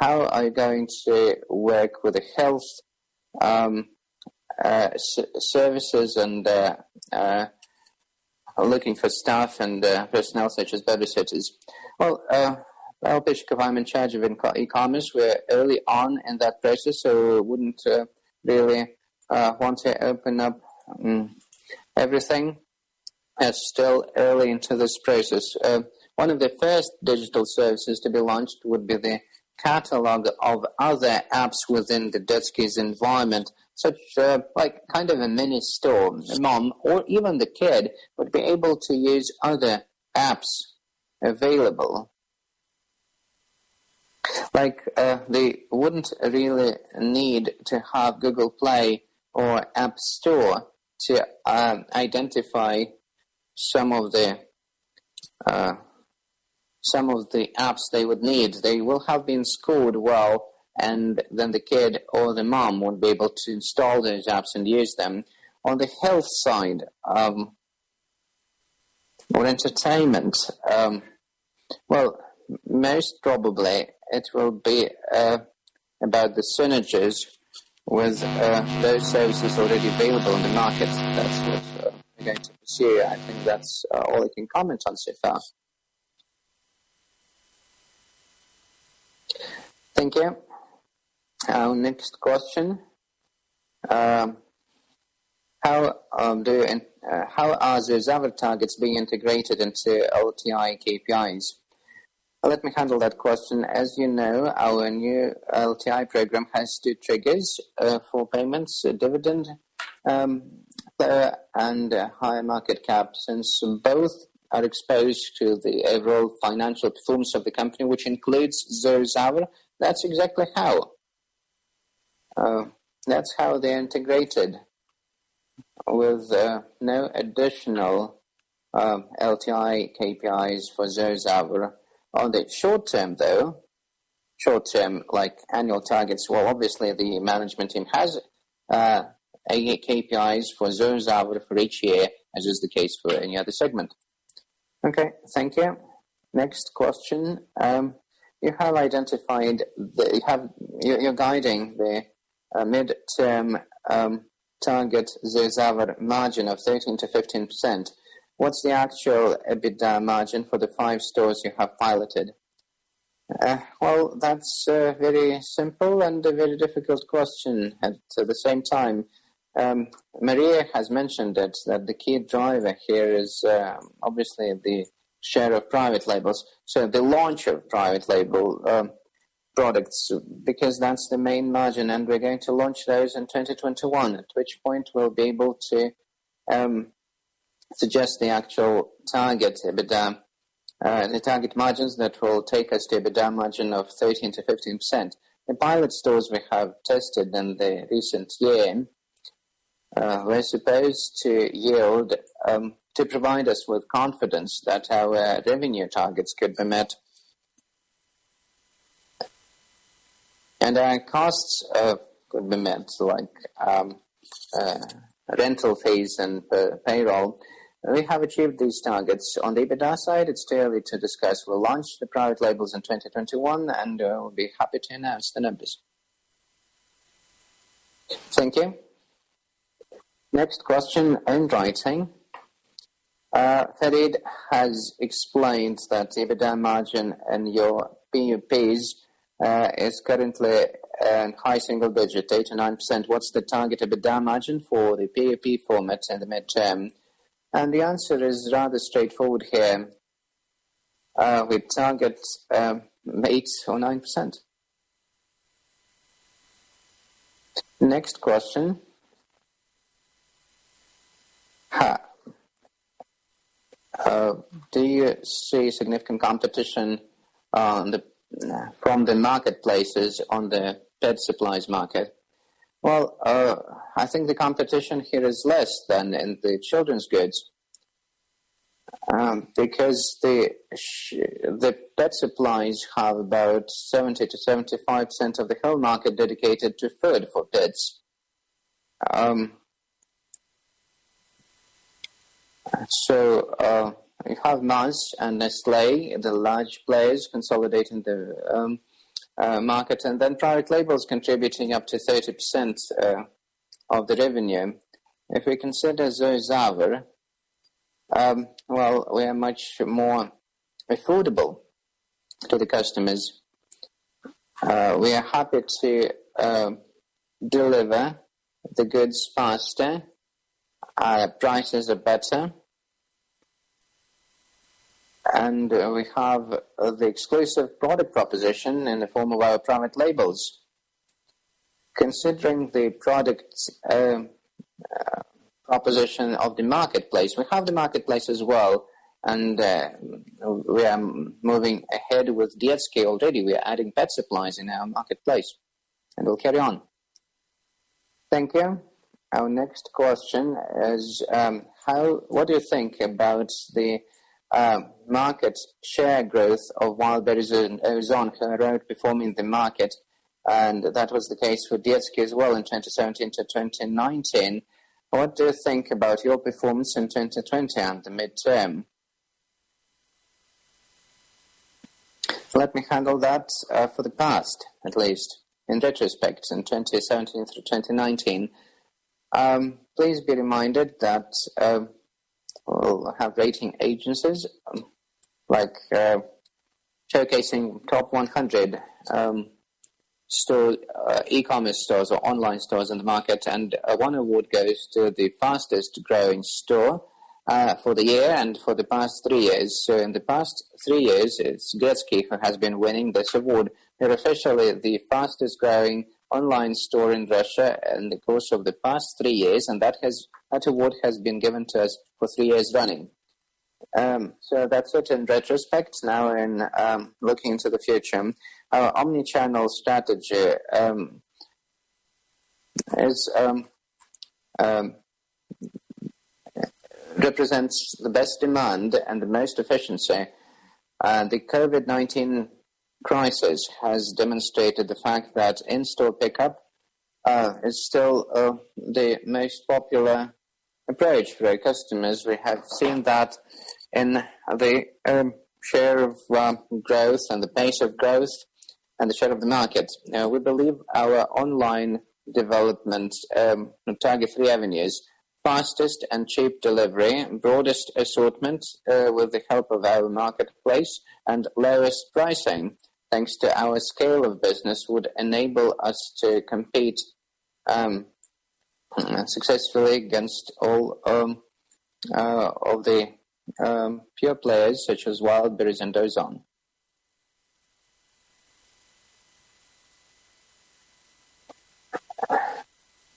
How are you going to work with the health services and looking for staff and personnel such as babysitters? Well, Pishkov, I'm in charge of e-commerce. We're early on in that process, so we wouldn't really want to open up everything. It's still early into this process. One of the first digital services to be launched would be the catalog of other apps within the Detskiy's environment, such like kind of a mini store. The mom or even the kid would be able to use other apps available. Like they wouldn't really need to have Google Play or App Store to identify some of the some of the apps they would need. They will have been scored well, and then the kid or the mom won't be able to install those apps and use them. On the health side, or entertainment, well, most probably it will be about the synergies with those services already available in the market. That's what we're going to pursue. I think that's all I can comment on so far. Thank you. Our next question. How are those other targets being integrated into LTI KPIs? Let me handle that question. As you know, our new LTI program has two triggers for payments, a dividend and a higher market cap, since both are exposed to the overall financial performance of the company, which includes those other. That's exactly how. That's how they're integrated, with no additional LTI KPIs for those other. On the short term, though, like annual targets, well, obviously the management team has KPIs for those hours for each year, as is the case for any other segment. Okay, thank you. Next question. You have identified you're guiding the mid-term target Zerzavar margin of 13 to 15%. What's the actual EBITDA margin for the 5 stores you have piloted? Well, that's very simple and a very difficult question at the same time. Maria has mentioned that the key driver here is obviously the share of private labels. So the launch of private label products, because that's the main margin, and we're going to launch those in 2021, at which point we'll be able to suggest the actual target EBITDA, the target margins that will take us to EBITDA margin of 13 to 15%. The pilot stores we have tested in the recent year were supposed to yield, to provide us with confidence that our revenue targets could be met. And our costs could be met, like rental fees and payroll. We have achieved these targets. On the EBITDA side, it's too early to discuss. We'll launch the private labels in 2021, and we'll be happy to announce the numbers. Thank you. Next question in writing. Farid has explained that the EBITDA margin in your PUPs is currently high single digit, 8 to 9%. What's the target EBITDA margin for the PUP format in the midterm? And the answer is rather straightforward here. We target 8 or 9%. Next question. Do you see significant competition from the marketplaces on the pet supplies market? Well, I think the competition here is less than in the children's goods, because the pet supplies have about 70 to 75% of the whole market dedicated to food for pets. So you have Mars and Nestlé, the large players consolidating the market, and then private labels contributing up to 30% of the revenue. If we consider Zoezaver, well, we are much more affordable to the customers. We are happy to deliver the goods faster. Our prices are better. And we have the exclusive product proposition in the form of our private labels. Considering the product proposition of the marketplace, we have the marketplace as well, and we are moving ahead with Detskiy already. We are adding pet supplies in our marketplace, and we'll carry on. Thank you. Our next question is, what do you think about the market share growth of wild berries in Ozon outperforming the market, and that was the case for Detskiy as well in 2017 to 2019. What do you think about your performance in 2020 and the midterm? Let me handle that for the past, at least, in retrospect, in 2017 through 2019. Please be reminded that we'll have rating agencies like showcasing top 100 store, e-commerce stores or online stores in the market, and one award goes to the fastest growing store for the year and for the past 3 years. So in the past 3 years, it's Detskiy who has been winning this award. They're officially the fastest growing online store in Russia in the course of the past 3 years, and that award has been given to us for 3 years running. So that's it in retrospect. Now in looking into the future, our omni-channel strategy represents the best demand and the most efficiency. The COVID-19 crisis has demonstrated the fact that in-store pickup is still the most popular approach for our customers. We have seen that in the share of growth and the pace of growth and the share of the market. We believe our online development target 3 avenues: fastest and cheap delivery, broadest assortment with the help of our marketplace, and lowest pricing, thanks to our scale of business, would enable us to compete successfully against all of the pure players such as wild berries and Ozon.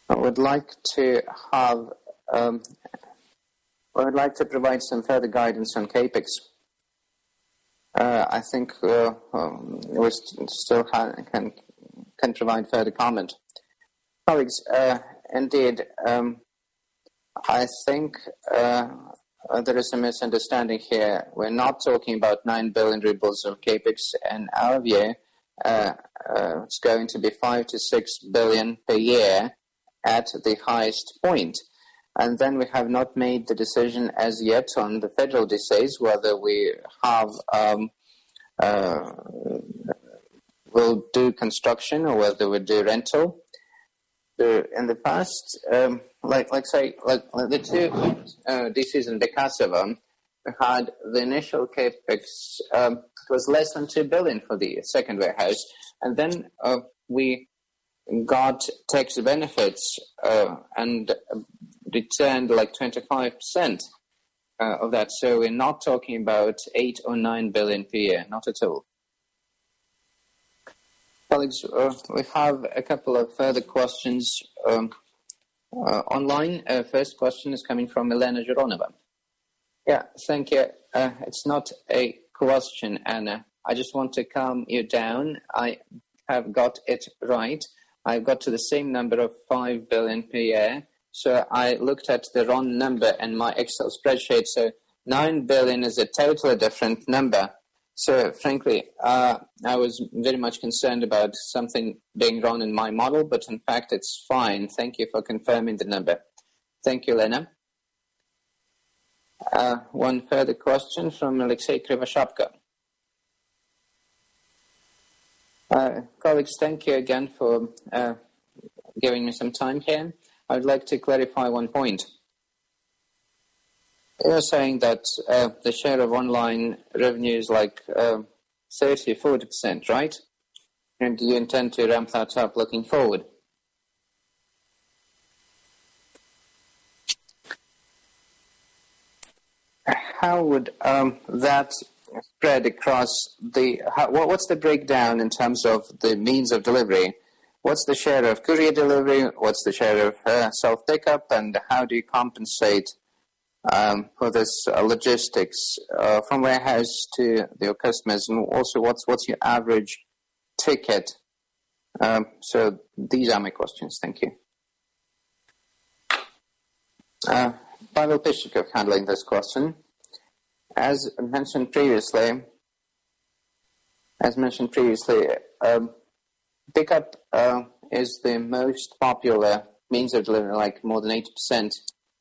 I would like to provide some further guidance on capex. I think we still can provide further comment. Colleagues, indeed, I think there is a misunderstanding here. We're not talking about 9 billion rubles of capex. In our view, it's going to be 5 to 6 billion per year at the highest point. And then we have not made the decision as yet on the federal DCs whether we will do construction or whether we do rental. In the past, like the two DCs in Detskiy, we had the initial capex was less than 2 billion for the second warehouse, and then we got tax benefits and returned like 25% of that. So we're not talking about 8 or 9 billion per year, not at all. Colleagues, we have a couple of further questions online. First question is coming from Elena Zhironova. Yeah, thank you. It's not a question, Anna. I just want to calm you down. I have got it right. I've got to the same number of 5 billion per year. So I looked at the wrong number in my Excel spreadsheet. So 9 billion is a totally different number. So frankly, I was very much concerned about something being wrong in my model, but in fact, it's fine. Thank you for confirming the number. Thank you, Lena. One further question from Alexei Krivoshabko. Colleagues, thank you again for giving me some time here. I would like to clarify one point. You're saying that the share of online revenue is like 30-40%, right? And do you intend to ramp that up looking forward? How would that spread across what's the breakdown in terms of the means of delivery? What's the share of courier delivery? What's the share of self-pickup? And how do you compensate for this logistics from warehouse to your customers? And also, what's your average ticket? So these are my questions. Thank you. Pavel Pishikov handling this question. as mentioned previously, pickup is the most popular means of delivery. Like more than 80%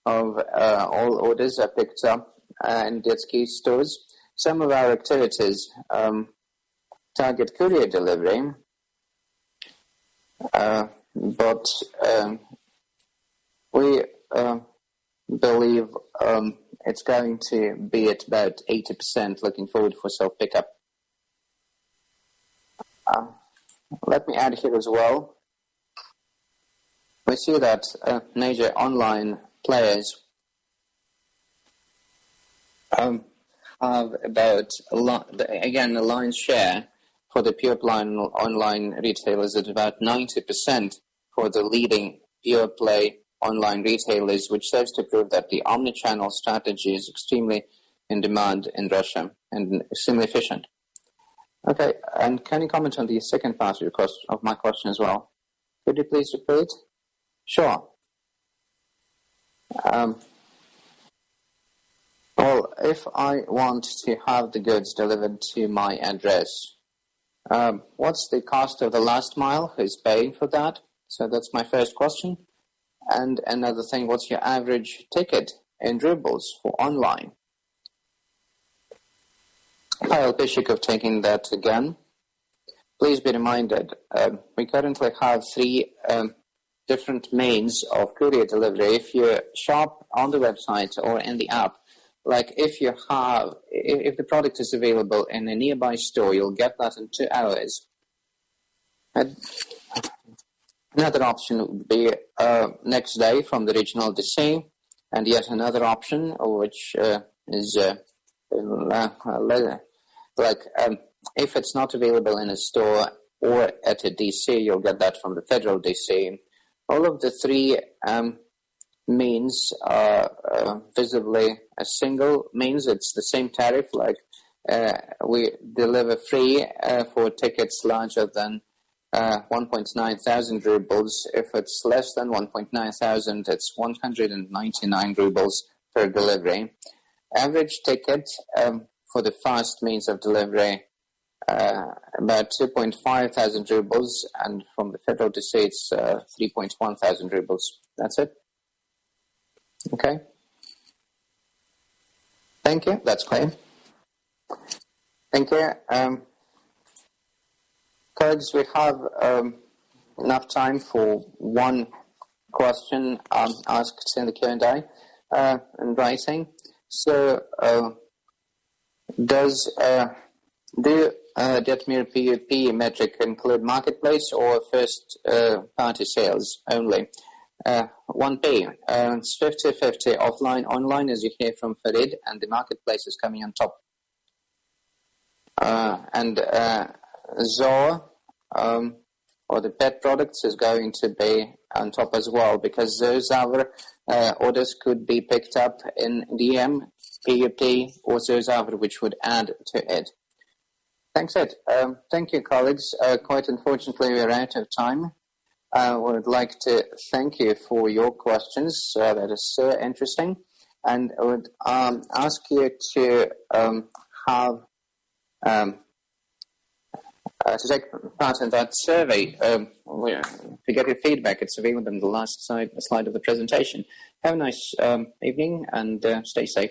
of all orders are picked up in Detskiy stores. Some of our activities target courier delivery, but we believe it's going to be at about 80%, looking forward for self-pickup. Let me add here as well. We see that major online players have about, again, the lion's share for the pure play online retailers at about 90% for the leading pure play online retailers, which serves to prove that the omnichannel strategy is extremely in demand in Russia and extremely efficient. Okay, and can you comment on the second part of my question as well? Could you please repeat? Sure. Well, if I want to have the goods delivered to my address, what's the cost of the last mile? Who's paying for that? So that's my first question. And another thing, what's your average ticket in rubles for online? Kyle Pishikov taking that again. Please be reminded, we currently have three different means of courier delivery. If you shop on the website or in the app, like if the product is available in a nearby store, you'll get that in 2 hours. Another option would be next day from the regional Detskiy, and yet another option, which is if it's not available in a store or at a DC, you'll get that from the federal DC. All of the three means are visibly a single means. It's the same tariff, like we deliver free for tickets larger than 1.9 thousand rubles. If it's less than 1.9 thousand, it's 199 rubles per delivery. Average ticket for the fast means of delivery, about 2.5 thousand rubles, and from the federal DC, it's 3.1 thousand rubles. That's it. Okay. Thank you. That's clear. Thank you. Colleagues, we have enough time for one question asked in the Q&A in writing. So, do Detmir PUP metric include marketplace or first party sales only? 1P, it's 50-50 offline, online, as you hear from Farid, and the marketplace is coming on top. And Zoa, or the pet products, is going to be on top as well, because those other orders could be picked up in DM, PUP, or those other which would add to it. Thanks, Ed. Thank you, colleagues. Quite unfortunately, we're out of time. I would like to thank you for your questions. That is so interesting. And I would ask you to to take part in that survey. To get your feedback, it's available on the last slide of the presentation. Have a nice evening and stay safe.